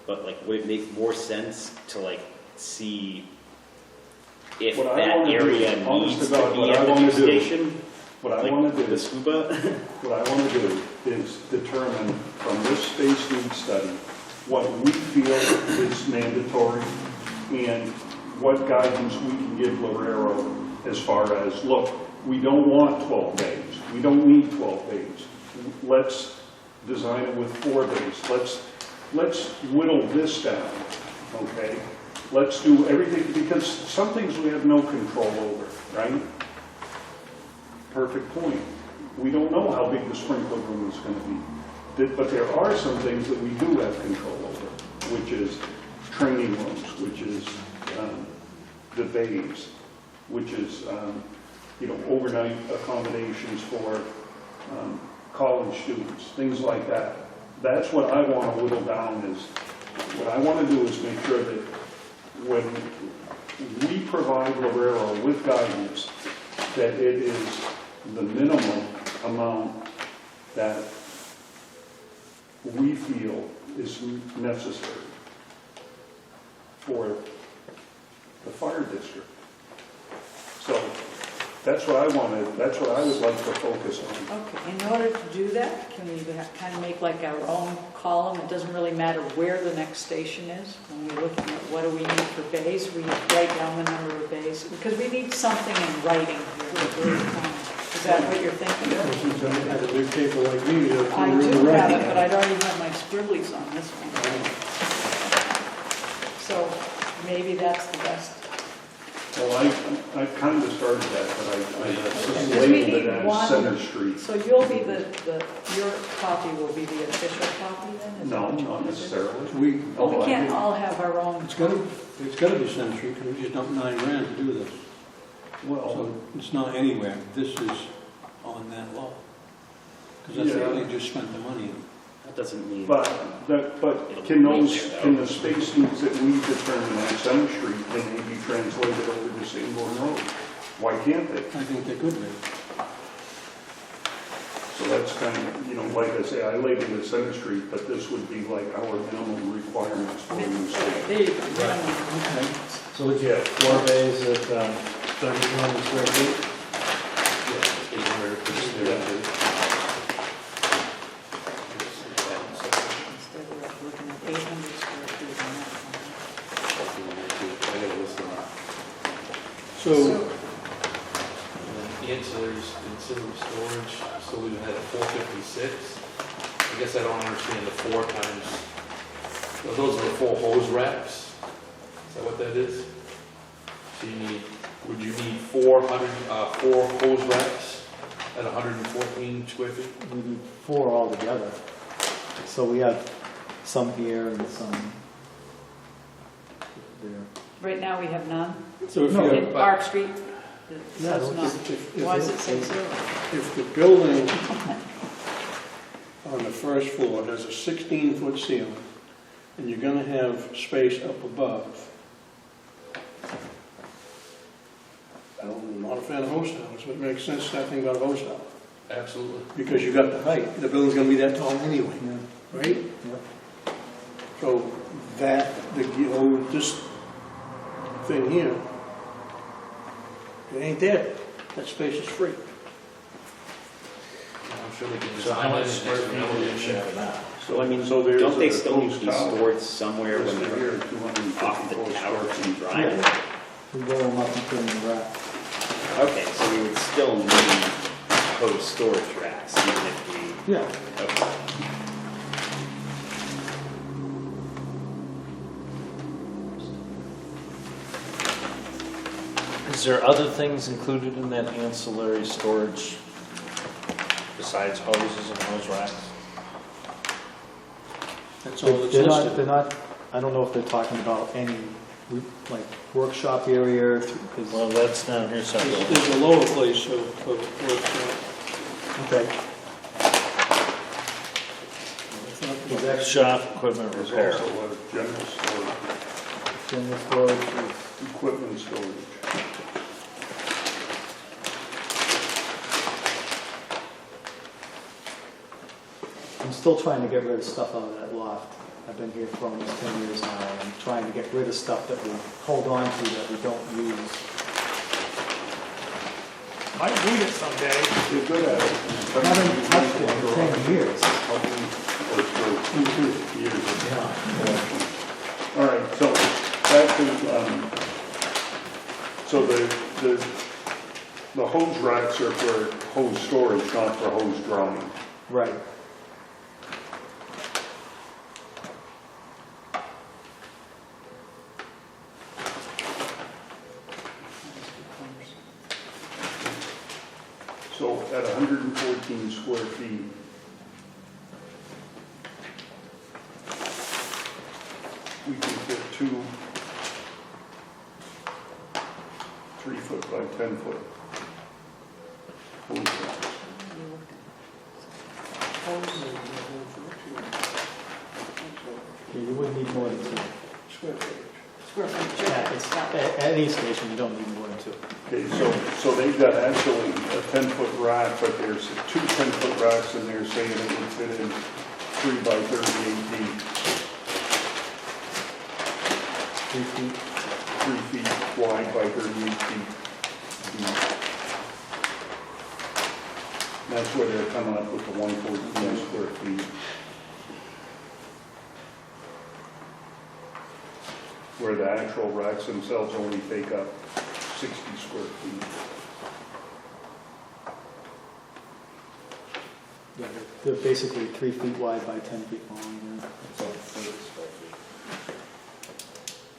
[SPEAKER 1] But like, would it make more sense to like see if
[SPEAKER 2] What I
[SPEAKER 1] that
[SPEAKER 2] wanna do,
[SPEAKER 1] area
[SPEAKER 2] honest
[SPEAKER 1] needs
[SPEAKER 2] to God,
[SPEAKER 1] to be
[SPEAKER 2] what
[SPEAKER 1] at
[SPEAKER 2] I
[SPEAKER 1] the
[SPEAKER 2] wanna
[SPEAKER 1] new
[SPEAKER 2] do-
[SPEAKER 1] station?
[SPEAKER 2] What I
[SPEAKER 1] Like
[SPEAKER 2] want to do,
[SPEAKER 1] the scuba?
[SPEAKER 2] what I want to do is determine from this space needs study what we feel is mandatory and what guidance we can give Lorero as far as, look, we don't want 12 bays. We don't need 12 bays. Let's design it with 4 bays. Let's whittle this down, okay? Let's do everything, because some things we have no control over, right? Perfect point. We don't know how big the sprinkler room is going to be. But there are some things that we do have control over, which is training rooms, which is the bays, which is, overnight accommodations for college students, things like that. That's what I want to whittle down is, what I want to do is make sure that when we provide Lorero with guidance, that it is the minimum amount that we feel is necessary for the fire district. So that's what I wanted, that's what I would like to focus on.
[SPEAKER 6] Okay, in order to do that, can we kind of make like our own column? It doesn't really matter where the next station is. When we're looking at what do we need for bays, we write down the number of bays, because we need something in writing here. Is that what you're thinking?
[SPEAKER 5] Since I had a big paper like me,
[SPEAKER 6] I do have it, but I don't even have my scribblies on this one. So maybe that's the best.
[SPEAKER 2] Well, I kind of started that, but I just
[SPEAKER 6] Because we
[SPEAKER 2] labeled it
[SPEAKER 6] need one-
[SPEAKER 2] as Center Street.
[SPEAKER 6] So you'll be your copy will be the official copy then? Is that
[SPEAKER 2] No,
[SPEAKER 6] what you
[SPEAKER 2] not
[SPEAKER 6] want to do?
[SPEAKER 2] necessarily.
[SPEAKER 6] Well, we
[SPEAKER 2] I
[SPEAKER 6] can't
[SPEAKER 2] think-
[SPEAKER 6] all have our own.
[SPEAKER 5] It's got to be Center Street, because we just dumped $9,000 to do this.
[SPEAKER 2] Well,
[SPEAKER 5] So it's not anywhere. This is on that law. Because that's
[SPEAKER 2] Yeah.
[SPEAKER 5] where they just spent the money.
[SPEAKER 1] That doesn't mean.
[SPEAKER 2] but can the space needs that we determine on Center Street, can they be translated over to Sanborn Road? Why can't they?
[SPEAKER 5] I think they could be.
[SPEAKER 2] So that's kind of, like I say, I labeled it Center Street, but this would be like our minimum requirements for new state.
[SPEAKER 6] There you go.
[SPEAKER 5] Okay.
[SPEAKER 9] So would you have 4 bays at 3,200 square feet?
[SPEAKER 6] Instead of looking at 800 square feet on that one.
[SPEAKER 5] So
[SPEAKER 4] Ancillaries, storage, So we had a 456. I guess I don't understand the 4 times. Well, those are the 4 hose racks. Is that what that is? So you need, would you need 4 hose racks at 114 square feet?
[SPEAKER 3] We need 4 altogether. So we have some here and some there.
[SPEAKER 6] Right now, we have none.
[SPEAKER 5] So if
[SPEAKER 3] No.
[SPEAKER 5] you,
[SPEAKER 6] In Park Street,
[SPEAKER 3] Yeah,
[SPEAKER 6] that's not.
[SPEAKER 5] if-
[SPEAKER 6] Why does it say 0?
[SPEAKER 5] if the building on the first floor has a 16-foot ceiling, and you're gonna have space up above, I'm not a fan of hose towers, but it makes sense to think about a hose tower,
[SPEAKER 4] Absolutely.
[SPEAKER 5] because you got the height, the building's gonna be that tall anyway, right? So that, this thing here, it ain't there, that space is free.
[SPEAKER 4] I'm sure they can
[SPEAKER 8] So how
[SPEAKER 4] design
[SPEAKER 8] much
[SPEAKER 4] it.
[SPEAKER 8] square feet would you share that?
[SPEAKER 1] So I mean,
[SPEAKER 2] So there's
[SPEAKER 1] don't they
[SPEAKER 2] a
[SPEAKER 1] still need to
[SPEAKER 2] hose
[SPEAKER 1] be
[SPEAKER 2] tower.
[SPEAKER 1] stored somewhere when
[SPEAKER 2] This
[SPEAKER 1] they're
[SPEAKER 2] here, 250
[SPEAKER 1] off the tower
[SPEAKER 2] horsepower.
[SPEAKER 1] and driving?
[SPEAKER 3] We roll them up and put them in the rack.
[SPEAKER 1] Okay, so we would still need hose storage racks, even if we,
[SPEAKER 3] Yeah.
[SPEAKER 1] okay.
[SPEAKER 8] Is there other things included in that ancillary storage besides hoses and hose racks?
[SPEAKER 5] That's all that's
[SPEAKER 3] They're
[SPEAKER 5] listed.
[SPEAKER 3] not, I don't know if they're talking about any, like, workshop area, because,
[SPEAKER 8] Well, that's down here somewhere.
[SPEAKER 5] There's a lower place of workshop.
[SPEAKER 3] okay.
[SPEAKER 8] Shop, equipment
[SPEAKER 2] There's
[SPEAKER 8] repair.
[SPEAKER 2] also a general storage,
[SPEAKER 3] General storage is
[SPEAKER 2] equipment storage.
[SPEAKER 3] I'm still trying to get rid of stuff out of that loft. I've been here for almost 10 years now, and I'm trying to get rid of stuff that we hold on to that we don't use. Might need it someday.
[SPEAKER 2] You're good at it.
[SPEAKER 3] I haven't touched it in 10 years.
[SPEAKER 2] Years.
[SPEAKER 3] Yeah.
[SPEAKER 2] All right, so back to, so the hose racks are for hose storage, not for hose drying.
[SPEAKER 3] Right.
[SPEAKER 2] So at 114 square feet, we can fit 2 3-foot by 10-foot hose racks.
[SPEAKER 3] Yeah, you wouldn't need more than 2.
[SPEAKER 5] Square footage.
[SPEAKER 6] Square footage.
[SPEAKER 3] Yeah, it's, at any station, you don't need more than 2.
[SPEAKER 2] Okay, so they've got actually a 10-foot rack, but there's 2 10-foot racks in there saying it would fit in 3 by 38 deep,
[SPEAKER 3] 3 feet.
[SPEAKER 2] 3 feet wide by 38 feet deep. That's where they're coming up with the 114 square feet. Where the actual racks themselves only take up 60 square feet.
[SPEAKER 3] Yeah, they're basically 3 feet wide by 10 feet long. Yeah.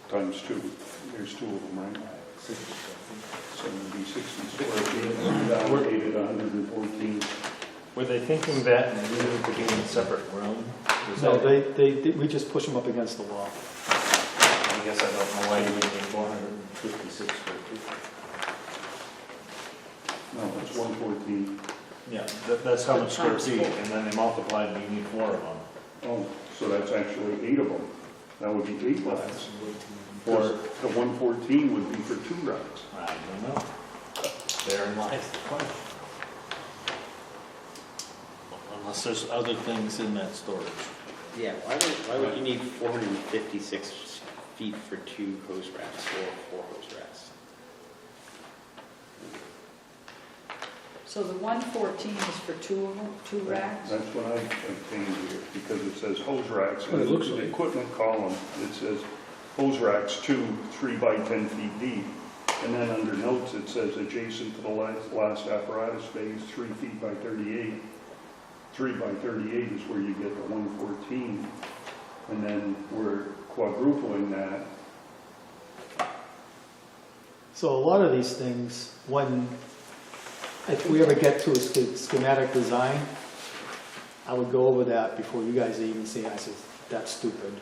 [SPEAKER 2] Times 2, there's 2 of them, right? So it would be 60 square feet, allocated 114.
[SPEAKER 8] Were they thinking that and needed to be in a separate room? Was
[SPEAKER 3] No,
[SPEAKER 8] that-
[SPEAKER 3] we just push them up against the wall.
[SPEAKER 8] I guess I don't know why you would need 456 square feet.
[SPEAKER 2] No, it's 114.
[SPEAKER 8] Yeah, that's how much square feet, and then they multiplied, and you need 4 of them.
[SPEAKER 2] Oh, so that's actually 8 of them. That would be 8 racks.
[SPEAKER 8] Or,
[SPEAKER 2] The 114 would be for 2 racks.
[SPEAKER 8] I don't know. Therein lies the question. Unless there's other things in that storage.
[SPEAKER 1] Yeah, why would you need 456 feet for 2 hose racks or 4 hose racks?
[SPEAKER 6] So the 114 is for 2 of them, 2 racks?
[SPEAKER 2] That's what I obtained here, because it says hose racks.
[SPEAKER 5] Well, it looks
[SPEAKER 2] in the
[SPEAKER 5] like-
[SPEAKER 2] equipment column, it says hose racks 2, 3 by 10 feet deep. And then under notes, it says adjacent to the last apparatus phase, 3 feet by 38. 3 by 38 is where you get the 114. And then we're quadrupling that.
[SPEAKER 3] So a lot of these things, if we ever get to a schematic design, I would go over that before you guys even see it. I said, that's stupid.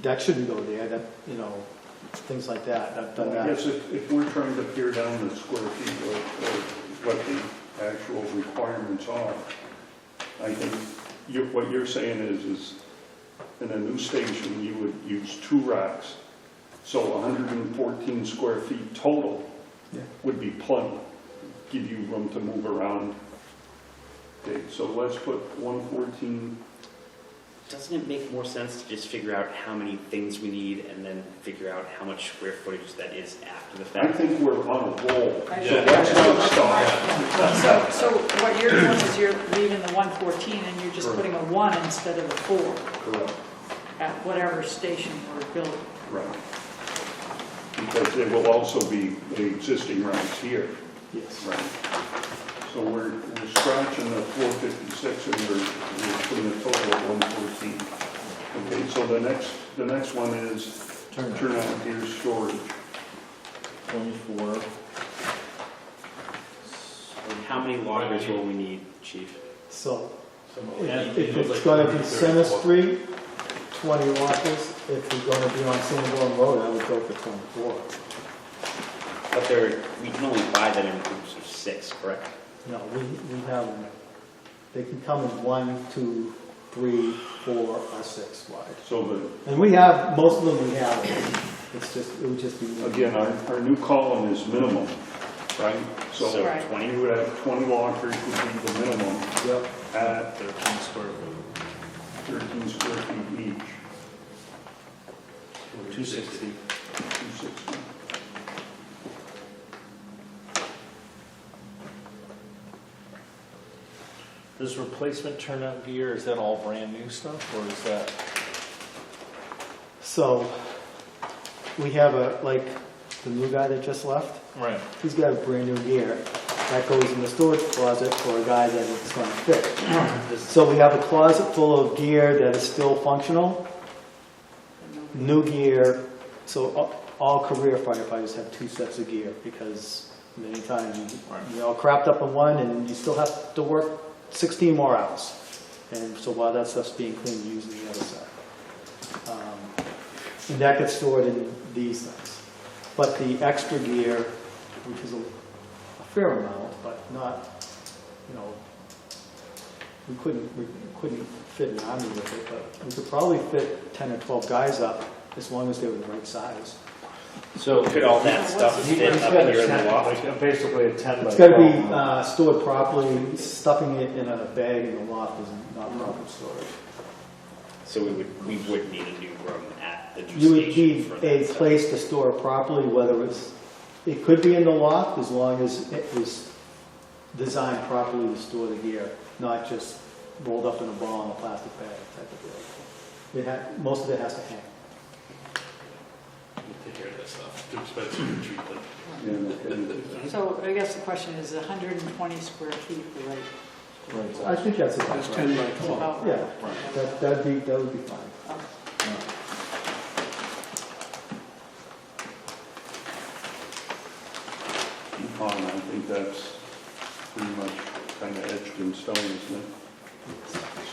[SPEAKER 3] That shouldn't go there, that, things like that. I've done
[SPEAKER 2] I
[SPEAKER 3] that.
[SPEAKER 2] guess if we're trying to pare down the square feet or what the actual requirements are, I think what you're saying is in a new station, you would use 2 racks. So 114 square feet total would be plenty, give you room to move around. Okay, so let's put 114.
[SPEAKER 1] Doesn't it make more sense to just figure out how many things we need and then figure out how much square footage that is after the
[SPEAKER 2] I
[SPEAKER 1] fact?
[SPEAKER 2] think we're on a roll.
[SPEAKER 6] I
[SPEAKER 2] So
[SPEAKER 6] think
[SPEAKER 2] let's not
[SPEAKER 6] that's
[SPEAKER 2] stop.
[SPEAKER 6] So what you're doing is you're leaving the 114 and you're just
[SPEAKER 2] Correct.
[SPEAKER 6] putting a 1 instead of a 4
[SPEAKER 2] Correct.
[SPEAKER 6] at whatever station we're building.
[SPEAKER 2] Right. Because there will also be the existing racks here.
[SPEAKER 3] Yes.
[SPEAKER 2] Right. So we're scratching the 456 and we're putting a total of 114. Okay, so the next one is turnout gear storage.
[SPEAKER 8] 24.
[SPEAKER 1] And how many lockers will we need, Chief?
[SPEAKER 3] So
[SPEAKER 8] And
[SPEAKER 3] if it's going to be Center Street, 20 lockers. If we're going to be on Sanborn Road, I would go for 24.
[SPEAKER 1] But we can only buy that in groups of 6, correct?
[SPEAKER 3] No, we have them. They can come in 1, 2, 3, 4, or 6 wide.
[SPEAKER 2] So
[SPEAKER 3] And we have, most of them we have. It would just be.
[SPEAKER 2] again, our new column is minimum, right?
[SPEAKER 1] So
[SPEAKER 6] Right.
[SPEAKER 1] 20?
[SPEAKER 2] You would have 20 lockers would be the minimum
[SPEAKER 3] Yep.
[SPEAKER 2] at
[SPEAKER 8] 13 square foot.
[SPEAKER 2] 13 square feet each.
[SPEAKER 8] 260.
[SPEAKER 2] 260.
[SPEAKER 8] Does replacement turnout gear, is that all brand new stuff, or is that?
[SPEAKER 3] So we have the new guy that just left.
[SPEAKER 8] Right.
[SPEAKER 3] He's got a brand new gear that goes in the storage closet for a guy that it's going to fit. So we have a closet full of gear that is still functional. New gear. So all career firefighters have 2 sets of gear because many times you're all crapped up in one and you still have to work 16 more hours. And so while that stuff's being cleaned, you're using the other set. And that gets stored in these things. But the extra gear, which is a fair amount, but not, we couldn't fit an army with it, but we could probably fit 10 or 12 guys up as long as they were the right size.
[SPEAKER 8] So
[SPEAKER 1] Could all that stuff fit up here in the loft?
[SPEAKER 9] Like basically a 10 by 12.
[SPEAKER 3] It's got to be stored properly. Stuffing it in a bag in the loft is not proper storage.
[SPEAKER 1] So we would need a new room at the new
[SPEAKER 3] You would
[SPEAKER 1] station
[SPEAKER 3] need
[SPEAKER 1] for
[SPEAKER 3] a
[SPEAKER 1] that stuff.
[SPEAKER 3] place to store it properly, whether it could be in the loft as long as it was designed properly to store the gear, not just rolled up in a ball in a plastic bag type of deal. Most of it has to hang.
[SPEAKER 4] We'll take care of that stuff. Too expensive to treat them.
[SPEAKER 2] Yeah, okay.
[SPEAKER 6] So I guess the question is 120 square feet the right?
[SPEAKER 3] I think that's about
[SPEAKER 2] That's
[SPEAKER 3] right.
[SPEAKER 2] 10 by
[SPEAKER 6] It's
[SPEAKER 2] 12.
[SPEAKER 6] about
[SPEAKER 3] Yeah,
[SPEAKER 6] right.
[SPEAKER 3] that would be fine.
[SPEAKER 2] I think that's pretty much kind of etched in stone, isn't it?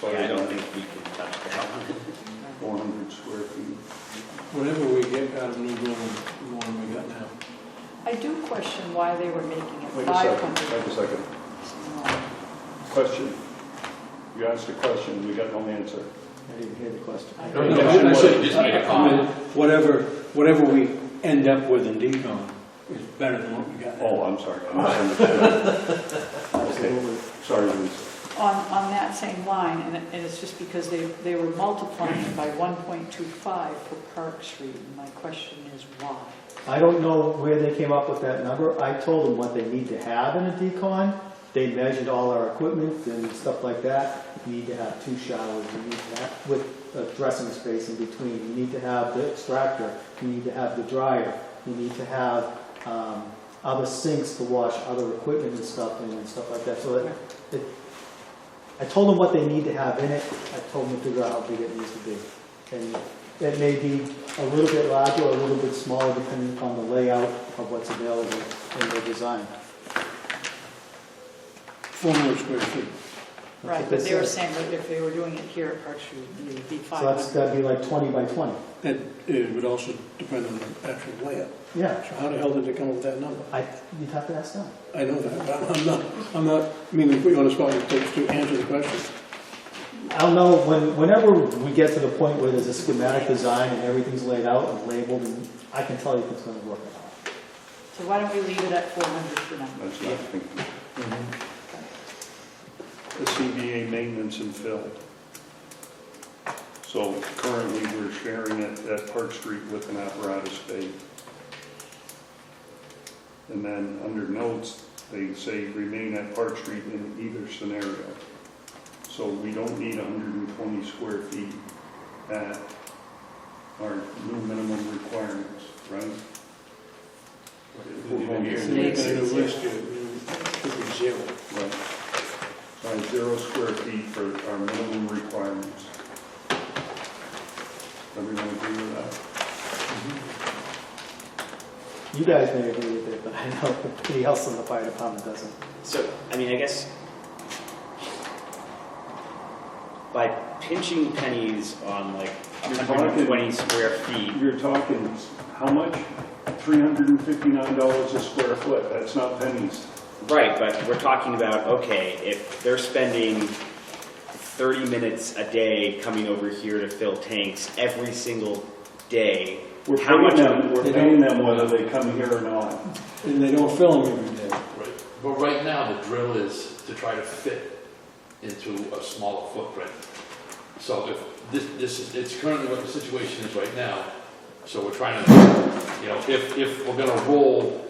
[SPEAKER 2] So
[SPEAKER 1] Yeah, I don't think we can touch that.
[SPEAKER 2] 400 square feet.
[SPEAKER 9] Whatever we get out of new building, the one we got now.
[SPEAKER 6] I do question why they were making it
[SPEAKER 2] Wait a second,
[SPEAKER 6] 500.
[SPEAKER 2] wait a second. Question. You asked a question, we got no answer.
[SPEAKER 3] I didn't hear the question.
[SPEAKER 4] No, I said, just make a comment.
[SPEAKER 9] Whatever we end up with in decon is better than what we got now.
[SPEAKER 2] Oh, I'm sorry. I misunderstood.
[SPEAKER 3] Absolutely.
[SPEAKER 2] Sorry, Lisa.
[SPEAKER 6] On that same line, and it's just because they were multiplying by 1.25 for Park Street, and my question is why?
[SPEAKER 3] I don't know where they came up with that number. I told them what they need to have in a decon. They measured all our equipment and stuff like that. You need to have 2 showers. You need to have, with a dressing space in between. You need to have the extractor. You need to have the dryer. You need to have other sinks to wash other equipment and stuff in and stuff like that. So I told them what they need to have in it. I told them to figure out how big it needs to be. And it may be a little bit larger or a little bit smaller depending upon the layout of what's available in their design.
[SPEAKER 2] 400 square feet.
[SPEAKER 6] Right,
[SPEAKER 3] what
[SPEAKER 6] but
[SPEAKER 3] they
[SPEAKER 6] they were
[SPEAKER 3] said.
[SPEAKER 6] saying that if they were doing it here at Park Street, it would be
[SPEAKER 3] So that's
[SPEAKER 6] 500.
[SPEAKER 3] got to be like 20 by 20.
[SPEAKER 2] And it would also depend on the actual layout.
[SPEAKER 3] Yeah,
[SPEAKER 2] So how the hell did they come up with that number?
[SPEAKER 3] you'd have to ask them.
[SPEAKER 2] I know that, but I'm not, I mean, to put you on the spot, it takes to answer the question.
[SPEAKER 3] I don't know, whenever we get to the point where there's a schematic design and everything's laid out and labeled, and I can tell you if it's going to work or not.
[SPEAKER 6] So why don't we leave it at 400 for now?
[SPEAKER 2] That's not thinking. The CBA maintenance and fill. So currently, we're sharing it at Park Street with an apparatus bay. And then under notes, they say remain at Park Street in either scenario. So we don't need 120 square feet at our new minimum requirements, right?
[SPEAKER 6] Makes it
[SPEAKER 2] list here, it could be zero. Right. So 0 square feet for our minimum requirements. Everyone agree with that?
[SPEAKER 3] You guys may agree with it, but I know everybody else in the fire department doesn't.
[SPEAKER 1] So, I mean, I guess by pinching pennies on like
[SPEAKER 2] You're
[SPEAKER 1] 120 square feet,
[SPEAKER 2] You're talking, how much? $359 a square foot, that's not pennies.
[SPEAKER 1] right, but we're talking about, okay, if they're spending 30 minutes a day coming over here to fill tanks every single day,
[SPEAKER 2] We're
[SPEAKER 1] how much?
[SPEAKER 2] paying them whether they come here or not. And they don't fill them every day.
[SPEAKER 4] Right. But right now, the drill is to try to fit into a smaller footprint. So if this is, it's currently what the situation is right now. So we're trying to, if we're gonna roll,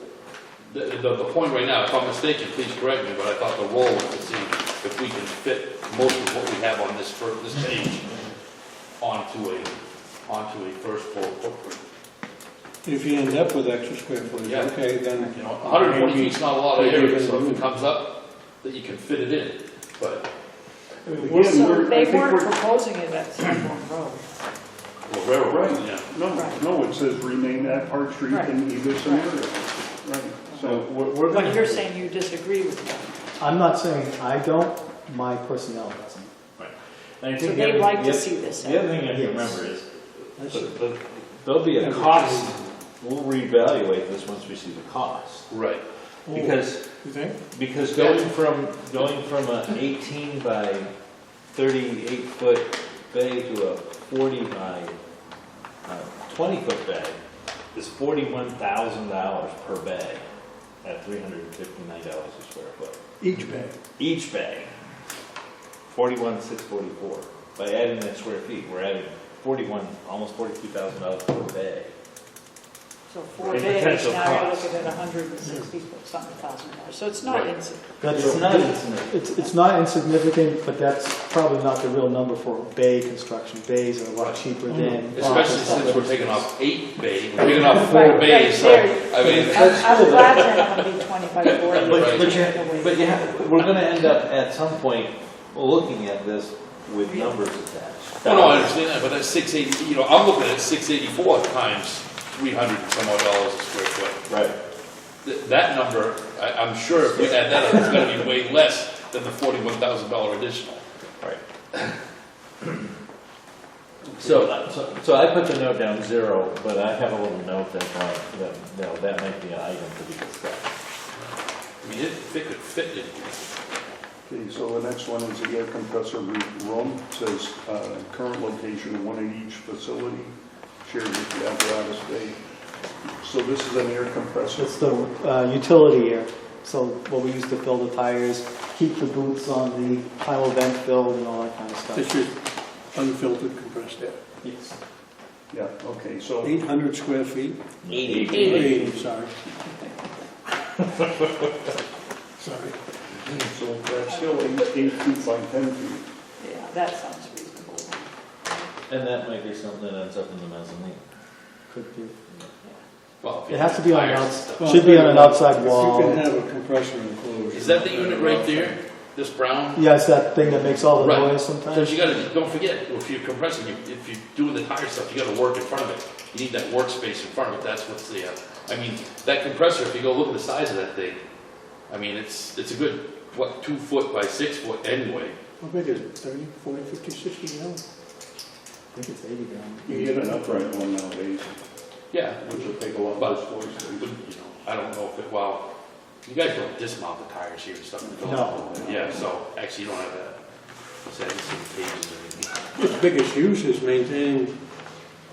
[SPEAKER 4] the point right now, if I'm mistaken, please correct me, but I thought the roll was to see if we can fit most of what we have on this page onto a first floor footprint.
[SPEAKER 2] If you end up with extra square footage,
[SPEAKER 4] Yeah.
[SPEAKER 2] okay, then.
[SPEAKER 4] 120 feet's not a lot of area, so if it comes up, that you can fit it in, but,
[SPEAKER 6] So they weren't proposing it at Sanborn Road.
[SPEAKER 4] well, railroad,
[SPEAKER 2] Right.
[SPEAKER 4] yeah.
[SPEAKER 2] No, it says remain at Park Street in either scenario. Right, so
[SPEAKER 8] we're
[SPEAKER 6] But
[SPEAKER 8] gonna.
[SPEAKER 6] you're saying you disagree with that.
[SPEAKER 3] I'm not saying I don't, my personnel doesn't.
[SPEAKER 8] And I
[SPEAKER 6] So
[SPEAKER 8] think
[SPEAKER 6] they'd
[SPEAKER 8] the
[SPEAKER 6] like
[SPEAKER 8] other-
[SPEAKER 6] to see this.
[SPEAKER 8] The other thing you have to
[SPEAKER 3] Yes.
[SPEAKER 8] remember is, there'll be a cost, we'll reevaluate this once we see the cost.
[SPEAKER 4] Right.
[SPEAKER 8] Because,
[SPEAKER 2] you think?
[SPEAKER 8] because going from an 18 by 38 foot bay to a 40 by 20 foot bay is $41,000 per bay at $359 a square foot.
[SPEAKER 2] Each bag.
[SPEAKER 8] Each bay, 41,644. By adding that square feet, we're adding almost $42,000 per bay.
[SPEAKER 6] So 4
[SPEAKER 8] In
[SPEAKER 6] days,
[SPEAKER 8] potential
[SPEAKER 6] now you're
[SPEAKER 8] cost.
[SPEAKER 6] looking at $160-something thousand. So it's not
[SPEAKER 8] Right.
[SPEAKER 6] insignificant.
[SPEAKER 8] It's not insignificant.
[SPEAKER 3] It's not insignificant, but that's probably not the real number for bay construction. Bays are a lot cheaper than.
[SPEAKER 4] Especially since we're taking off 8 bays, we're taking off 4
[SPEAKER 6] Right,
[SPEAKER 4] bays, so,
[SPEAKER 6] right,
[SPEAKER 4] I mean,
[SPEAKER 6] I'm glad they're not going to be 20 by 40.
[SPEAKER 8] We're going to end up at some point looking at this with numbers attached.
[SPEAKER 4] well, no, I understand that, but that's 680, I'm looking at 684 times 300 and some odd dollars a square foot.
[SPEAKER 8] Right.
[SPEAKER 4] That number, I'm sure if we add that up, it's gonna be way less than the $41,000 additional.
[SPEAKER 8] Right. So I put the note down 0, but I have a little note that might be an item to be discussed.
[SPEAKER 4] I mean, if it could fit in.
[SPEAKER 2] Okay, so the next one is the air compressor room. It says current location, one at each facility, shared with the apparatus bay. So this is an air compressor.
[SPEAKER 3] It's the utility air. So what we use to fill the tires, keep the boots on the final vent filled and all that kind of stuff.
[SPEAKER 2] This is unfiltered compressed air.
[SPEAKER 3] Yes.
[SPEAKER 2] Yeah, okay, so
[SPEAKER 9] 800 square feet?
[SPEAKER 8] 80.
[SPEAKER 9] 80, sorry. Sorry.
[SPEAKER 2] so that's still 8 feet by 10 feet.
[SPEAKER 6] Yeah, that sounds reasonable.
[SPEAKER 8] And that might be something that ends up in the mezzanine.
[SPEAKER 3] Could be.
[SPEAKER 4] Well, if you
[SPEAKER 3] It has to be on an
[SPEAKER 4] tires and
[SPEAKER 3] outside,
[SPEAKER 4] stuff.
[SPEAKER 3] should be on an outside
[SPEAKER 5] You
[SPEAKER 3] wall.
[SPEAKER 5] can have a compressor enclosure.
[SPEAKER 4] Is that the unit right there? This brown?
[SPEAKER 3] Yeah, it's that thing that makes all the
[SPEAKER 4] Right.
[SPEAKER 3] noise
[SPEAKER 4] Because
[SPEAKER 3] sometimes.
[SPEAKER 4] you gotta, don't forget, if you're compressing, if you're doing the tire stuff, you gotta work in front of it. You need that workspace in front of it, that's what's the, I mean, that compressor, if you go look at the size of that thing, I mean, it's a good, what, 2 foot by 6 foot anyway.
[SPEAKER 5] How big is it, 30, 40, 50, 60 gallons?
[SPEAKER 3] I think it's 80 gallons.
[SPEAKER 2] You can get an upright one nowadays,
[SPEAKER 4] Yeah,
[SPEAKER 2] which will take a lot
[SPEAKER 4] But-
[SPEAKER 2] less force.
[SPEAKER 4] you know, I don't know if it, well, you guys don't dismount the tires here and stuff.
[SPEAKER 3] No.
[SPEAKER 4] Yeah, so actually you don't have that, set in pages or anything.
[SPEAKER 5] Its biggest use is maintaining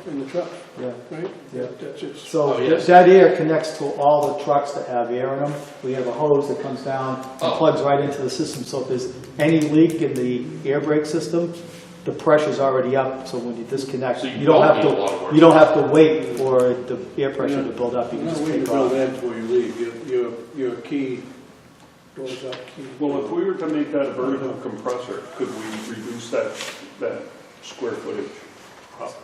[SPEAKER 5] in the truck,
[SPEAKER 3] Yeah.
[SPEAKER 5] right?
[SPEAKER 3] Yeah.
[SPEAKER 5] That's its.
[SPEAKER 3] So
[SPEAKER 4] Oh, yes.
[SPEAKER 3] that air connects to all the trucks that have air in them. We have a hose that comes down and
[SPEAKER 4] Oh.
[SPEAKER 3] plugs right into the system. So if there's any leak in the air brake system, the pressure's already up, so when you disconnect,
[SPEAKER 4] So you
[SPEAKER 3] you don't
[SPEAKER 4] don't
[SPEAKER 3] have
[SPEAKER 4] need a lot of work.
[SPEAKER 3] to, you don't have to wait for the air pressure to build up. You
[SPEAKER 5] You're
[SPEAKER 3] can
[SPEAKER 5] not
[SPEAKER 3] just
[SPEAKER 5] waiting
[SPEAKER 3] take
[SPEAKER 5] to build
[SPEAKER 3] off.
[SPEAKER 5] that before you leave. Your key goes up, key.
[SPEAKER 2] Well, if we were to make that a vertical compressor, could we reduce that square footage?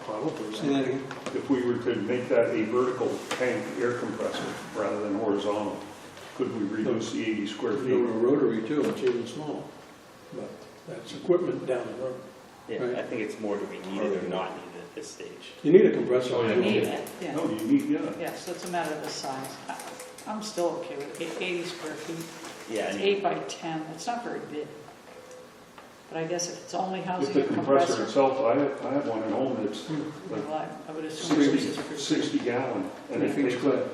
[SPEAKER 3] Probably.
[SPEAKER 5] Say that again?
[SPEAKER 2] If we were to make that a vertical tank air compressor rather than horizontal, could we reduce the 80 square
[SPEAKER 5] If
[SPEAKER 2] feet?
[SPEAKER 5] you were a rotary too, it's even smaller. But that's equipment down the road.
[SPEAKER 1] Yeah,
[SPEAKER 5] Right.
[SPEAKER 1] I think it's more, do we need it or not need it at this stage?
[SPEAKER 5] You need a compressor.
[SPEAKER 4] Oh, yeah.
[SPEAKER 6] You need it, yeah.
[SPEAKER 2] No, you need, yeah.
[SPEAKER 6] Yeah, so it's a matter of the size. I'm still okay with 80 square feet.
[SPEAKER 1] Yeah, I
[SPEAKER 6] It's
[SPEAKER 1] mean,
[SPEAKER 6] 8 by 10, it's not very big. But I guess if it's only
[SPEAKER 2] If
[SPEAKER 6] housing
[SPEAKER 2] the
[SPEAKER 6] a
[SPEAKER 2] compressor
[SPEAKER 6] compressor,
[SPEAKER 2] itself, I have one at home that's like
[SPEAKER 6] well, I would assume it's
[SPEAKER 2] 60,
[SPEAKER 6] pretty
[SPEAKER 2] 60 gallon, and
[SPEAKER 5] 3
[SPEAKER 2] it
[SPEAKER 5] feet
[SPEAKER 2] takes
[SPEAKER 5] square.
[SPEAKER 2] up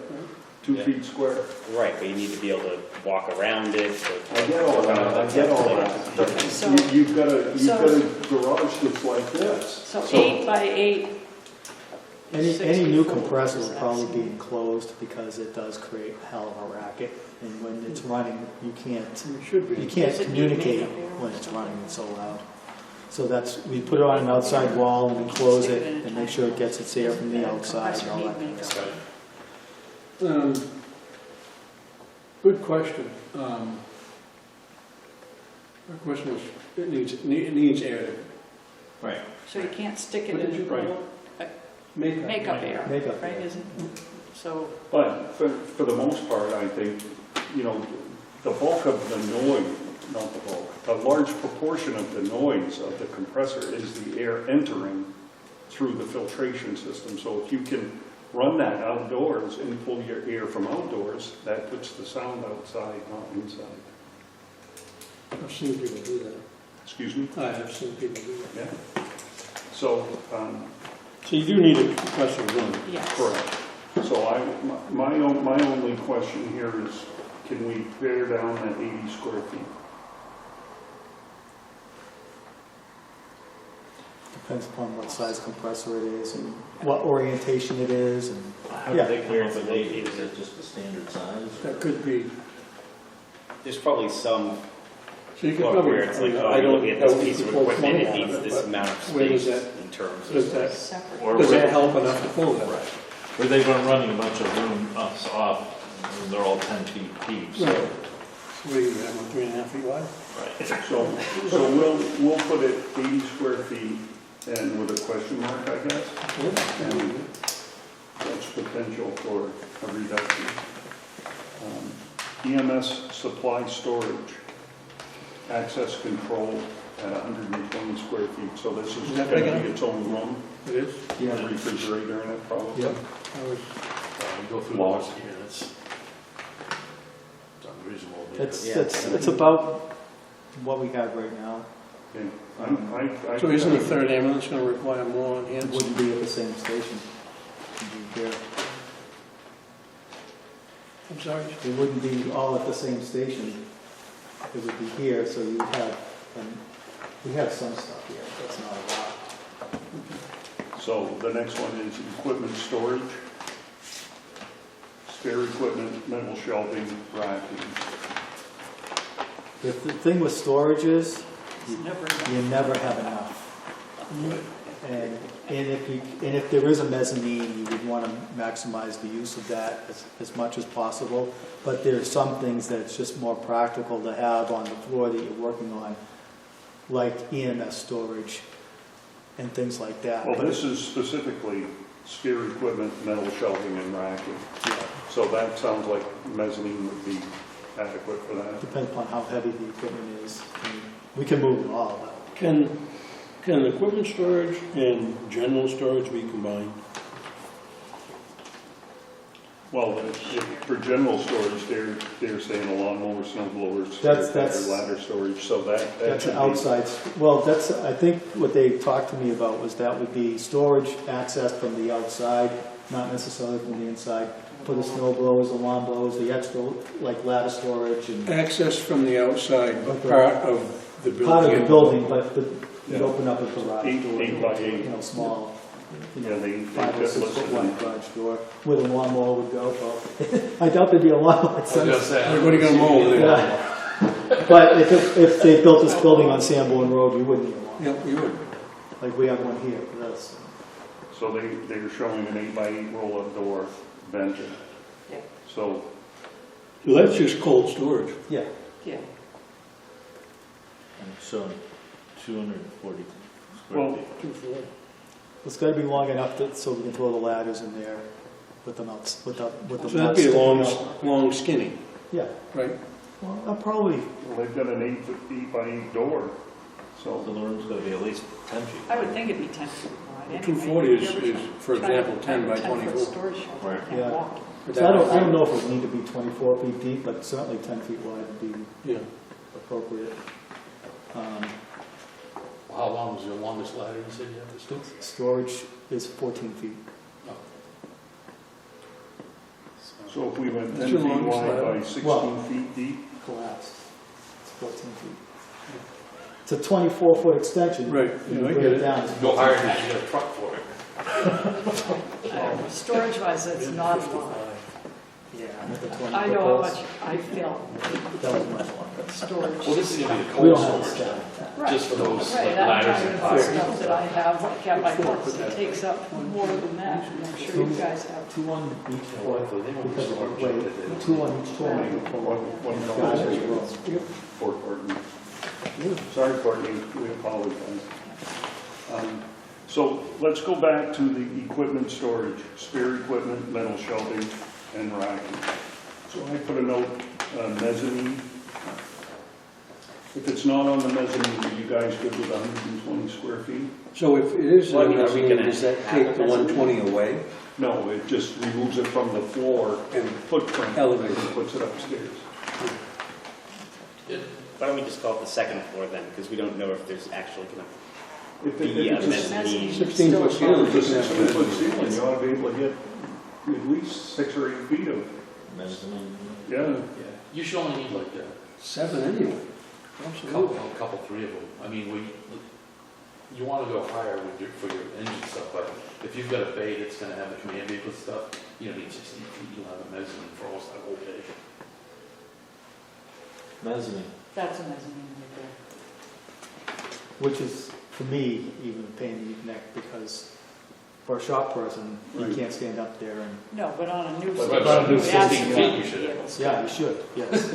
[SPEAKER 2] 2
[SPEAKER 1] Yeah.
[SPEAKER 2] feet square.
[SPEAKER 1] right, but you need to be able to walk around it.
[SPEAKER 2] I get all that, I get all that.
[SPEAKER 6] So-
[SPEAKER 2] You've got a garage that's like this.
[SPEAKER 6] So 8 by 8.
[SPEAKER 3] Any new
[SPEAKER 6] 64
[SPEAKER 3] compressor
[SPEAKER 6] is
[SPEAKER 3] would probably be
[SPEAKER 6] absolute.
[SPEAKER 3] enclosed because it does create a hell of a racket. And when it's running, you can't
[SPEAKER 5] It should be.
[SPEAKER 3] can't
[SPEAKER 6] Does it need
[SPEAKER 3] communicate
[SPEAKER 6] makeup air?
[SPEAKER 3] when it's running, it's so loud. So we put it on an outside wall and we close it and make sure it gets its air from the outside and all that kind of stuff.
[SPEAKER 5] Good question. My question was, it needs air.
[SPEAKER 3] Right.
[SPEAKER 6] So you can't stick it
[SPEAKER 5] What did you
[SPEAKER 6] in
[SPEAKER 5] write?
[SPEAKER 6] makeup air,
[SPEAKER 3] Makeup
[SPEAKER 6] right,
[SPEAKER 3] air.
[SPEAKER 6] isn't, so,
[SPEAKER 2] But for the most part, I think, the bulk of the noise, not the bulk, a large proportion of the noise of the compressor is the air entering through the filtration system. So if you can run that outdoors and pull your air from outdoors, that puts the sound outside, not inside.
[SPEAKER 5] I've seen people do that.
[SPEAKER 2] Excuse me?
[SPEAKER 5] I have seen people do that.
[SPEAKER 2] Yeah. So,
[SPEAKER 5] So you do need a compressor running.
[SPEAKER 6] yes.
[SPEAKER 2] correct. So my only question here is, can we pare down that 80 square feet?
[SPEAKER 3] Depends upon what size compressor it is and what orientation it is and.
[SPEAKER 8] How do they come up with 80? Is it just the standard size?
[SPEAKER 5] That could be.
[SPEAKER 1] there's probably some
[SPEAKER 5] So you could
[SPEAKER 1] book
[SPEAKER 5] probably.
[SPEAKER 1] where it's like,
[SPEAKER 5] I
[SPEAKER 1] oh, you
[SPEAKER 5] don't
[SPEAKER 1] look at
[SPEAKER 5] know
[SPEAKER 1] this
[SPEAKER 5] if
[SPEAKER 1] piece
[SPEAKER 5] you
[SPEAKER 1] of
[SPEAKER 5] could pull
[SPEAKER 1] equipment, it
[SPEAKER 5] 20 out
[SPEAKER 1] needs
[SPEAKER 5] of it,
[SPEAKER 1] this
[SPEAKER 5] but
[SPEAKER 1] amount of
[SPEAKER 5] where does
[SPEAKER 1] space
[SPEAKER 5] that-
[SPEAKER 1] in terms
[SPEAKER 5] Does
[SPEAKER 1] of.
[SPEAKER 5] that,
[SPEAKER 6] Separate.
[SPEAKER 8] Or
[SPEAKER 5] does
[SPEAKER 8] were
[SPEAKER 5] that
[SPEAKER 8] they-
[SPEAKER 5] help enough to pull that?
[SPEAKER 8] Right. Were they running a bunch of room ups off, and they're all 10 feet deep, so.
[SPEAKER 5] Right. What do you have, 3.5 feet wide?
[SPEAKER 8] Right.
[SPEAKER 2] So we'll put it 80 square feet and with a question mark, I guess. And that's potential for a reduction. EMS supply storage, access control at 120 square feet. So this is
[SPEAKER 5] Is that
[SPEAKER 2] going
[SPEAKER 5] big
[SPEAKER 2] to
[SPEAKER 5] enough?
[SPEAKER 2] be its own room,
[SPEAKER 5] It is?
[SPEAKER 2] a refrigerator in it probably.
[SPEAKER 3] Yep.
[SPEAKER 5] I was,
[SPEAKER 4] Go through the list here, that's unreasonable.
[SPEAKER 3] It's about what we have right now.
[SPEAKER 2] Yeah.
[SPEAKER 5] So isn't a third ambulance going to require more on
[SPEAKER 3] It
[SPEAKER 5] hands?
[SPEAKER 3] wouldn't be at the same station. It'd be here.
[SPEAKER 5] I'm sorry?
[SPEAKER 3] It wouldn't be all at the same station. It would be here, so you would have, we have some stuff here, but it's not a lot.
[SPEAKER 2] So the next one is equipment storage. Spare equipment, metal shelving, racking.
[SPEAKER 3] The thing with storage is,
[SPEAKER 6] It's never enough.
[SPEAKER 3] you never have enough. And if there is a mezzanine, you would want to maximize the use of that as much as possible. But there are some things that it's just more practical to have on the floor that you're working on, like EMS storage and things like that.
[SPEAKER 2] Well,
[SPEAKER 3] But
[SPEAKER 2] this is specifically spare equipment, metal shelving, and racking. So that sounds like mezzanine would be adequate for that.
[SPEAKER 3] Depends upon how heavy the equipment is. I mean, we can move it all, but
[SPEAKER 5] Can equipment storage and general storage be combined?
[SPEAKER 2] Well, for general storage, they're saying a lawnmower, snow blowers,
[SPEAKER 3] That's-
[SPEAKER 2] ladder storage, so that
[SPEAKER 3] that's
[SPEAKER 2] should be-
[SPEAKER 3] outside. Well, that's, I think what they talked to me about was that would be storage access from the outside, not necessarily from the inside, for the snow blowers, the lawn blowers, the extra, like ladder storage and
[SPEAKER 5] Access from the outside, but
[SPEAKER 3] Okay.
[SPEAKER 5] part of the building.
[SPEAKER 3] part of the building, but you'd
[SPEAKER 2] Yeah.
[SPEAKER 3] open up a garage door.
[SPEAKER 2] 8 by 8.
[SPEAKER 3] You know, small,
[SPEAKER 2] Yeah, they
[SPEAKER 3] 5 or
[SPEAKER 2] could
[SPEAKER 3] 6 foot
[SPEAKER 2] listen.
[SPEAKER 3] wide garage door, where the lawnmower would go. Well, I doubt there'd be a lawnmower.
[SPEAKER 4] I was gonna say.
[SPEAKER 5] Everybody gonna mow there?
[SPEAKER 3] Yeah. But if they built this building on Sanborn Road, you wouldn't need a lawnmower.
[SPEAKER 5] Yep, you would.
[SPEAKER 3] Like we have one here for this.
[SPEAKER 2] So they're showing an 8 by 8 roll-up door vented.
[SPEAKER 6] Yeah.
[SPEAKER 2] So,
[SPEAKER 5] So that's just cold storage.
[SPEAKER 3] Yeah.
[SPEAKER 6] Yeah.
[SPEAKER 8] And so 240
[SPEAKER 2] well,
[SPEAKER 8] square feet.
[SPEAKER 3] It's gotta be long enough so we can throw the ladders in there with them out, with the
[SPEAKER 5] So
[SPEAKER 3] nuts
[SPEAKER 5] that'd be
[SPEAKER 3] sticking
[SPEAKER 5] long,
[SPEAKER 3] out.
[SPEAKER 5] long skinny,
[SPEAKER 3] Yeah,
[SPEAKER 5] right?
[SPEAKER 3] well, I'll probably,
[SPEAKER 2] well, they've got an 8 by 8 door,
[SPEAKER 8] So
[SPEAKER 2] so
[SPEAKER 8] the room's gonna be at least 10 feet.
[SPEAKER 6] I would think it'd be 10 feet wide anyway.
[SPEAKER 5] 240
[SPEAKER 6] You ever
[SPEAKER 5] is, for
[SPEAKER 6] try to
[SPEAKER 5] example, 10 by
[SPEAKER 6] 10-foot
[SPEAKER 5] 24.
[SPEAKER 6] storage shelter,
[SPEAKER 8] Right.
[SPEAKER 6] you can't
[SPEAKER 3] Yeah.
[SPEAKER 6] walk.
[SPEAKER 5] But
[SPEAKER 3] so I
[SPEAKER 5] that-
[SPEAKER 3] don't know if it would need to be 24 feet deep, but certainly 10 feet wide would be
[SPEAKER 5] Yeah.
[SPEAKER 3] appropriate.
[SPEAKER 4] How long was your longest ladder you said you had to store?
[SPEAKER 3] Storage is 14 feet.
[SPEAKER 2] so if we went 10
[SPEAKER 5] That's
[SPEAKER 2] feet
[SPEAKER 5] your longest
[SPEAKER 2] wide
[SPEAKER 5] ladder.
[SPEAKER 2] by 16
[SPEAKER 3] Well-
[SPEAKER 2] feet deep,
[SPEAKER 3] Collapsed. It's 14 feet. It's a 24-foot extension.
[SPEAKER 5] Right,
[SPEAKER 3] You
[SPEAKER 5] yeah, I
[SPEAKER 3] bring
[SPEAKER 5] get
[SPEAKER 3] it
[SPEAKER 5] it.
[SPEAKER 3] down. it's
[SPEAKER 4] Go
[SPEAKER 3] 14
[SPEAKER 4] higher
[SPEAKER 3] feet.
[SPEAKER 4] than that, you got a truck for it.
[SPEAKER 6] Storage-wise, that's not a lot.
[SPEAKER 3] Yeah, with the 20
[SPEAKER 6] I
[SPEAKER 3] foot
[SPEAKER 6] know how
[SPEAKER 3] poles.
[SPEAKER 6] much I feel
[SPEAKER 3] That was much longer.
[SPEAKER 6] storage.
[SPEAKER 4] Well, this is gonna be the
[SPEAKER 3] We
[SPEAKER 4] cold
[SPEAKER 3] don't have a
[SPEAKER 4] storage,
[SPEAKER 3] stack.
[SPEAKER 6] Right.
[SPEAKER 4] just for those like
[SPEAKER 6] Right, I'm
[SPEAKER 4] ladders
[SPEAKER 6] talking
[SPEAKER 4] and
[SPEAKER 6] about
[SPEAKER 4] fire.
[SPEAKER 6] stuff that I have, like at my house, it takes up more than that, and I'm sure you guys have.
[SPEAKER 3] 2 on each foot,
[SPEAKER 4] They won't
[SPEAKER 3] because of the
[SPEAKER 4] storage
[SPEAKER 3] weight,
[SPEAKER 4] it.
[SPEAKER 3] 2 on each foot.
[SPEAKER 2] one
[SPEAKER 3] Gotcha.
[SPEAKER 2] conversation for Courtney. Sorry, Courtney, we apologize. So let's go back to the equipment storage, spare equipment, metal shelving, and racking. So I put a note, mezzanine. If it's not on the mezzanine, are you guys good with 120 square feet?
[SPEAKER 5] So if it is,
[SPEAKER 1] Well, I mean, are we
[SPEAKER 5] mezzanine,
[SPEAKER 1] gonna
[SPEAKER 5] does that
[SPEAKER 1] have
[SPEAKER 5] take
[SPEAKER 1] a
[SPEAKER 5] the 120 away?
[SPEAKER 2] No, it just removes it from the floor and footprint.
[SPEAKER 5] Elevator.
[SPEAKER 2] And puts it upstairs.
[SPEAKER 1] Why don't we just call it the second floor then, because we don't know if there's actually going
[SPEAKER 2] If
[SPEAKER 1] to be a
[SPEAKER 2] it's a
[SPEAKER 1] mezzanine.
[SPEAKER 5] 16-foot ceiling.
[SPEAKER 2] If it's a 16-foot ceiling, you ought to be able to get at least 6 or 8 feet of,
[SPEAKER 8] Mezzanine.
[SPEAKER 2] yeah.
[SPEAKER 4] Yeah, you should only need like
[SPEAKER 5] 7 anyway.
[SPEAKER 4] a couple, 3 of them. I mean, you want to go higher with for your engine stuff, but if you've got a bay that's going to have the command vehicle stuff, you don't need 16 feet, you'll have a mezzanine for almost that whole bay.
[SPEAKER 8] Mezzanine.
[SPEAKER 6] That's a mezzanine right
[SPEAKER 3] Which is, for me, even a pain in the neck, because for a shop person, you
[SPEAKER 2] Right.
[SPEAKER 3] can't stand up there and,
[SPEAKER 6] there. No, but on a new.
[SPEAKER 2] But
[SPEAKER 4] But
[SPEAKER 3] on a new
[SPEAKER 6] you ask
[SPEAKER 4] 16
[SPEAKER 6] them
[SPEAKER 4] feet,
[SPEAKER 6] to
[SPEAKER 4] you
[SPEAKER 6] be
[SPEAKER 4] should
[SPEAKER 6] able to-
[SPEAKER 3] yeah, you should, yes.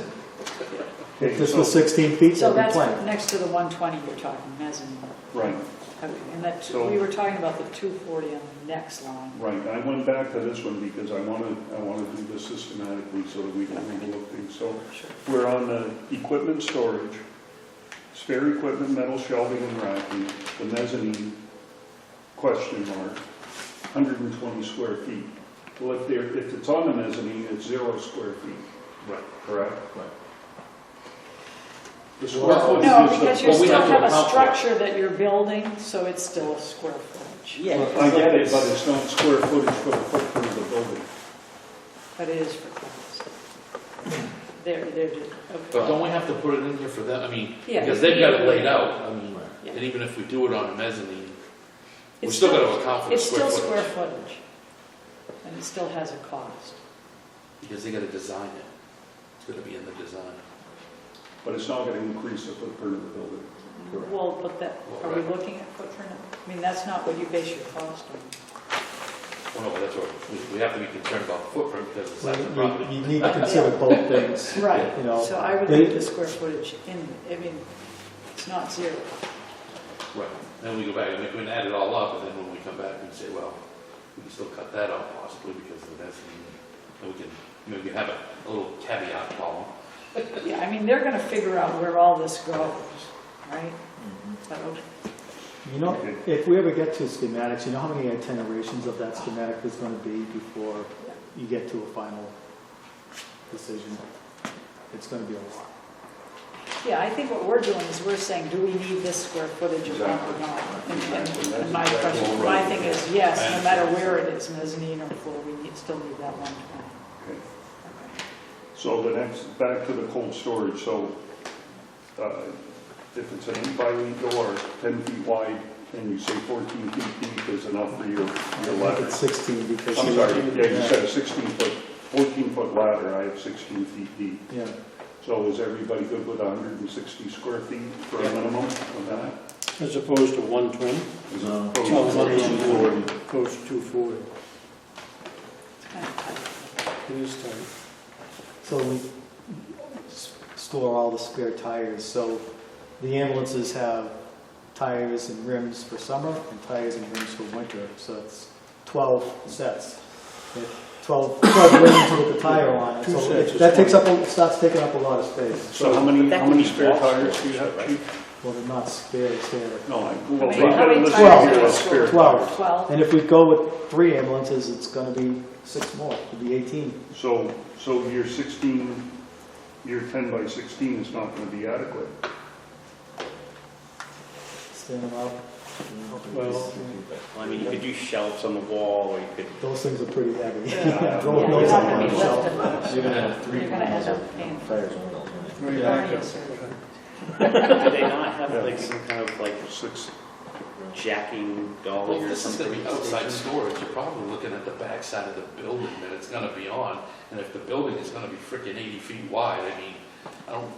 [SPEAKER 2] Okay,
[SPEAKER 3] If this
[SPEAKER 2] so-
[SPEAKER 3] was 16 feet,
[SPEAKER 6] So
[SPEAKER 3] that'd be
[SPEAKER 6] that's
[SPEAKER 3] plenty.
[SPEAKER 6] next to the 120 you're talking, mezzanine.
[SPEAKER 2] Right,
[SPEAKER 6] And that,
[SPEAKER 2] So-
[SPEAKER 6] we were talking about the 240 on the next line.
[SPEAKER 2] right. I went back to this one because I want to do this systematically so that we can overlook things. So
[SPEAKER 6] Sure.
[SPEAKER 2] we're on the equipment storage, spare equipment, metal shelving and racking, the mezzanine, question mark, 120 square feet. Well, if it's on the mezzanine, it's 0 square feet,
[SPEAKER 4] Right.
[SPEAKER 2] correct?
[SPEAKER 8] Right.
[SPEAKER 2] The square
[SPEAKER 4] Well,
[SPEAKER 2] footage
[SPEAKER 6] No,
[SPEAKER 2] is the-
[SPEAKER 6] because you
[SPEAKER 4] Well, we
[SPEAKER 6] still
[SPEAKER 4] have to
[SPEAKER 6] have a
[SPEAKER 4] account for it.
[SPEAKER 6] structure that you're building, so it's still square footage.
[SPEAKER 7] Yeah.
[SPEAKER 2] I get it, but it's not square footage for the footprint of the building.
[SPEAKER 6] But it is for class. They're just,
[SPEAKER 4] But
[SPEAKER 6] okay.
[SPEAKER 4] don't we have to put it in here for them? I mean,
[SPEAKER 6] Yeah.
[SPEAKER 4] because they've got it laid out. I mean,
[SPEAKER 6] Yeah.
[SPEAKER 4] and even if we do it on a mezzanine, we
[SPEAKER 6] It's
[SPEAKER 4] still got to account for the
[SPEAKER 6] It's
[SPEAKER 4] square
[SPEAKER 6] still
[SPEAKER 4] footage.
[SPEAKER 6] square footage, and it still has a cost.
[SPEAKER 4] Because they got to design it. It's going to be in the design.
[SPEAKER 2] But it's not going to increase the footprint of the building.
[SPEAKER 6] Well, but that, are we looking at footprint? I mean, that's not what you base your cost on.
[SPEAKER 4] Well, no, but that's what, we have to be concerned about the footprint because it's
[SPEAKER 3] Well,
[SPEAKER 4] not the property.
[SPEAKER 3] you need to consider both things.
[SPEAKER 6] Right,
[SPEAKER 3] You know,
[SPEAKER 6] so I would
[SPEAKER 3] they-
[SPEAKER 6] leave the square footage in, I mean, it's not 0.
[SPEAKER 4] Right. Then we go back and we can add it all up, and then when we come back, we say, well, we can still cut that out possibly because of this, and we can maybe have a little caveat column.
[SPEAKER 6] Yeah, I mean, they're gonna figure out where all this goes, right? But, okay.
[SPEAKER 3] You know, if we ever get to schematics, you know how many itinerations of that schematic there's going to be before you get to a final decision? It's going to be a lot.
[SPEAKER 6] Yeah, I think what we're doing is we're saying, do we need this square footage of bump or not? And my question, my thing is, yes, no matter where it is, mezzanine or floor, we still need that 120.
[SPEAKER 2] Okay. So the next, back to the cold storage, so if it's an 8x8 door, 10 feet wide, and you say 14 feet deep is enough for your
[SPEAKER 3] I
[SPEAKER 2] ladder?
[SPEAKER 3] think it's 16 because...
[SPEAKER 2] I'm sorry, yeah, you said a 16-foot, 14-foot ladder, I have 16 feet deep.
[SPEAKER 3] Yeah.
[SPEAKER 2] So is everybody good with 160 square feet for a minimum of that?
[SPEAKER 5] As opposed to 120?
[SPEAKER 2] As
[SPEAKER 8] No.
[SPEAKER 2] opposed
[SPEAKER 5] No,
[SPEAKER 2] to
[SPEAKER 5] 140.
[SPEAKER 2] 240?
[SPEAKER 5] Opposed to 240.
[SPEAKER 6] It's kind of tight.
[SPEAKER 5] It is tight.
[SPEAKER 3] So we store all the spare tires. So the ambulances have tires and rims for summer and tires and rims for winter. So it's 12 sets. 12 rims with the tire on it.
[SPEAKER 5] Two
[SPEAKER 3] So
[SPEAKER 5] sets is
[SPEAKER 3] that takes
[SPEAKER 5] 20.
[SPEAKER 3] up, starts taking up a lot of space.
[SPEAKER 2] So how many spare tires do you have, Chief?
[SPEAKER 3] Well, they're not spare, they're
[SPEAKER 2] No,
[SPEAKER 6] How
[SPEAKER 2] well,
[SPEAKER 6] many-
[SPEAKER 2] they've
[SPEAKER 6] how
[SPEAKER 2] got
[SPEAKER 6] many
[SPEAKER 2] listed
[SPEAKER 6] tires
[SPEAKER 2] here
[SPEAKER 6] do you
[SPEAKER 2] as spare
[SPEAKER 6] store?
[SPEAKER 3] 12.
[SPEAKER 2] tires.
[SPEAKER 6] 12?
[SPEAKER 3] And if we go with 3 ambulances, it's going to be 6 more. It'll be 18.
[SPEAKER 2] So your 16, your 10 by 16 is not going to be adequate.
[SPEAKER 3] Stand them out.
[SPEAKER 5] Well,
[SPEAKER 1] I mean, you could do shelves on the wall, or you could,
[SPEAKER 3] Those things are pretty heavy.
[SPEAKER 2] Yeah.
[SPEAKER 3] Throw
[SPEAKER 6] Yeah,
[SPEAKER 3] those
[SPEAKER 6] you're
[SPEAKER 3] up
[SPEAKER 6] not
[SPEAKER 3] on
[SPEAKER 6] gonna
[SPEAKER 3] the
[SPEAKER 6] be
[SPEAKER 3] shelf.
[SPEAKER 6] lifting much.
[SPEAKER 8] You're gonna have 3
[SPEAKER 6] You're gonna end up paying for
[SPEAKER 8] tires on those.
[SPEAKER 5] very
[SPEAKER 6] hernia
[SPEAKER 5] accurate.
[SPEAKER 6] surgery.
[SPEAKER 1] do they not have like some kind of like
[SPEAKER 2] 6,
[SPEAKER 1] jacking dolly
[SPEAKER 4] Well,
[SPEAKER 1] or
[SPEAKER 4] this is gonna
[SPEAKER 1] something?
[SPEAKER 4] be outside storage, you're probably looking at the back side of the building that it's gonna be on, and if the building is gonna be frickin' 80 feet wide, I mean, I don't,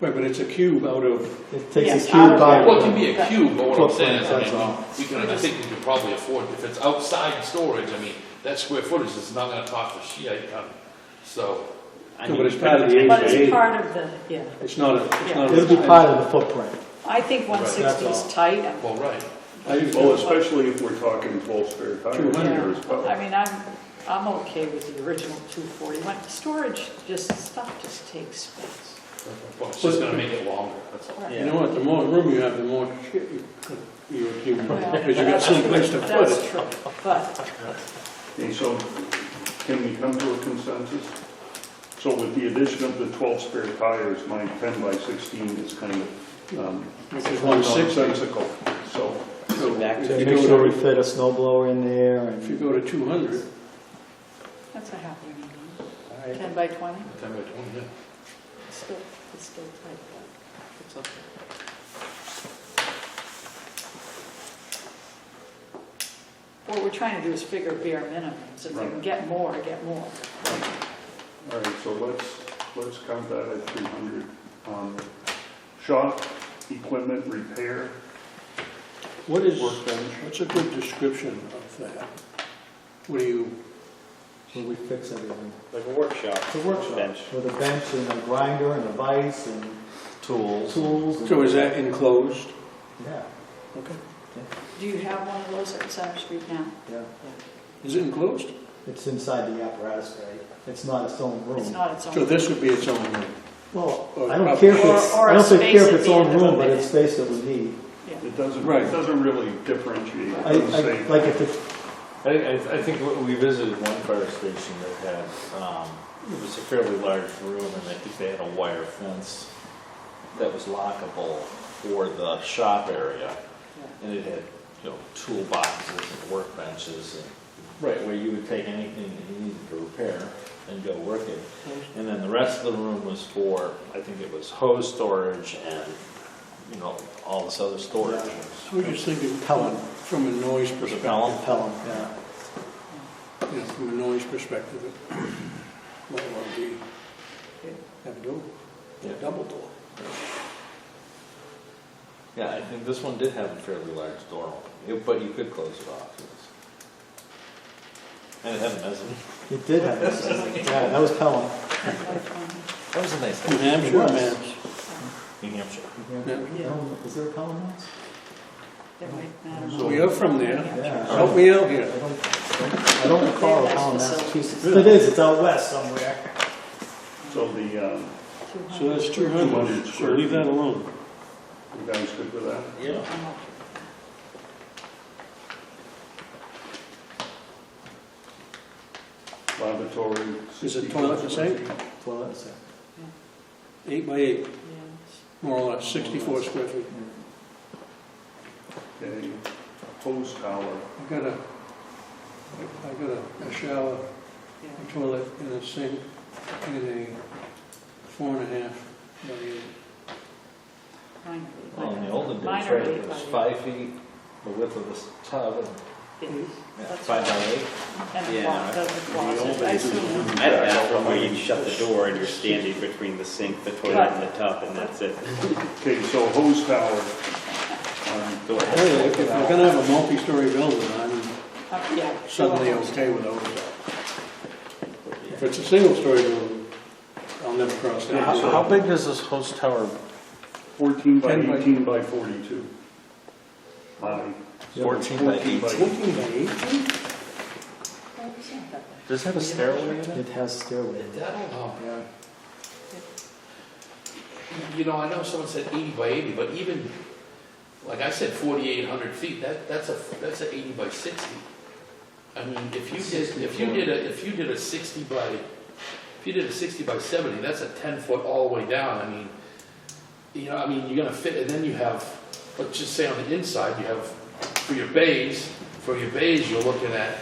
[SPEAKER 5] Right, but it's a cube out of,
[SPEAKER 3] It takes
[SPEAKER 6] Yes,
[SPEAKER 3] a cube
[SPEAKER 6] out
[SPEAKER 3] by...
[SPEAKER 6] of
[SPEAKER 4] well, it can be a cube, but what I'm saying is, I
[SPEAKER 3] That's all.
[SPEAKER 4] mean, we can, I think we could probably afford, if it's outside storage, I mean, that square footage is not gonna cost a shit, so.
[SPEAKER 1] I
[SPEAKER 5] No,
[SPEAKER 1] mean,
[SPEAKER 5] but it's part of the
[SPEAKER 6] But it's
[SPEAKER 5] HVAC.
[SPEAKER 6] part of the, yeah.
[SPEAKER 5] It's not a, it's not a.
[SPEAKER 3] It'll be part of the footprint.
[SPEAKER 6] I think 160
[SPEAKER 3] That's
[SPEAKER 6] is
[SPEAKER 3] all.
[SPEAKER 6] tight.
[SPEAKER 4] Well, right.
[SPEAKER 5] I do
[SPEAKER 2] well,
[SPEAKER 5] too.
[SPEAKER 2] especially if we're talking 12 spare tires
[SPEAKER 5] 200.
[SPEAKER 2] here as well.
[SPEAKER 6] I mean, I'm okay with the original 240. When storage, stuff just takes space.
[SPEAKER 4] Well, it's just gonna make it longer, that's all.
[SPEAKER 5] You know what, the more room you have, the more shit you accumulate,
[SPEAKER 6] Well,
[SPEAKER 5] because you got
[SPEAKER 6] that's
[SPEAKER 5] someplace
[SPEAKER 6] true.
[SPEAKER 5] to put
[SPEAKER 6] That's
[SPEAKER 5] it.
[SPEAKER 6] true, but
[SPEAKER 2] Okay, so can we come to a consensus? So with the addition of the 12 spare tires, my 10 by 16 is kind of
[SPEAKER 5] Which is 160.
[SPEAKER 2] nonsensical. So
[SPEAKER 1] back
[SPEAKER 5] If
[SPEAKER 1] to
[SPEAKER 5] you
[SPEAKER 3] Make
[SPEAKER 5] go
[SPEAKER 3] sure we
[SPEAKER 5] to-
[SPEAKER 3] fit a snow blower in there
[SPEAKER 5] If you
[SPEAKER 3] and...
[SPEAKER 5] go to 200,
[SPEAKER 6] that's a happy medium. 10 by 20,
[SPEAKER 4] 10 by 20, yeah.
[SPEAKER 6] it's still tight.
[SPEAKER 1] It's okay.
[SPEAKER 6] What we're trying to do is figure bare minimums. If we can
[SPEAKER 2] Right.
[SPEAKER 6] get more, get more.
[SPEAKER 2] all right, so let's count that at 300. Shop, equipment, repair,
[SPEAKER 5] what is,
[SPEAKER 2] workbench.
[SPEAKER 5] what's a good description of that? What do you,
[SPEAKER 3] Where we fix everything.
[SPEAKER 1] Like a workshop.
[SPEAKER 3] It's a workshop.
[SPEAKER 1] Bench.
[SPEAKER 3] With a bench and a grinder and a vise and
[SPEAKER 8] Tools.
[SPEAKER 3] tools. and-
[SPEAKER 5] so is that enclosed?
[SPEAKER 3] Yeah,
[SPEAKER 5] Okay.
[SPEAKER 6] Do you have one of those at Center Street now?
[SPEAKER 3] yeah.
[SPEAKER 5] Is it enclosed?
[SPEAKER 3] It's inside the apparatus bay. It's not its own room.
[SPEAKER 6] It's not its own.
[SPEAKER 5] So this would be its own room?
[SPEAKER 3] Well,
[SPEAKER 5] Or
[SPEAKER 3] I don't care if
[SPEAKER 6] Or-
[SPEAKER 3] it's,
[SPEAKER 6] or
[SPEAKER 3] I
[SPEAKER 6] a
[SPEAKER 3] don't think
[SPEAKER 6] space
[SPEAKER 3] care if
[SPEAKER 6] at
[SPEAKER 3] it's
[SPEAKER 6] the
[SPEAKER 3] own
[SPEAKER 6] end of
[SPEAKER 3] room,
[SPEAKER 6] a
[SPEAKER 3] but
[SPEAKER 6] bay.
[SPEAKER 3] it's space that we need.
[SPEAKER 6] Yeah.
[SPEAKER 5] Right.
[SPEAKER 2] It doesn't really differentiate. It
[SPEAKER 3] I,
[SPEAKER 2] doesn't say-
[SPEAKER 3] like if it's,
[SPEAKER 8] I think we visited one fire station that had, it was a fairly large room, and I think they had a wire fence that was lockable for the shop area. And it had, toolboxes and workbenches, and, right, where you would take anything that you needed to repair and go work it. And then the rest of the room was for, I think it was hose storage and, all this other storage.
[SPEAKER 5] I was just thinking
[SPEAKER 3] Pelham.
[SPEAKER 5] from a noise
[SPEAKER 8] Was it
[SPEAKER 5] perspective.
[SPEAKER 8] Pelham?
[SPEAKER 3] Pelham, yeah.
[SPEAKER 5] From a noise perspective, it might want to be, have a door,
[SPEAKER 8] Yeah.
[SPEAKER 5] a double door.
[SPEAKER 8] Yeah, I think this one did have a fairly large door, but you could close it off. And it had a mezzanine.
[SPEAKER 3] It did have this. Yeah, that was Pelham.
[SPEAKER 6] 10 by 20.
[SPEAKER 8] That was a nice
[SPEAKER 5] New
[SPEAKER 8] thing.
[SPEAKER 5] Hampshire,
[SPEAKER 3] was.
[SPEAKER 5] Mass.
[SPEAKER 8] New Hampshire.
[SPEAKER 3] Pelham- Is there a Pelham house?
[SPEAKER 6] That might matter.
[SPEAKER 5] So you're from there.
[SPEAKER 3] Yeah.
[SPEAKER 5] Help me out here.
[SPEAKER 3] I don't, I don't recall
[SPEAKER 6] They're
[SPEAKER 3] how in
[SPEAKER 6] nice
[SPEAKER 3] Massachusetts. It is, it's out west somewhere.
[SPEAKER 2] So the,
[SPEAKER 5] So that's 200, so leave that alone.
[SPEAKER 2] you guys good with that?
[SPEAKER 8] Yeah.
[SPEAKER 2] Lavatory.
[SPEAKER 5] Is it toilet the same?
[SPEAKER 3] Toilet, so.
[SPEAKER 5] 8 by 8,
[SPEAKER 6] Yeah.
[SPEAKER 5] more or less, 64 square feet.
[SPEAKER 2] Okay, hose tower.
[SPEAKER 5] I got a shower,
[SPEAKER 6] Yeah.
[SPEAKER 5] a toilet, and a sink, and a 4.5 by 8.
[SPEAKER 6] Mine are
[SPEAKER 8] Well, in the olden
[SPEAKER 6] Mine
[SPEAKER 8] days,
[SPEAKER 6] are
[SPEAKER 8] right, it
[SPEAKER 6] 8
[SPEAKER 8] was
[SPEAKER 6] by
[SPEAKER 8] 5 feet, the width of this tub, and
[SPEAKER 6] Yeah. That's
[SPEAKER 8] 5 by
[SPEAKER 6] right.
[SPEAKER 8] 8.
[SPEAKER 6] And
[SPEAKER 8] Yeah,
[SPEAKER 6] a closet, the closet, I assume.
[SPEAKER 1] I had a bathroom where you shut the door and you're standing between the sink, the toilet, and the tub, and that's it.
[SPEAKER 2] Okay, so hose tower.
[SPEAKER 1] Go ahead.
[SPEAKER 5] Hey, if you're gonna have a multi-story building, I'm
[SPEAKER 6] Yeah.
[SPEAKER 5] suddenly okay with those. If it's a single-story building, I'll never cross that.
[SPEAKER 9] How big is this hose tower?
[SPEAKER 2] 14 by
[SPEAKER 5] 10 by
[SPEAKER 2] 18 by 42. High.
[SPEAKER 8] 14 by 18.
[SPEAKER 5] 14 by 18?
[SPEAKER 9] Does it have a stairway in it?
[SPEAKER 3] It has stairway.
[SPEAKER 4] I don't know.
[SPEAKER 3] Yeah.
[SPEAKER 4] You know, I know someone said 80 by 80, but even, like I said, 4,800 feet, that's a 80 by 60. I mean, if you did a 60 by 70, that's a 10-foot all the way down. I mean, you know, I mean, you're gonna fit, and then you have, let's just say on the inside, you have, for your bays, you're looking at,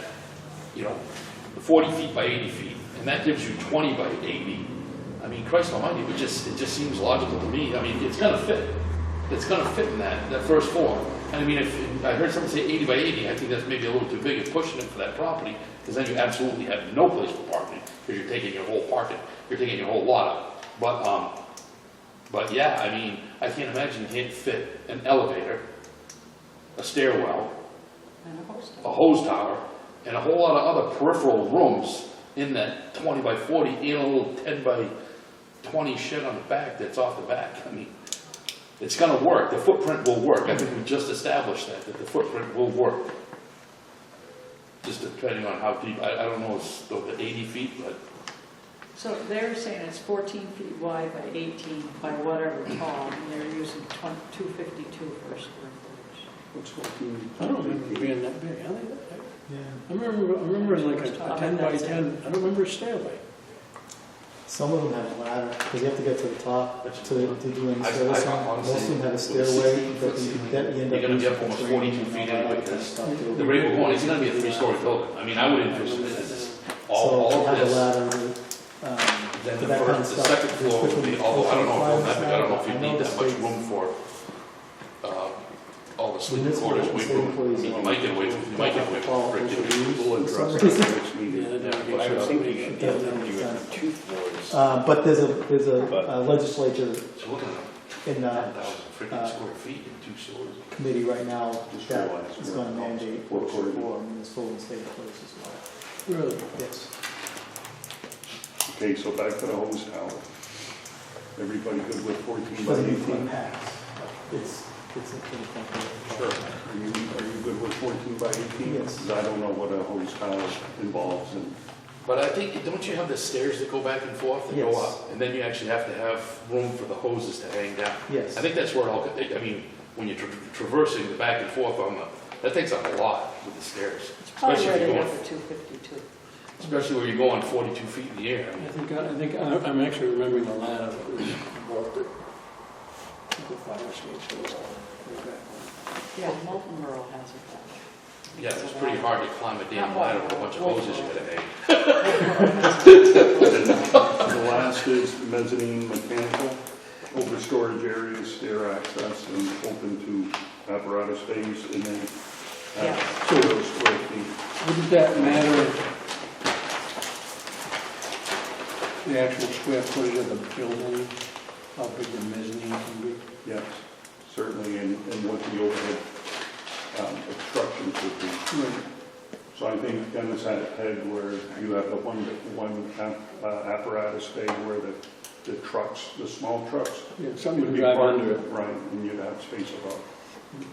[SPEAKER 4] you know, 40 feet by 80 feet, and that gives you 20 by 80. I mean, Christ almighty, it just seems logical to me. I mean, it's gonna fit. It's gonna fit in that first floor. And I mean, if I heard someone say 80 by 80, I think that's maybe a little too big of pushing it for that property, because then you absolutely have no place for parking, because you're taking your whole lot up. But yeah, I mean, I can't imagine you can't fit an elevator, a stairwell,
[SPEAKER 6] And a host.
[SPEAKER 4] a hose tower, and a whole lot of other peripheral rooms in that 20 by 40 and a little 10 by 20 shed on the back that's off the back. I mean, it's going to work. The footprint will work. I think we just established that the footprint will work. Just depending on how deep, I don't know, it's the 80 feet, but
[SPEAKER 6] So they're saying it's 14 feet wide by 18 by whatever tall, and they're using 252 per square footage.
[SPEAKER 2] What's 14?
[SPEAKER 5] I don't remember it being that big.
[SPEAKER 3] Yeah.
[SPEAKER 5] I remember like a 10 by 10, I don't remember a stairway.
[SPEAKER 3] Some of them have a ladder, because you have to get to the top to do any
[SPEAKER 4] I-
[SPEAKER 3] service
[SPEAKER 4] I-
[SPEAKER 3] on.
[SPEAKER 4] honestly,
[SPEAKER 3] Most of them have a
[SPEAKER 4] with
[SPEAKER 3] stairway,
[SPEAKER 4] 16
[SPEAKER 3] but you end
[SPEAKER 4] You're
[SPEAKER 3] up
[SPEAKER 4] gonna be
[SPEAKER 3] using
[SPEAKER 4] up almost
[SPEAKER 3] for
[SPEAKER 4] 42
[SPEAKER 3] training
[SPEAKER 4] feet
[SPEAKER 3] and all
[SPEAKER 4] anyway,
[SPEAKER 3] that kind of
[SPEAKER 4] because
[SPEAKER 3] stuff too.
[SPEAKER 4] the rate we're going, it's going to be a 3-story building. I mean, I would envision this, all
[SPEAKER 3] So to
[SPEAKER 4] of
[SPEAKER 3] have a
[SPEAKER 4] this.
[SPEAKER 3] ladder,
[SPEAKER 4] Then
[SPEAKER 3] for
[SPEAKER 4] the
[SPEAKER 3] that kind of
[SPEAKER 4] first, the
[SPEAKER 3] stuff,
[SPEAKER 4] second floor would be,
[SPEAKER 3] there's
[SPEAKER 4] although I don't know if
[SPEAKER 3] different
[SPEAKER 4] I don't know if you
[SPEAKER 3] I know
[SPEAKER 4] need
[SPEAKER 3] the
[SPEAKER 4] that much
[SPEAKER 3] states-
[SPEAKER 4] room for all the sleeping
[SPEAKER 3] Municipal
[SPEAKER 4] quarters. I
[SPEAKER 3] state employees
[SPEAKER 4] mean, you
[SPEAKER 3] don't-
[SPEAKER 4] might get away with
[SPEAKER 3] Follow
[SPEAKER 4] restricted
[SPEAKER 3] those rules
[SPEAKER 2] We'll
[SPEAKER 3] for some
[SPEAKER 2] address
[SPEAKER 3] reason.
[SPEAKER 2] that next meeting.
[SPEAKER 5] Yeah,
[SPEAKER 1] But I was thinking
[SPEAKER 3] Yeah,
[SPEAKER 1] that
[SPEAKER 3] that
[SPEAKER 1] you
[SPEAKER 3] makes
[SPEAKER 1] would
[SPEAKER 3] sense.
[SPEAKER 1] 2 floors.
[SPEAKER 3] But there's a legislature
[SPEAKER 4] So look at
[SPEAKER 3] in
[SPEAKER 4] 10,000 freaking square feet in 2 stories.
[SPEAKER 3] committee right now
[SPEAKER 2] Just
[SPEAKER 3] that
[SPEAKER 2] realized
[SPEAKER 3] is
[SPEAKER 2] we're
[SPEAKER 3] going to
[SPEAKER 2] not
[SPEAKER 3] mandate
[SPEAKER 2] for recording.
[SPEAKER 3] for municipal and state employees as well.
[SPEAKER 5] Really?
[SPEAKER 3] Yes.
[SPEAKER 2] Okay, so back to the hose tower. Everybody good with 14 by
[SPEAKER 3] Doesn't need to
[SPEAKER 2] 18?
[SPEAKER 3] pass. It's a pretty complicated.
[SPEAKER 2] Sure. Are you good with 14 by 18?
[SPEAKER 3] Yes.
[SPEAKER 2] Because I don't know what a hose tower involves and
[SPEAKER 4] But I think, don't you have the stairs that go back and forth that go
[SPEAKER 3] Yes.
[SPEAKER 4] up? And then you actually have to have room for the hoses to hang down.
[SPEAKER 3] Yes.
[SPEAKER 4] I think that's where it all, I mean, when you're traversing the back and forth that takes up a lot with the stairs.
[SPEAKER 6] It's probably
[SPEAKER 4] Especially
[SPEAKER 6] where
[SPEAKER 4] if
[SPEAKER 6] they
[SPEAKER 4] you're
[SPEAKER 6] got
[SPEAKER 4] going,
[SPEAKER 6] the 252.
[SPEAKER 4] especially where you're going 42 feet in the air. I mean,
[SPEAKER 5] I'm actually remembering the ladder that was above the fire station.
[SPEAKER 6] Yeah, Molten Rural has it.
[SPEAKER 4] yeah, it's pretty hard to climb a damn
[SPEAKER 6] Not
[SPEAKER 4] ladder
[SPEAKER 6] one.
[SPEAKER 4] with a bunch of hoses you gotta hang.
[SPEAKER 2] the last is mezzanine mechanical, over storage areas, stair access, and open to apparatus bays, and then
[SPEAKER 6] Yeah.
[SPEAKER 2] 0 square feet.
[SPEAKER 5] Wouldn't that matter, the actual square footage of the building, how big the mezzanine can be?
[SPEAKER 2] Yes, certainly, and what the overhead obstructions would be. So I think Dennis had where you have the one apparatus bay where the trucks, the small trucks,
[SPEAKER 5] Yeah, something
[SPEAKER 2] would
[SPEAKER 5] to
[SPEAKER 2] be
[SPEAKER 5] drive
[SPEAKER 2] parked,
[SPEAKER 5] under it.
[SPEAKER 2] right, and you'd have space above.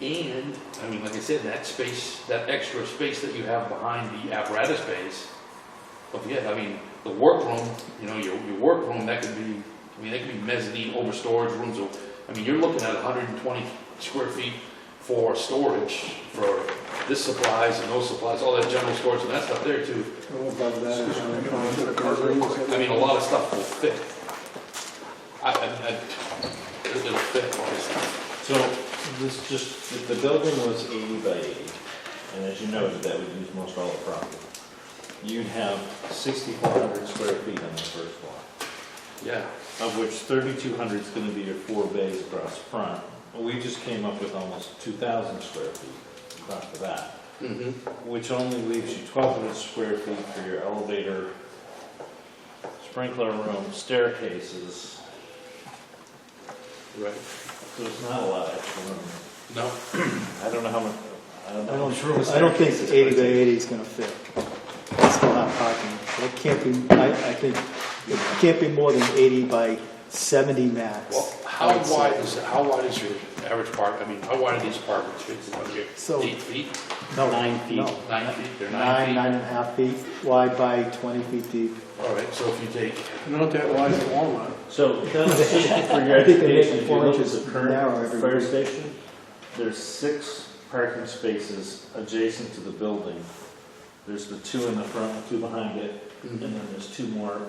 [SPEAKER 4] And, I mean, like I said, that space, that extra space that you have behind the apparatus base, don't forget, I mean, the workroom, you know, your workroom, that could be, I mean, that could be mezzanine over storage rooms, or, I mean, you're looking at 120 square feet for storage, for this supplies and those supplies, all that general storage and that stuff there too.
[SPEAKER 9] Above that is
[SPEAKER 4] I mean, a lot of stuff will fit. It'll fit, obviously.
[SPEAKER 8] So this just, if the building was 80 by 80, and as you noted, that would use most all the property, you'd have 6,400 square feet on the first floor,
[SPEAKER 4] Yeah.
[SPEAKER 8] of which 3,200 is going to be your 4 bays across the front. We just came up with almost 2,000 square feet across the back, which only leaves you 1,200 square feet for your elevator, sprinkler room, staircases.
[SPEAKER 4] Right.
[SPEAKER 8] There's not a lot of extra room.
[SPEAKER 4] No.
[SPEAKER 8] I don't know how much, I don't know.
[SPEAKER 3] I
[SPEAKER 8] how much room a
[SPEAKER 3] don't think
[SPEAKER 8] staircase is
[SPEAKER 3] 80 by
[SPEAKER 8] going to
[SPEAKER 3] 80 is gonna fit. It's still not parking. It can't be, I think, it can't be more than 80 by 70 max.
[SPEAKER 4] Well, how wide is your average park, I mean, how wide are these parking spaces out here?
[SPEAKER 3] So-
[SPEAKER 4] 8 feet?
[SPEAKER 3] No,
[SPEAKER 1] 9 feet.
[SPEAKER 3] no.
[SPEAKER 4] 9 feet? They're 9 feet?
[SPEAKER 3] 9.5 feet wide by 20 feet deep.
[SPEAKER 4] All right, so if you take,
[SPEAKER 9] Not that wide at Walmart.
[SPEAKER 8] So, just for your
[SPEAKER 3] I think they make
[SPEAKER 8] education,
[SPEAKER 3] it
[SPEAKER 8] if you
[SPEAKER 3] 4
[SPEAKER 8] look at
[SPEAKER 3] inches
[SPEAKER 8] the
[SPEAKER 3] narrow
[SPEAKER 8] current
[SPEAKER 3] every
[SPEAKER 8] fire
[SPEAKER 3] week.
[SPEAKER 8] station, there's 6 parking spaces adjacent to the building. There's the 2 in the front, 2 behind it, and then there's 2 more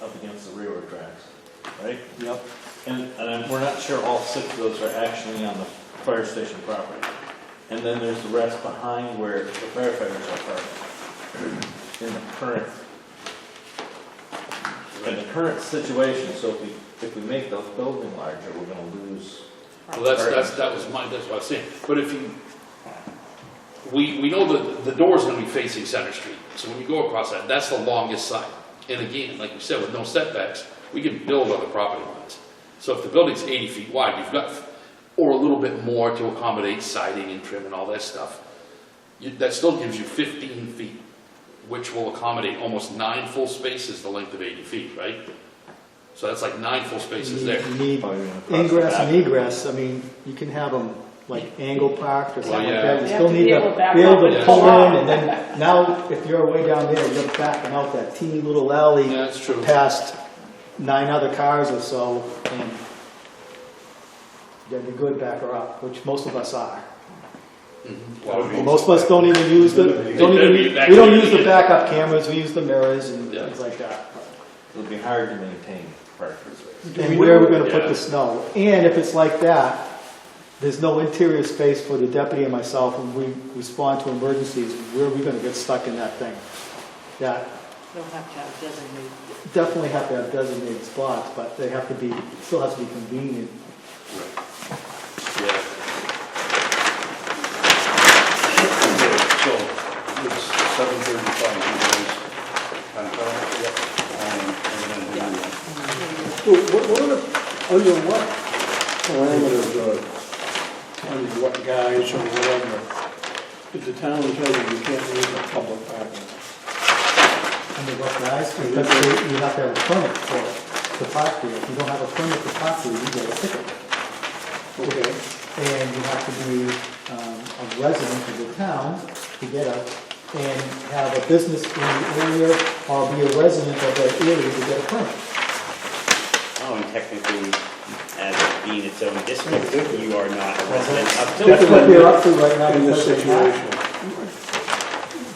[SPEAKER 8] up against the railroad tracks, right?
[SPEAKER 3] Yep.
[SPEAKER 8] We're not sure all 6 of those are actually on the fire station property. And then there's the rest behind where the firefighters are parked. In the current situation, so if we make the building larger, we're gonna lose.
[SPEAKER 4] well, that's what I was saying. But if you, we know that the door's gonna be facing Center Street. So when you go across that, that's the longest side. And again, like you said, with no setbacks, we can build on the property lines. So if the building's 80 feet wide, you've got, or a little bit more to accommodate siding and trim and all that stuff, that still gives you 15 feet, which will accommodate almost 9 full spaces the length of 80 feet, right? So that's like 9 full spaces there.
[SPEAKER 3] You need
[SPEAKER 8] Probably gonna cross the
[SPEAKER 3] ingress
[SPEAKER 8] back.
[SPEAKER 3] and egress. I mean, you can have them like angle parked or something like
[SPEAKER 4] yeah.
[SPEAKER 3] that. You
[SPEAKER 6] You
[SPEAKER 3] still
[SPEAKER 6] have to
[SPEAKER 3] need
[SPEAKER 6] be able
[SPEAKER 3] to
[SPEAKER 6] to back
[SPEAKER 3] be able
[SPEAKER 6] up
[SPEAKER 3] to
[SPEAKER 4] and
[SPEAKER 3] pull
[SPEAKER 6] pull out.
[SPEAKER 3] in, and then now if you're way down there, you're backing out that teeny little alley
[SPEAKER 4] Yeah, that's true.
[SPEAKER 3] past 9 other cars or so, and you'd be good back her up, which most of us are.
[SPEAKER 4] Well,
[SPEAKER 3] Most of us don't even use we don't use the backup cameras, we use the mirrors and
[SPEAKER 4] Yeah.
[SPEAKER 3] things like that.
[SPEAKER 8] It'll be hard to maintain parking space.
[SPEAKER 3] And where are we gonna put
[SPEAKER 4] Yeah.
[SPEAKER 3] the snow? And if it's like that, there's no interior space for the deputy and myself when we respond to emergencies, where are we gonna get stuck in that thing? That
[SPEAKER 6] They'll have to have designated.
[SPEAKER 3] definitely have to have designated spots, but they have to be, still has to be convenient.
[SPEAKER 4] Yeah.
[SPEAKER 2] So it's 7:35, you guys confirm? Yep. Under what parameters or under what guise or whatever, did the town tell you can't use a public parking?
[SPEAKER 3] Under what guys? Because you have to have a permit for to park there. If you don't have a permit to park there, you get a ticket.
[SPEAKER 2] Okay.
[SPEAKER 3] And you have to be a resident of the town to get a, and have a business in the area or be a resident of that area to get a permit.
[SPEAKER 1] Oh, and technically, as it being its own district, you are not a resident of
[SPEAKER 3] That's what they're up to right now
[SPEAKER 2] In this
[SPEAKER 3] because they have.
[SPEAKER 2] situation.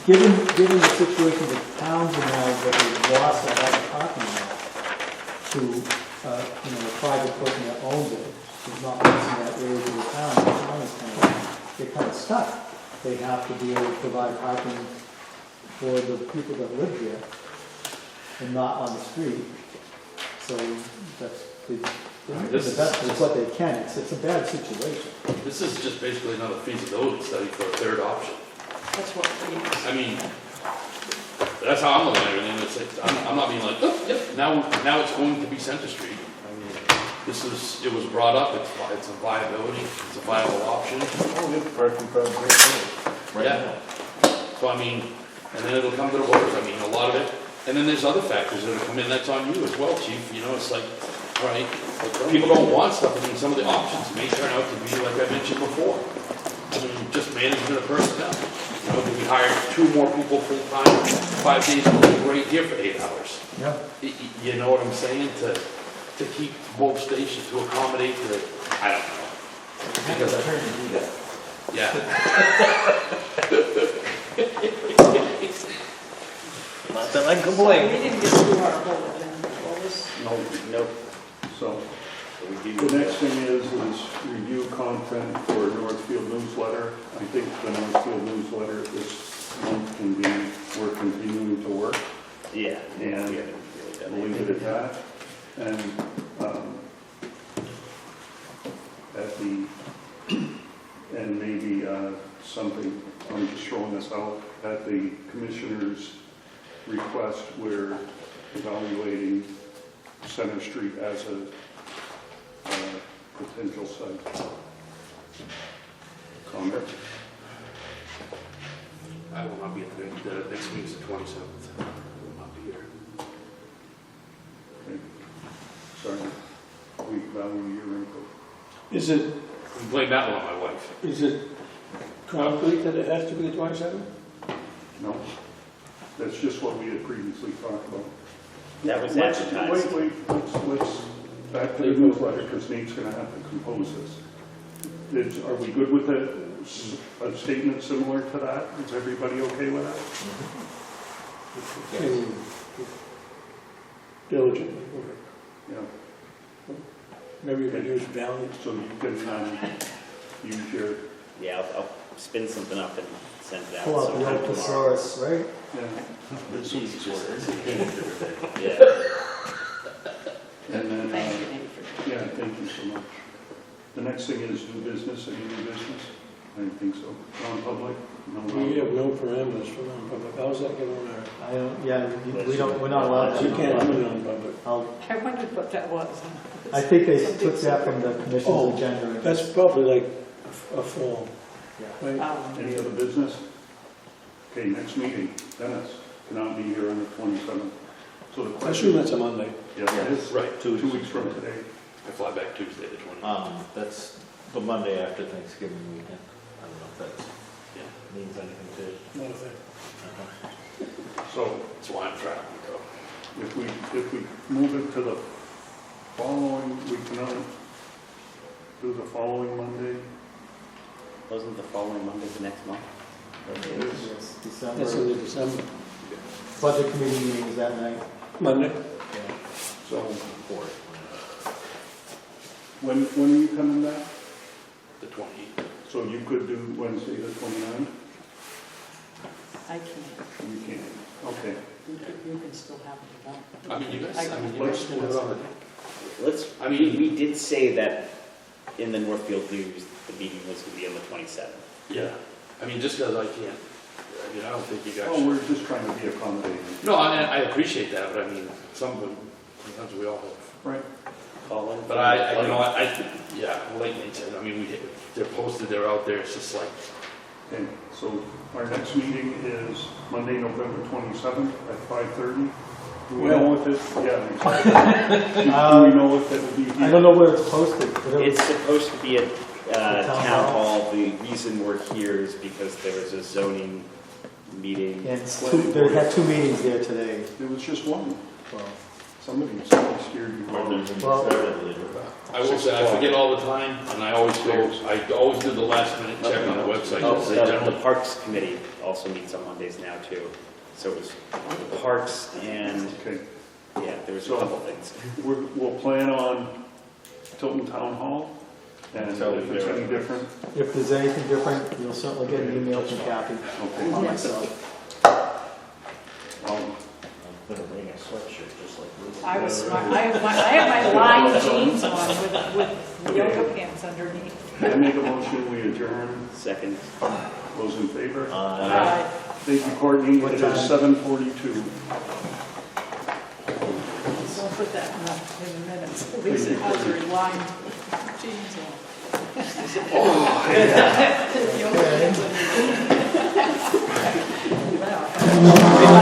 [SPEAKER 3] Given the situation with towns and now that we've lost that other parking lot to, a private person that owns it, who's not leasing that area to the town is they're kind of stuck. They have to be able to provide parking for the people that live there and not on the street. So that's, they're doing the best with what they can. It's a bad situation.
[SPEAKER 4] This is just basically another feasibility study for a third option.
[SPEAKER 6] That's what we,
[SPEAKER 4] I mean, that's how I'm looking at everything. I'm not being like, oh, yep, now it's going to be Center Street. I mean, it was brought up, it's a viability, it's a viable option.
[SPEAKER 8] Oh, we have parking problems right
[SPEAKER 4] Yeah.
[SPEAKER 8] now.
[SPEAKER 4] So I mean, and then it'll come to the voters, I mean, a lot of it. And then there's other factors that'll come in, that's on you as well, chief, it's like, all right, people don't want stuff, I mean, some of the options may turn out to be like I mentioned before. I mean, just management of personnel. You know, do we hire 2 more people full-time, 5 days a week, right here for 8 hours?
[SPEAKER 3] Yeah.
[SPEAKER 4] You know what I'm saying? To keep both stations, to accommodate the, I don't know. Because yeah.
[SPEAKER 8] Not that I
[SPEAKER 6] So
[SPEAKER 8] complain.
[SPEAKER 6] we didn't get through our bullet then, what was?
[SPEAKER 1] Nope.
[SPEAKER 2] So
[SPEAKER 1] We do.
[SPEAKER 2] the next thing is review content for Northfield newsletter. I think the Northfield newsletter this month can be, we're continuing to work.
[SPEAKER 1] Yeah.
[SPEAKER 2] And
[SPEAKER 1] we haven't really done
[SPEAKER 2] We'll leave it at that. And and maybe something, I'm just throwing this out, at the commissioner's request, we're evaluating Center Street as a potential site. Comment?
[SPEAKER 4] I will not be at the next meeting, the 27th. I will not be here.
[SPEAKER 2] Okay. Sorry, we value your input.
[SPEAKER 5] Is it,
[SPEAKER 4] I'm blame that one on my wife.
[SPEAKER 5] is it concrete that it has to be the 27th?
[SPEAKER 2] No? That's just what we had previously talked about.
[SPEAKER 1] That was
[SPEAKER 2] Let's-
[SPEAKER 1] advertised.
[SPEAKER 2] Wait, let's, back to the newsletter, because Nate's gonna have to compose this. Are we good with a statement similar to that? Is everybody okay with that?
[SPEAKER 5] And diligently work.
[SPEAKER 2] Yeah,
[SPEAKER 5] Maybe you could use valiant.
[SPEAKER 2] so you can, use your,
[SPEAKER 1] Yeah, I'll spin something up and send it out.
[SPEAKER 3] Pull out the
[SPEAKER 1] sometime
[SPEAKER 3] old
[SPEAKER 1] tomorrow.
[SPEAKER 3] thesaurus, right?
[SPEAKER 2] yeah.
[SPEAKER 1] Yeah.
[SPEAKER 2] And then,
[SPEAKER 6] Thank you, Nate, for
[SPEAKER 2] yeah, thank you so much. The next thing is new business, any new business? I don't think so. Non-public? No.
[SPEAKER 5] We have no parameters for non-public. How's that get on our?
[SPEAKER 3] I don't, yeah, we don't, we're not allowed to.
[SPEAKER 5] You can't do non-public.
[SPEAKER 6] I wondered what that was.
[SPEAKER 3] I think they took that from the
[SPEAKER 5] Oh,
[SPEAKER 3] commission's agenda. and
[SPEAKER 5] That's
[SPEAKER 3] just-
[SPEAKER 5] probably like a form,
[SPEAKER 3] Yeah.
[SPEAKER 5] right?
[SPEAKER 2] Any other business? Okay, next meeting, Dennis cannot be here on the 27th. So the
[SPEAKER 5] I assume
[SPEAKER 2] question,
[SPEAKER 5] that's a Monday.
[SPEAKER 2] yeah, it is
[SPEAKER 4] Right.
[SPEAKER 2] 2 weeks from today.
[SPEAKER 4] I fly back Tuesday the 20th.
[SPEAKER 8] That's the Monday after Thanksgiving weekend. I don't know if that means anything to you.
[SPEAKER 5] Not a thing.
[SPEAKER 2] So
[SPEAKER 4] That's why I'm traveling, though.
[SPEAKER 2] if we move it to the following, we cannot do the following Monday.
[SPEAKER 1] Wasn't the following Monday the next month?
[SPEAKER 3] Yes,
[SPEAKER 5] That's
[SPEAKER 3] December,
[SPEAKER 5] in December.
[SPEAKER 3] budget committee meeting is that night.
[SPEAKER 5] Monday?
[SPEAKER 2] So
[SPEAKER 8] Fourth.
[SPEAKER 2] when are you coming back?
[SPEAKER 4] The 20th.
[SPEAKER 2] So you could do Wednesday the 29th?
[SPEAKER 6] I can't.
[SPEAKER 2] You can, okay.
[SPEAKER 6] You can still have it done.
[SPEAKER 4] I mean, you guys, I mean, you
[SPEAKER 2] Let's
[SPEAKER 4] guys
[SPEAKER 2] do it on.
[SPEAKER 1] I mean, we did say that in the Northfield News, the meeting was going to be on the 27th.
[SPEAKER 4] Yeah. I mean, just because I can't, I mean, I don't think you guys.
[SPEAKER 2] Oh, we're just trying to be accommodating.
[SPEAKER 4] No, I appreciate that, but I mean, sometimes we all have.
[SPEAKER 2] Right.
[SPEAKER 1] Call in.
[SPEAKER 4] But yeah, like Nate said, I mean, they're posted, they're out there, it's just like,
[SPEAKER 2] Okay, so our next meeting is Monday, November 27th at 5:30. Do we know if it, yeah, exactly. Do we know if it will be here?
[SPEAKER 3] I don't know where it's posted. but it
[SPEAKER 1] It's
[SPEAKER 3] was-
[SPEAKER 1] supposed to be at
[SPEAKER 3] Town
[SPEAKER 1] Town
[SPEAKER 3] Hall.
[SPEAKER 1] Hall. The reason we're here is because there was a zoning meeting.
[SPEAKER 3] And it's they had 2 meetings there today.
[SPEAKER 2] There was just one.
[SPEAKER 3] Well,
[SPEAKER 2] Somebody scared you.
[SPEAKER 3] Well-
[SPEAKER 4] I will say, I forget all the time, and I always do the last minute check on the website.
[SPEAKER 1] Oh,
[SPEAKER 4] Just say
[SPEAKER 1] the
[SPEAKER 4] general-
[SPEAKER 1] Parks Committee also meets on Mondays now too. So it was the Parks and,
[SPEAKER 2] Okay,
[SPEAKER 1] yeah, there was a
[SPEAKER 2] So-
[SPEAKER 1] couple things.
[SPEAKER 2] we'll plan on Tilton Town Hall, and
[SPEAKER 8] So
[SPEAKER 2] if it's any different,
[SPEAKER 3] if there's anything different, you'll certainly get an email from Kathy
[SPEAKER 2] okay.
[SPEAKER 3] or myself.
[SPEAKER 2] I'll-
[SPEAKER 8] I'm gonna bring a sweatshirt just like this.
[SPEAKER 6] I was smart. I have my line jeans on with yoga pants underneath.
[SPEAKER 2] I make a motion, we adjourn.
[SPEAKER 1] Second.
[SPEAKER 2] Those in favor?
[SPEAKER 6] Right.
[SPEAKER 2] Thank you, Courtney.
[SPEAKER 3] What
[SPEAKER 2] It
[SPEAKER 3] time?
[SPEAKER 2] is 7:42.
[SPEAKER 6] So I'll put that in the minutes. Lisa has her line jeans on. Yoga pants underneath. Wow.